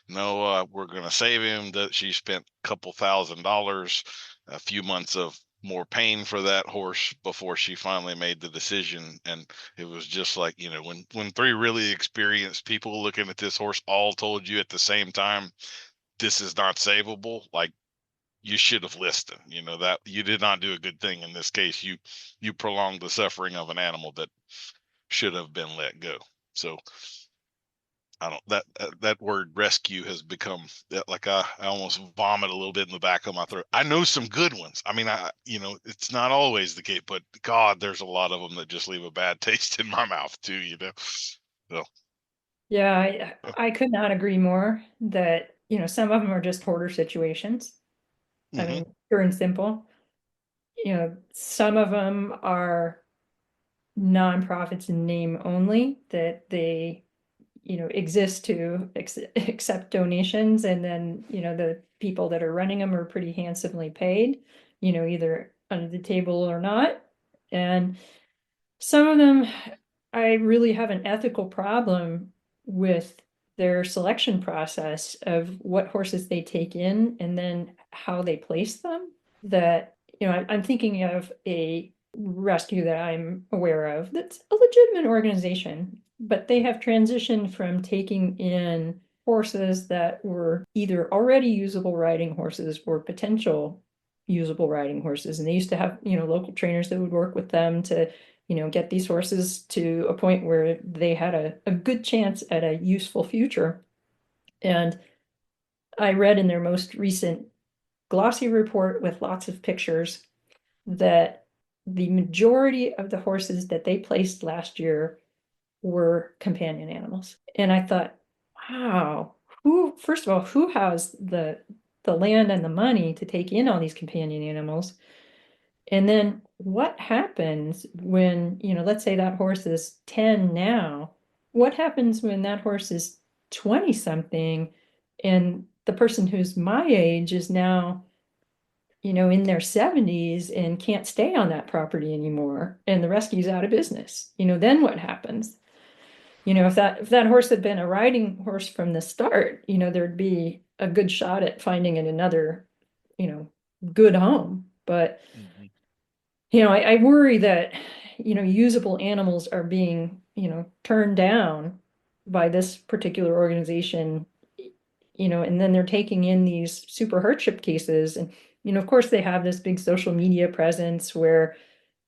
No, we're going to save him. That she spent a couple $1,000s, a few months of more pain for that horse before she finally made the decision. And it was just like, when three really experienced people looking at this horse all told you at the same time, this is not savable, like, you should have listened. That you did not do a good thing in this case. You prolonged the suffering of an animal that should have been let go. So I don't, that word rescue has become like, I almost vomit a little bit in the back of my throat. I know some good ones. I mean, it's not always the case, but God, there's a lot of them that just leave a bad taste in my mouth too, So Yeah, I could not agree more that, some of them are just hoarder situations. I mhm. mean, pure and simple. Some of them are nonprofits in name only, that they, exist to accept donations, and then, the people that are running them are pretty handsomely paid, either under the table or not. And some of them, I really have an ethical problem with their selection process of what horses they take in and then how they place them. That, I'm thinking of a rescue that I'm aware of that's a legitimate organization, but they have transitioned from taking in horses that were either already usable riding horses or potential usable riding horses. And they used to have, local trainers that would work with them to, get these horses to a point where they had a good chance at a useful future. And I read in their most recent glossy report with lots of pictures that the majority of the horses that they placed last year were companion animals. And I thought, wow, first of all, who has the land and the money to take in all these companion animals? And then what happens when, let's say that horse is 10 now. What happens when that horse is 20 something and the person who's my age is now, in their 70s and can't stay on that property anymore and the rescue's out of business? Then what happens? If that horse had been a riding horse from the start, there'd be a good shot at finding it another, good home. But Mhm. I worry that, usable animals are being, turned down by this particular organization, and then they're taking in these super hardship cases. And, of course, they have this big social media presence where,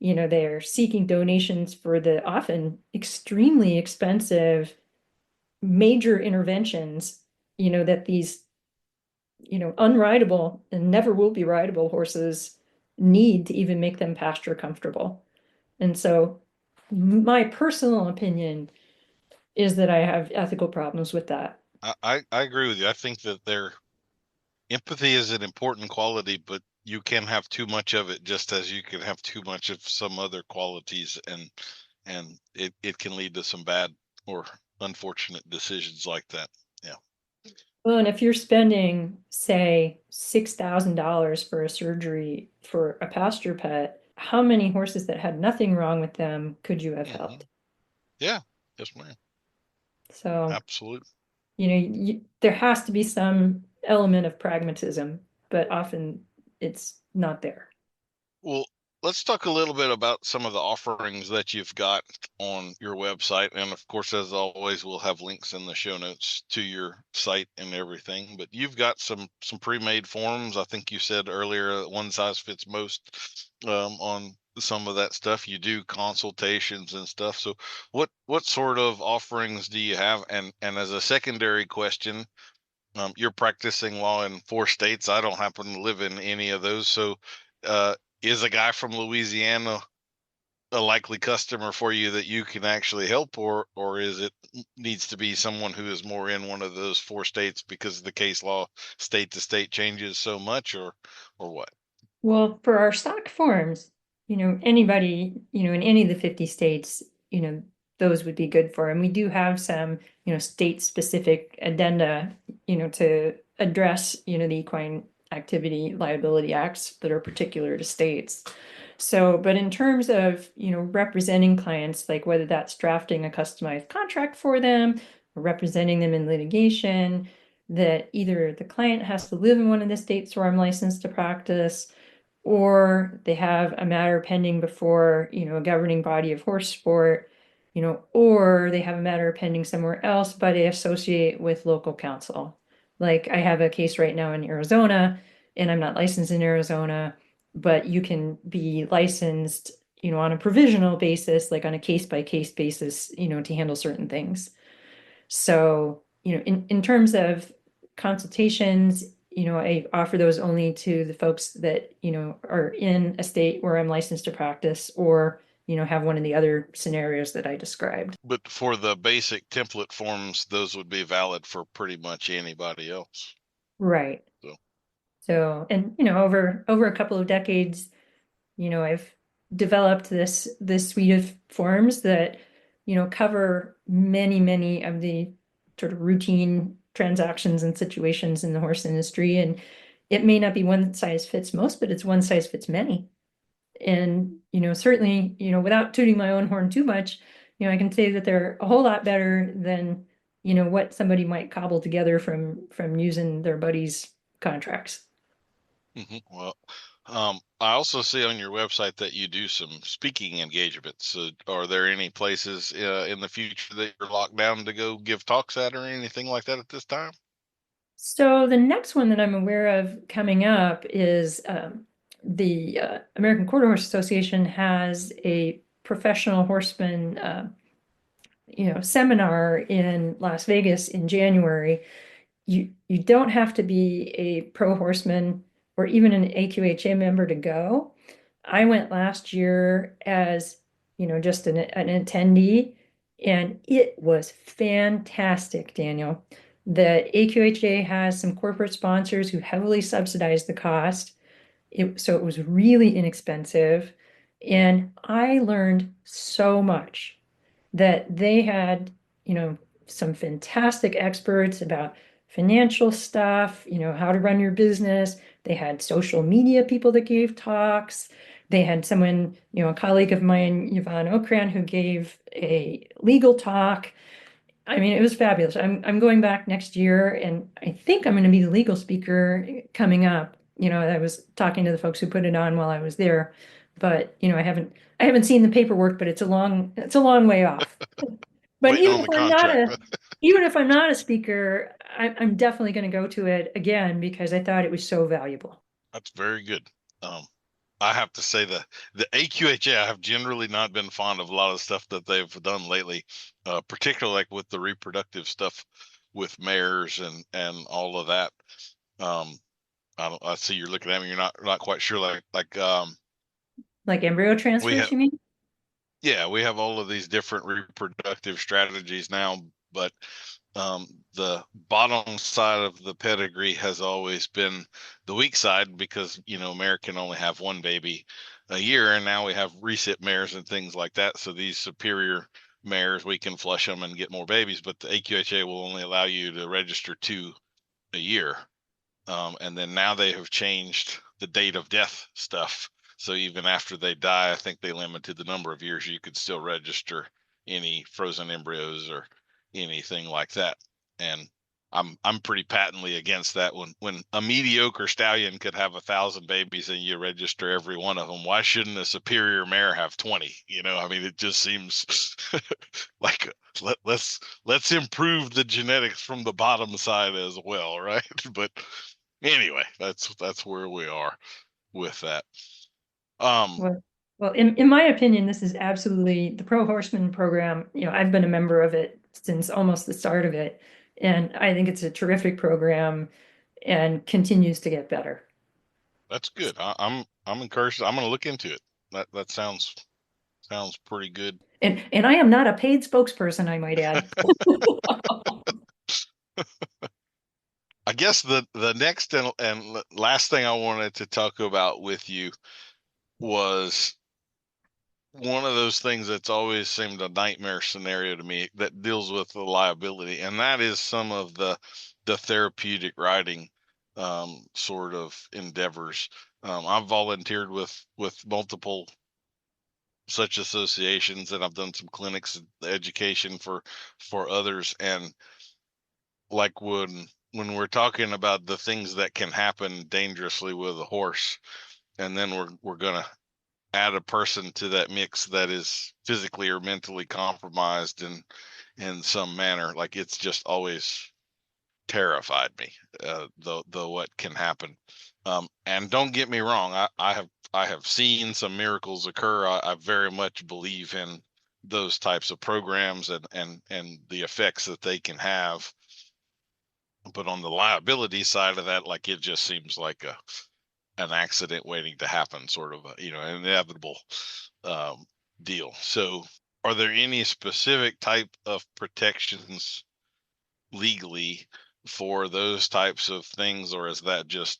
they're seeking donations for the often extremely expensive major interventions, that these, unrideable and never will be rideable horses need to even make them pasture comfortable. And so my personal opinion is that I have ethical problems with that. I agree with you. I think that their empathy is an important quality, but you can have too much of it, just as you can have too much of some other qualities, and it can lead to some bad or unfortunate decisions like that. Yeah. Well, and if you're spending, say, $6,000 for a surgery for a pasture pet, how many horses that had nothing wrong with them could you have Mhm. helped? Yeah. Yes, ma'am. So, Absolutely. there has to be some element of pragmatism, but often it's not there. Well, let's talk a little bit about some of the offerings that you've got on your website. And of course, as always, we'll have links in the show notes to your site and everything. But you've got some pre-made forms. I think you said earlier one size fits most on some of that stuff. You do consultations and stuff. So what sort of offerings do you have? And as a secondary question, you're practicing law in 4 states. I don't happen to live in any of those. So uh, is a guy from Louisiana a likely customer for you that you can actually help, or is it needs to be someone who is more in one of those 4 states because the case law state to state changes so much, or what? Well, for our stock forms, anybody, in any of the 50 states, those would be good for. And we do have some, state specific addenda, to address, the equine activity liability acts that are particular to states. So, but in terms of, representing clients, like whether that's drafting a customized contract for them or representing them in litigation, that either the client has to live in one of the states where I'm licensed to practice, or they have a matter pending before, a governing body of horse sport, or they have a matter pending somewhere else, but they associate with local counsel. Like I have a case right now in Arizona, and I'm not licensed in Arizona, but you can be licensed, on a provisional basis, like on a case by case basis, to handle certain things. So, in terms of consultations, I offer those only to the folks that, are in a state where I'm licensed to practice or, have one of the other scenarios that I described. But for the basic template forms, those would be valid for pretty much anybody else. Right. So, and, over a couple of decades, I've developed this suite of forms that, cover many of the sort of routine transactions and situations in the horse industry. And it may not be one size fits most, but it's one size fits many. And, certainly, without tooting my own horn too much, I can say that they're a whole lot better than, what somebody might cobble together from using their buddies' contracts. Well, I also see on your website that you do some speaking engagements. Are there any places in the future that you're locked down to go give talks at or anything like that at this time? So the next one that I'm aware of coming up is the American Quarter Horse Association has a professional horseman, seminar in Las Vegas in January. You don't have to be a pro horseman or even an AQHA member to go. I went last year as, just an attendee, and it was fantastic, Daniel. The AQHA has some corporate sponsors who heavily subsidize the cost. So it was really inexpensive. And I learned so much that they had, some fantastic experts about financial stuff, how to run your business. They had social media people that gave talks. They had someone, a colleague of mine, Yvonne Okran, who gave a legal talk. I mean, it was fabulous. I'm going back next year, and I think I'm going to be the legal speaker coming up. I was talking to the folks who put it on while I was there, but I haven't seen the paperwork, but it's a long way off. But Waiting on the contract. even if I'm not a speaker, I'm definitely going to go to it again because I thought it was so valuable. That's very good. I have to say the AQHA, I have generally not been fond of a lot of stuff that they've done lately, particularly like with the reproductive stuff with mares and all of that. I see you're looking at me. You're not quite sure. Like embryo transfers, you mean? Yeah, we have all of these different reproductive strategies now, but the bottom side of the pedigree has always been the weak side because, mare can only have one baby a year, and now we have reset mares and things like that. So these superior mares, we can flush them and get more babies, but the AQHA will only allow you to register 2 a year. And then now they have changed the date of death stuff. So even after they die, I think they limited the number of years you could still register any frozen embryos or anything like that. And I'm pretty patently against that. When a mediocre stallion could have 1,000 babies and you register every one of them, why shouldn't a superior mare have 20? I mean, it just seems like let's improve the genetics from the bottom side as well, right? But anyway, that's where we are with that. Well, in my opinion, this is absolutely the Pro Horseman program. I've been a member of it since almost the start of it, and I think it's a terrific program and continues to get better. That's good. I'm encouraged. I'm going to look into it. That sounds pretty good. And I am not a paid spokesperson, I might add. I guess the next and last thing I wanted to talk about with you was one of those things that's always seemed a nightmare scenario to me that deals with the liability, and that is some of the therapeutic riding sort of endeavors. I've volunteered with multiple such associations, and I've done some clinics and education for others. And like when we're talking about the things that can happen dangerously with a horse, and then we're gonna add a person to that mix that is physically or mentally compromised in some manner, like it's just always terrified me, the what can happen. And don't get me wrong, I have seen some miracles occur. I very much believe in those types of programs and the effects that they can have. But on the liability side of that, like it just seems like an accident waiting to happen, sort of an inevitable um, deal. So, are there any specific type of protections legally for those types of things, or is that just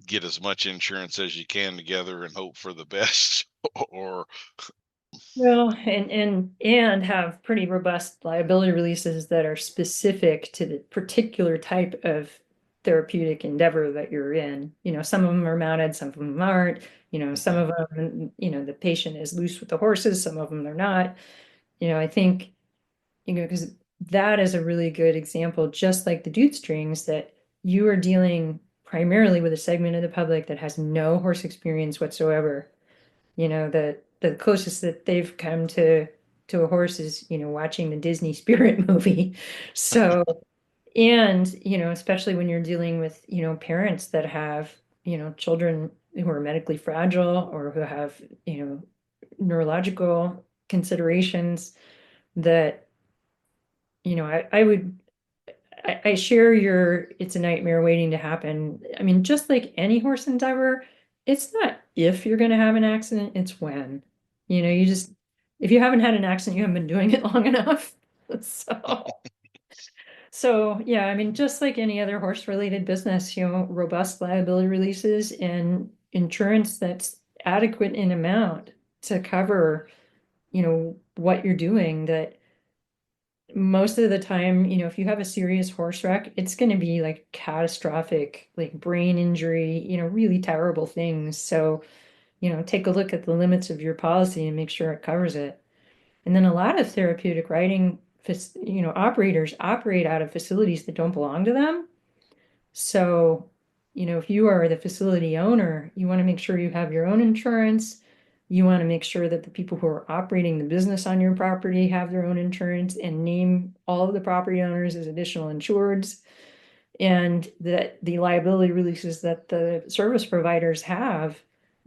get as much insurance as you can together and hope for the best? Or Well, and have pretty robust liability releases that are specific to the particular type of therapeutic endeavor that you're in. Some of them are mounted, some of them aren't. Some of them, the patient is loose with the horses, some of them they're not. I think, because that is a really good example, just like the dude strings, that you are dealing primarily with a segment of the public that has no horse experience whatsoever. The closest that they've come to a horse is, watching the Disney Spirit movie. So, and, especially when you're dealing with, parents that have, children who are medically fragile or who have, neurological considerations that, I share your it's a nightmare waiting to happen. I mean, just like any horse endeavor, it's not if you're going to have an accident, it's when. You just, if you haven't had an accident, you haven't been doing it long enough. So yeah, I mean, just like any other horse related business, robust liability releases and insurance that's adequate in amount to cover, what you're doing, that most of the time, if you have a serious horse wreck, it's going to be like catastrophic, like brain injury, really terrible things. So, take a look at the limits of your policy and make sure it covers it. And then a lot of therapeutic riding, operators operate out of facilities that don't belong to them. So, if you are the facility owner, you want to make sure you have your own insurance. You want to make sure that the people who are operating the business on your property have their own insurance, and name all of the property owners as additional insureds. And that the liability releases that the service providers have,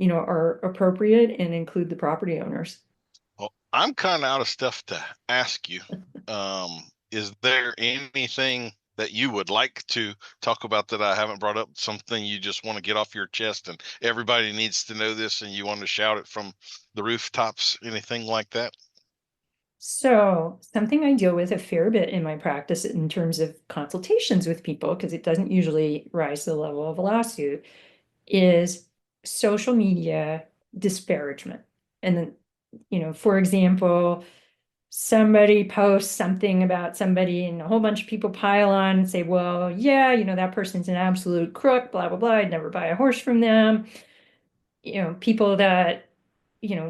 are appropriate and include the property owners. well, I'm kind of out of stuff to ask you. Is there anything that you would like to talk about that I haven't brought up? Something you just want to get off your chest and everybody needs to know this and you want to shout it from the rooftops? Anything like that? So, something I deal with a fair bit in my practice in terms of consultations with people, because it doesn't usually rise to the level of a lawsuit, is social media disparagement. And then, for example, somebody posts something about somebody and a whole bunch of people pile on and say, well, yeah, that person's an absolute crook, blah, blah, blah. I'd never buy a horse from them. People that,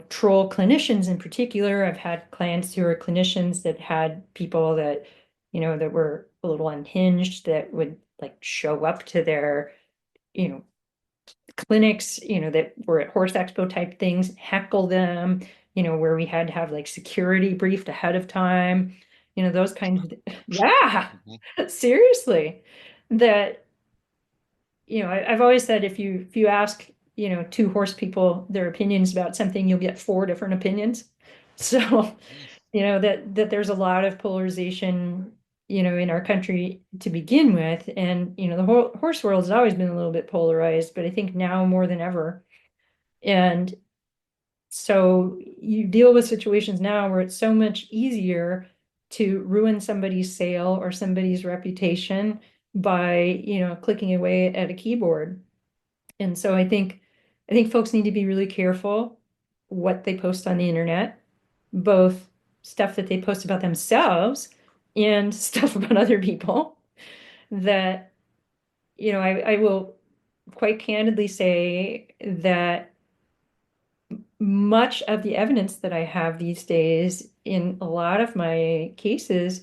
troll clinicians in particular. I've had clients who are clinicians that had people that, that were a little unhinged, that would like show up to their, clinics, that were at horse expo type things, heckle them, where we had to have like security briefed ahead of time, those kinds of, yeah, seriously. That, I've always said, if you ask, two horse people their opinions about something, you'll get four different opinions. So, that there's a lot of polarization, in our country to begin with. And, the whole horse world has always been a little bit polarized, but I think now more than ever. And so you deal with situations now where it's so much easier to ruin somebody's sale or somebody's reputation by, clicking away at a keyboard. And so I think folks need to be really careful what they post on the internet, both stuff that they post about themselves and stuff about other people, that I will quite candidly say that much of the evidence that I have these days in a lot of my cases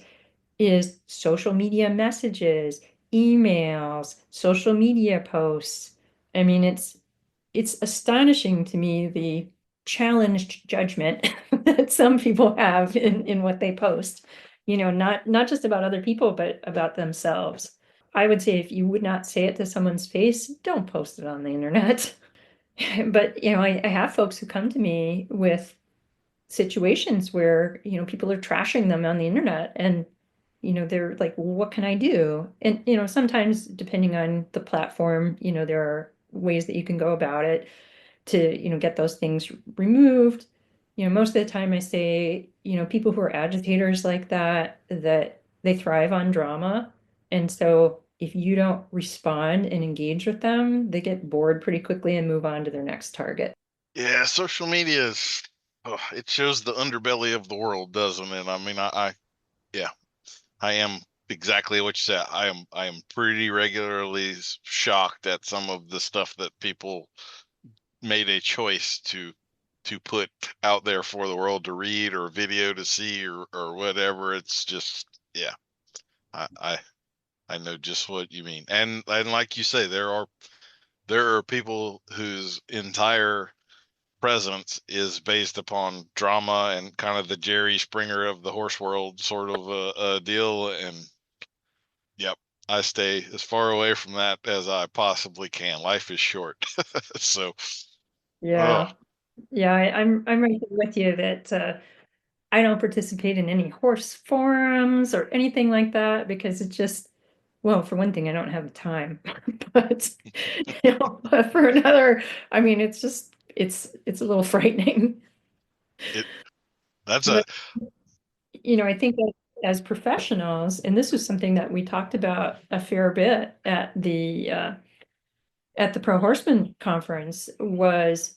is social media messages, emails, social media posts. I mean, it's astonishing to me the challenged judgment that some people have in what they post. Not just about other people, but about themselves. I would say if you would not say it to someone's face, don't post it on the internet. But I have folks who come to me with situations where people are trashing them on the internet, and they're like, well, what can I do? And sometimes depending on the platform, there are ways that you can go about it to get those things removed. Most of the time I say people who are agitators like that they thrive on drama, and so if you don't respond and engage with them, they get bored pretty quickly and move on to their next target. Yeah, social media is, it shows the underbelly of the world, doesn't it? I mean, yeah, I am exactly what you said. I am pretty regularly shocked at some of the stuff that people made a choice to put out there for the world to read, or video to see, or whatever. It's just, yeah, I I, I know just what you mean. And like you say, there are people whose entire presence is based upon drama and kind of the Jerry Springer of the horse world sort of a deal. And yep, I stay as far away from that as I possibly can. Life is short. So, oh, Yeah. Yeah, I'm right there with you that I don't participate in any horse forums or anything like that because it's just, well, for one thing, I don't have the time. But but for another, I mean, it's a little frightening. it that's a But I think that as professionals, and this was something that we talked about a fair bit at the Pro Horseman conference, was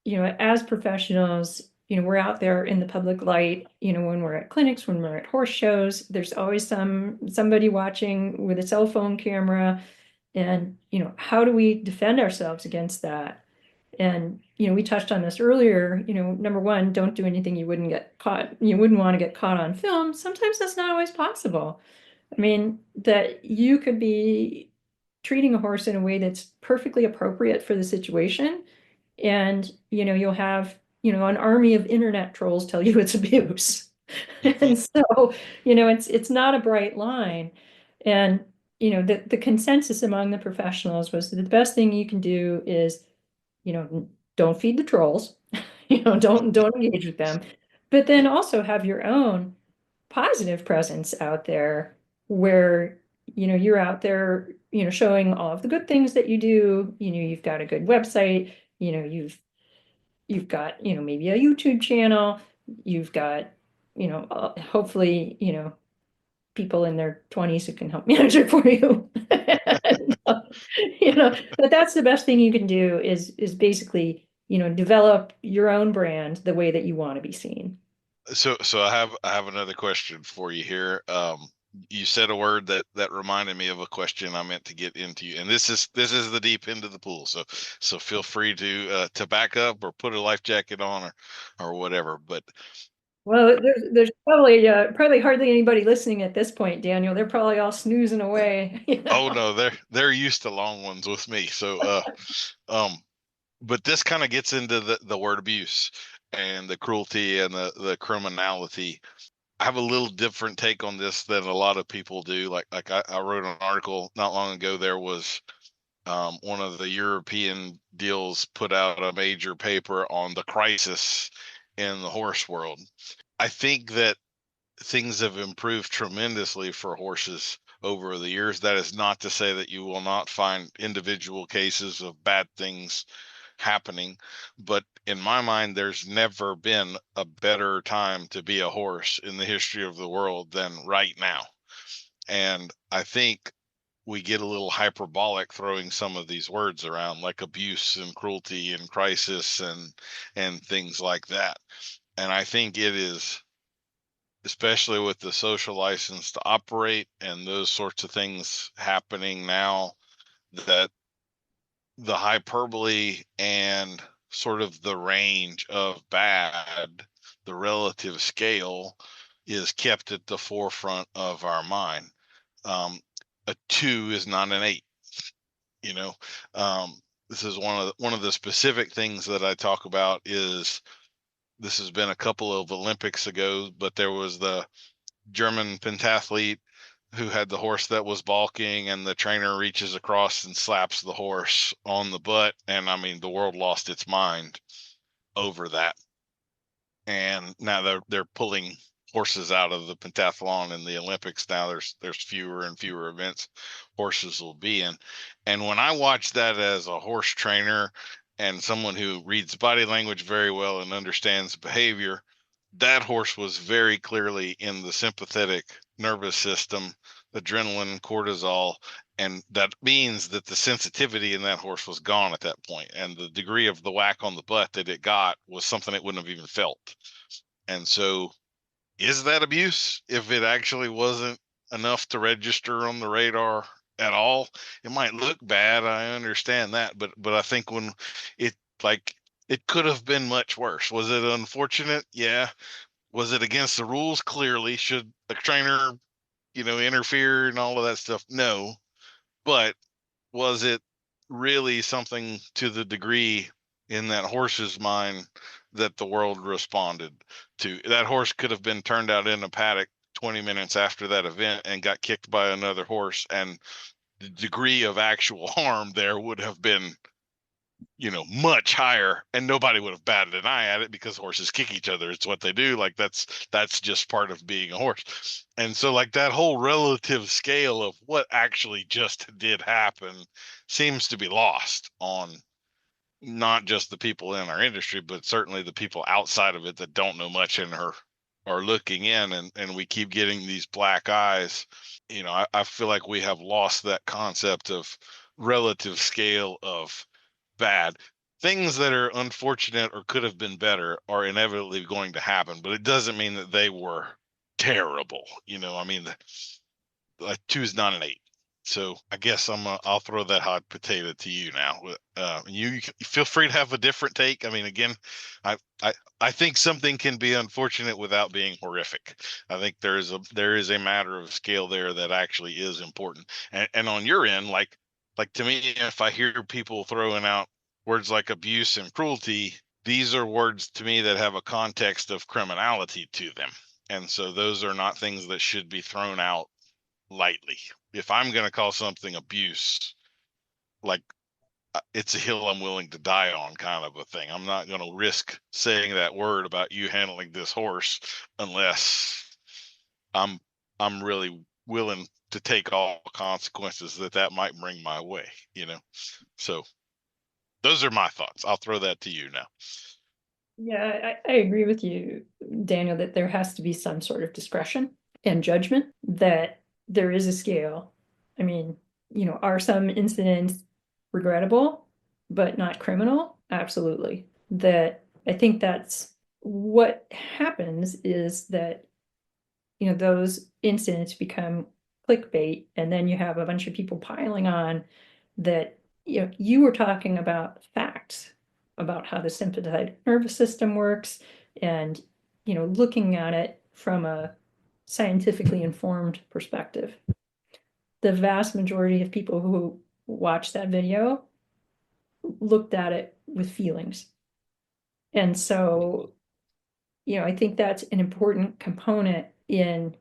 as professionals, we're out there in the public light, when we're at clinics, when we're at horse shows, there's always somebody watching with a cell phone camera. And, how do we defend ourselves against that? And, we touched on this earlier, number one, don't do anything you wouldn't want to get caught on film. Sometimes that's not always possible. I mean, that you could be treating a horse in a way that's perfectly appropriate for the situation, and you'll have an army of internet trolls tell you it's abuse. And so it's not a bright line. And the consensus among the professionals was that the best thing you can do is don't feed the trolls. Don't engage with them, but then also have your own positive presence out there, where you're out there showing all of the good things that you do. You've got a good website, you've got maybe a YouTube channel, you've got hopefully people in their 20s who can help manage it for you. And, but that's the best thing you can do is basically develop your own brand the way that you want to be seen. so I have another question for you here. You said a word that reminded me of a question I meant to get into, and this is the deep end of the pool. So feel free to back up or put a life jacket on, or whatever. But Well, there's probably hardly anybody listening at this point, Daniel. They're probably all snoozing away. oh no, they're used to long ones with me. So um, but this kind of gets into the word abuse and the cruelty and the criminality. I have a little different take on this than a lot of people do. Like I wrote an article not long ago. There was one of the European deals put out a major paper on the crisis in the horse world. I think that things have improved tremendously for horses over the years. That is not to say that you will not find individual cases of bad things happening, but in my mind, there's never been a better time to be a horse in the history of the world than right now. And I think we get a little hyperbolic throwing some of these words around, like abuse and cruelty and crisis and things like that. And I think especially with the social license to operate and those sorts of things happening now, that the hyperbole and sort of the range of bad, the relative scale, is kept at the forefront of our mind. A 2 is not an 8. You know, this is one of the specific things that I talk about. Is this has been a couple of Olympics ago, but there was the German pentathlete who had the horse that was balking, and the trainer reaches across and slaps the horse on the butt. And I mean, the world lost its mind over that. And now they're pulling horses out of the pentathlon in the Olympics. Now there's fewer and fewer events horses will be in. And when I watch that as a horse trainer and someone who reads body language very well and understands behavior, that horse was very clearly in the sympathetic nervous system, adrenaline, cortisol, and that means that the sensitivity in that horse was gone at that point, and the degree of the whack on the butt that it got was something it wouldn't have even felt. And so, is that abuse? If it actually wasn't enough to register on the radar at all, it might look bad. I understand that, but I think when it it could have been much worse. Was it unfortunate? Yeah. Was it against the rules? Clearly. Should a trainer, interfere and all of that stuff? No. But was it really something to the degree in that horse's mind that the world responded to? That horse could have been turned out in a paddock 20 minutes after that event and got kicked by another horse, and the degree of actual harm there would have been much higher, and nobody would have batted an eye at it because horses kick each other. It's what they do. Like that's just part of being a horse. And so like that whole relative scale of what actually just did happen seems to be lost on not just the people in our industry, but certainly the people outside of it that don't know much and are looking in, and we keep getting these black eyes. I feel like we have lost that concept of relative scale of bad. Things that are unfortunate or could have been better are inevitably going to happen, but it doesn't mean that they were terrible. I mean, like 2 is not an 8. So I guess I'll throw that hot potato to you now. You feel free to have a different take. I mean, again, I think something can be unfortunate without being horrific. I think there is a matter of scale there that actually is important. And on your end, like to me, if I hear people throwing out words like abuse and cruelty, these are words to me that have a context of criminality to them. And so those are not things that should be thrown out lightly. If I'm going to call something abuse, like it's a hill I'm willing to die on kind of a thing. I'm not going to risk saying that word about you handling this horse unless I'm really willing to take all consequences that might bring my way, So those are my thoughts. I'll throw that to you now. Yeah, I agree with you, Daniel, that there has to be some sort of discretion and judgment, that there is a scale. I mean, are some incidents regrettable, but not criminal? Absolutely. That I think that's what happens, is that, those incidents become clickbait, and then you have a bunch of people piling on that, you were talking about facts about how the sympathetic nervous system works, and, looking at it from a scientifically informed perspective. The vast majority of people who watched that video looked at it with feelings. And so, I think that's an important component in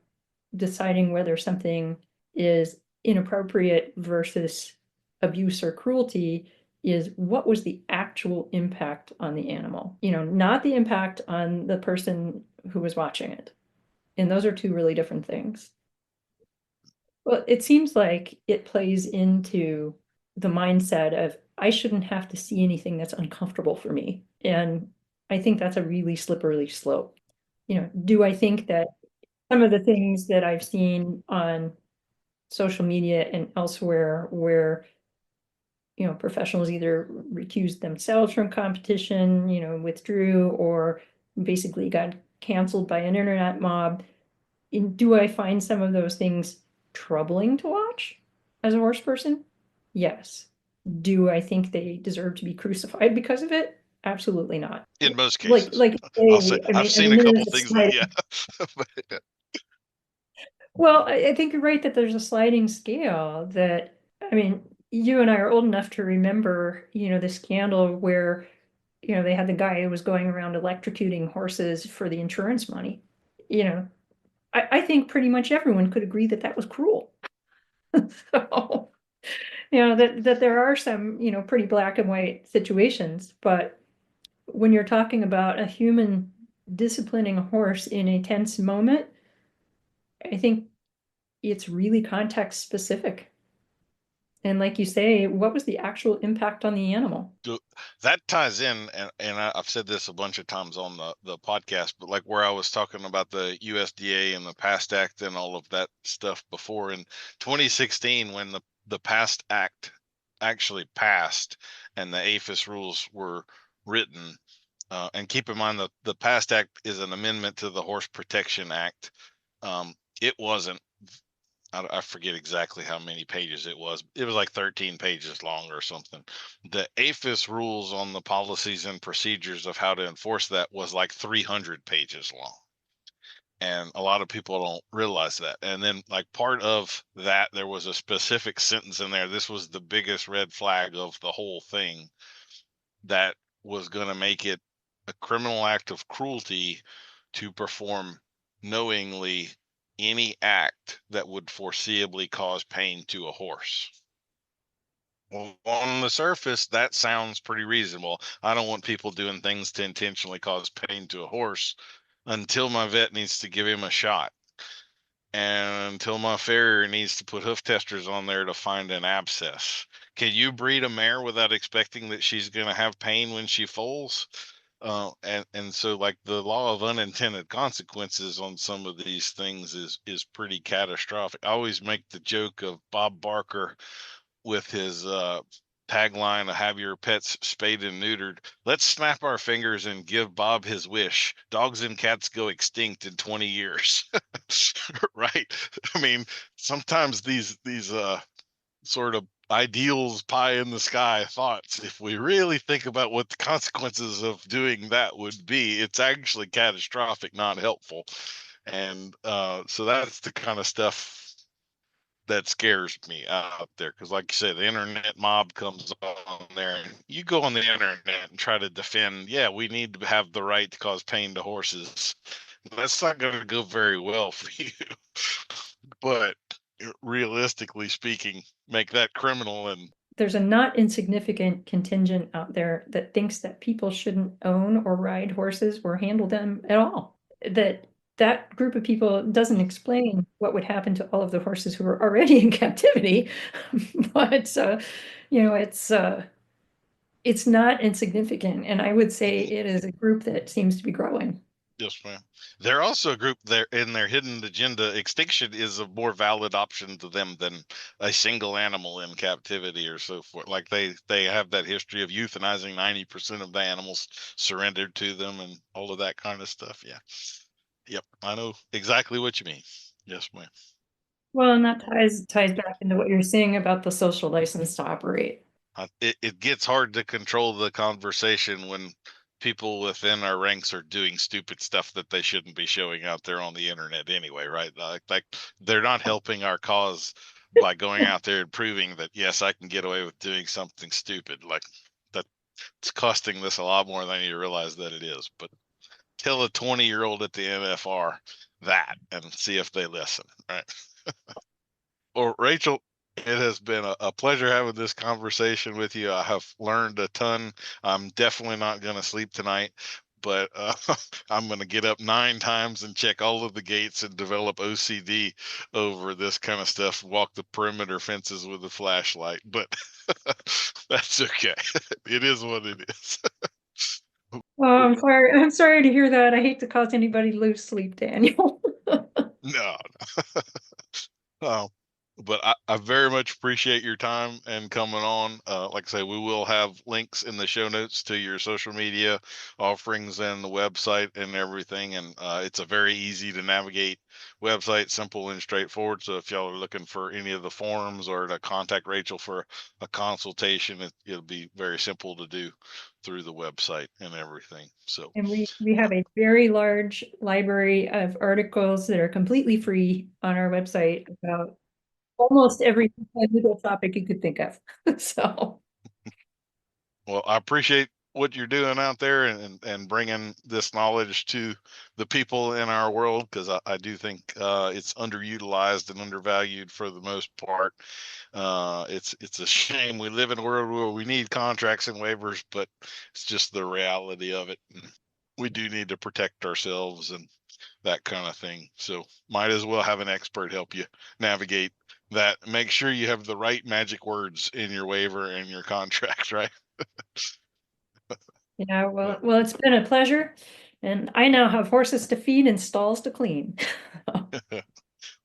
deciding whether something is inappropriate versus abuse or cruelty, is what was the actual impact on the animal, not the impact on the person who was watching it. And those are two really different things. Well, it seems like it plays into the mindset of, I shouldn't have to see anything that's uncomfortable for me. And I think that's a really slippery slope. Do I think that some of the things that I've seen on social media and elsewhere where, professionals either recused themselves from competition, withdrew, or basically got canceled by an internet mob, Do I find some of those things troubling to watch as a horse person? Yes. Do I think they deserve to be crucified because of it? Absolutely not. In most Like, cases, I'll say I've I seen mean, a there's couple a things that, sliding. yeah. Well, I think you're right that there's a sliding scale that, I mean, you and I are old enough to remember, the scandal where, they had the guy who was going around electrocuting horses for the insurance money. You know, I think pretty much everyone could agree that that was cruel. So, that there are some, pretty black and white situations, but when you're talking about a human disciplining a horse in a tense moment, I think it's really context specific. And like you say, what was the actual impact on the animal? That ties in, and I've said this a bunch of times on the podcast, but like where I was talking about the USDA and the PAST Act and all of that stuff before in 2016, when the PAST Act actually passed and the APHIS rules were written. And keep in mind that the PAST Act is an amendment to the Horse Protection Act. It wasn't, I forget exactly how many pages it was. It was like 13 pages long or something. The APHIS rules on the policies and procedures of how to enforce that was like 300 pages long. And a lot of people don't realize that. And then, like, part of that, there was a specific sentence in there. This was the biggest red flag of the whole thing, that was going to make it a criminal act of cruelty to perform knowingly any act that would foreseeably cause pain to a horse. Well, on the surface, that sounds pretty reasonable. I don't want people doing things to intentionally cause pain to a horse until my vet needs to give him a shot, and until my farrier needs to put hoof testers on there to find an abscess. Can you breed a mare without expecting that she's going to have pain when she foals? And so, like, the law of unintended consequences on some of these things is pretty catastrophic. I always make the joke of Bob Barker with his tagline of "Have your pets spayed and neutered." Let's snap our fingers and give Bob his wish. Dogs and cats go extinct in 20 years. Right? I mean, sometimes these sort of ideals, pie in the sky thoughts, if we really think about what the consequences of doing that would be, it's actually catastrophic, not helpful. And so that's the kind of stuff that scares me out there, because like you said, the internet mob comes on there, and you go on the internet and try to defend, yeah, we need to have the right to cause pain to horses. That's not going to go very well for you. But realistically speaking, make that criminal. And There's a not insignificant contingent out there that thinks that people shouldn't own or ride horses or handle them at all. That group of people doesn't explain what would happen to all of the horses who are already in captivity. But it's not insignificant, and I would say it is a group that seems to be growing. yes, ma'am. They're also a group there in their hidden agenda. Extinction is a more valid option to them than a single animal in captivity or so forth. Like they have that history of euthanizing 90% of the animals surrendered to them and all of that kind of stuff. Yeah. Yep. I know exactly what you mean. Yes, ma'am. Well, and that ties back into what you're saying about the social license to operate. It gets hard to control the conversation when people within our ranks are doing stupid stuff that they shouldn't be showing out there on the internet anyway, right? Like they're not helping our cause by going out there and proving that, yes, I can get away with doing something stupid. Like, that's costing this a lot more than you realize that it is. But tell a 20-year-old at the NFR that and see if they listen, right? Well, Rachel, it has been a pleasure having this conversation with you. I have learned a ton. I'm definitely not going to sleep tonight, but I'm going to get up 9 times and check all of the gates and develop OCD over this kind of stuff. Walk the perimeter fences with a flashlight, but that's okay. It is what it is. Oh, I'm sorry to hear that. I hate to cause anybody to lose sleep, Daniel. No. Oh, but I very much appreciate your time and coming on. Like I say, we will have links in the show notes to your social media offerings and the website and everything. And it's a very easy to navigate website, simple and straightforward. So if y'all are looking for any of the forms or to contact Rachel for a consultation, it'll be very simple to do through the website and everything. So, And we have a very large library of articles that are completely free on our website about almost every legal topic you could think of. So, well, I appreciate what you're doing out there and bringing this knowledge to the people in our world, because I do think it's underutilized and undervalued for the most part. It's a shame we live in a world where we need contracts and waivers, but it's just the reality of it. We do need to protect ourselves and that kind of thing. So might as well have an expert help you navigate that. Make sure you have the right magic words in your waiver and your contract, right? yeah, well, it's been a pleasure. And I now have horses to feed and stalls to clean.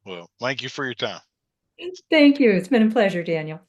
Well, thank you for your time. Thank you. It's been a pleasure, Daniel.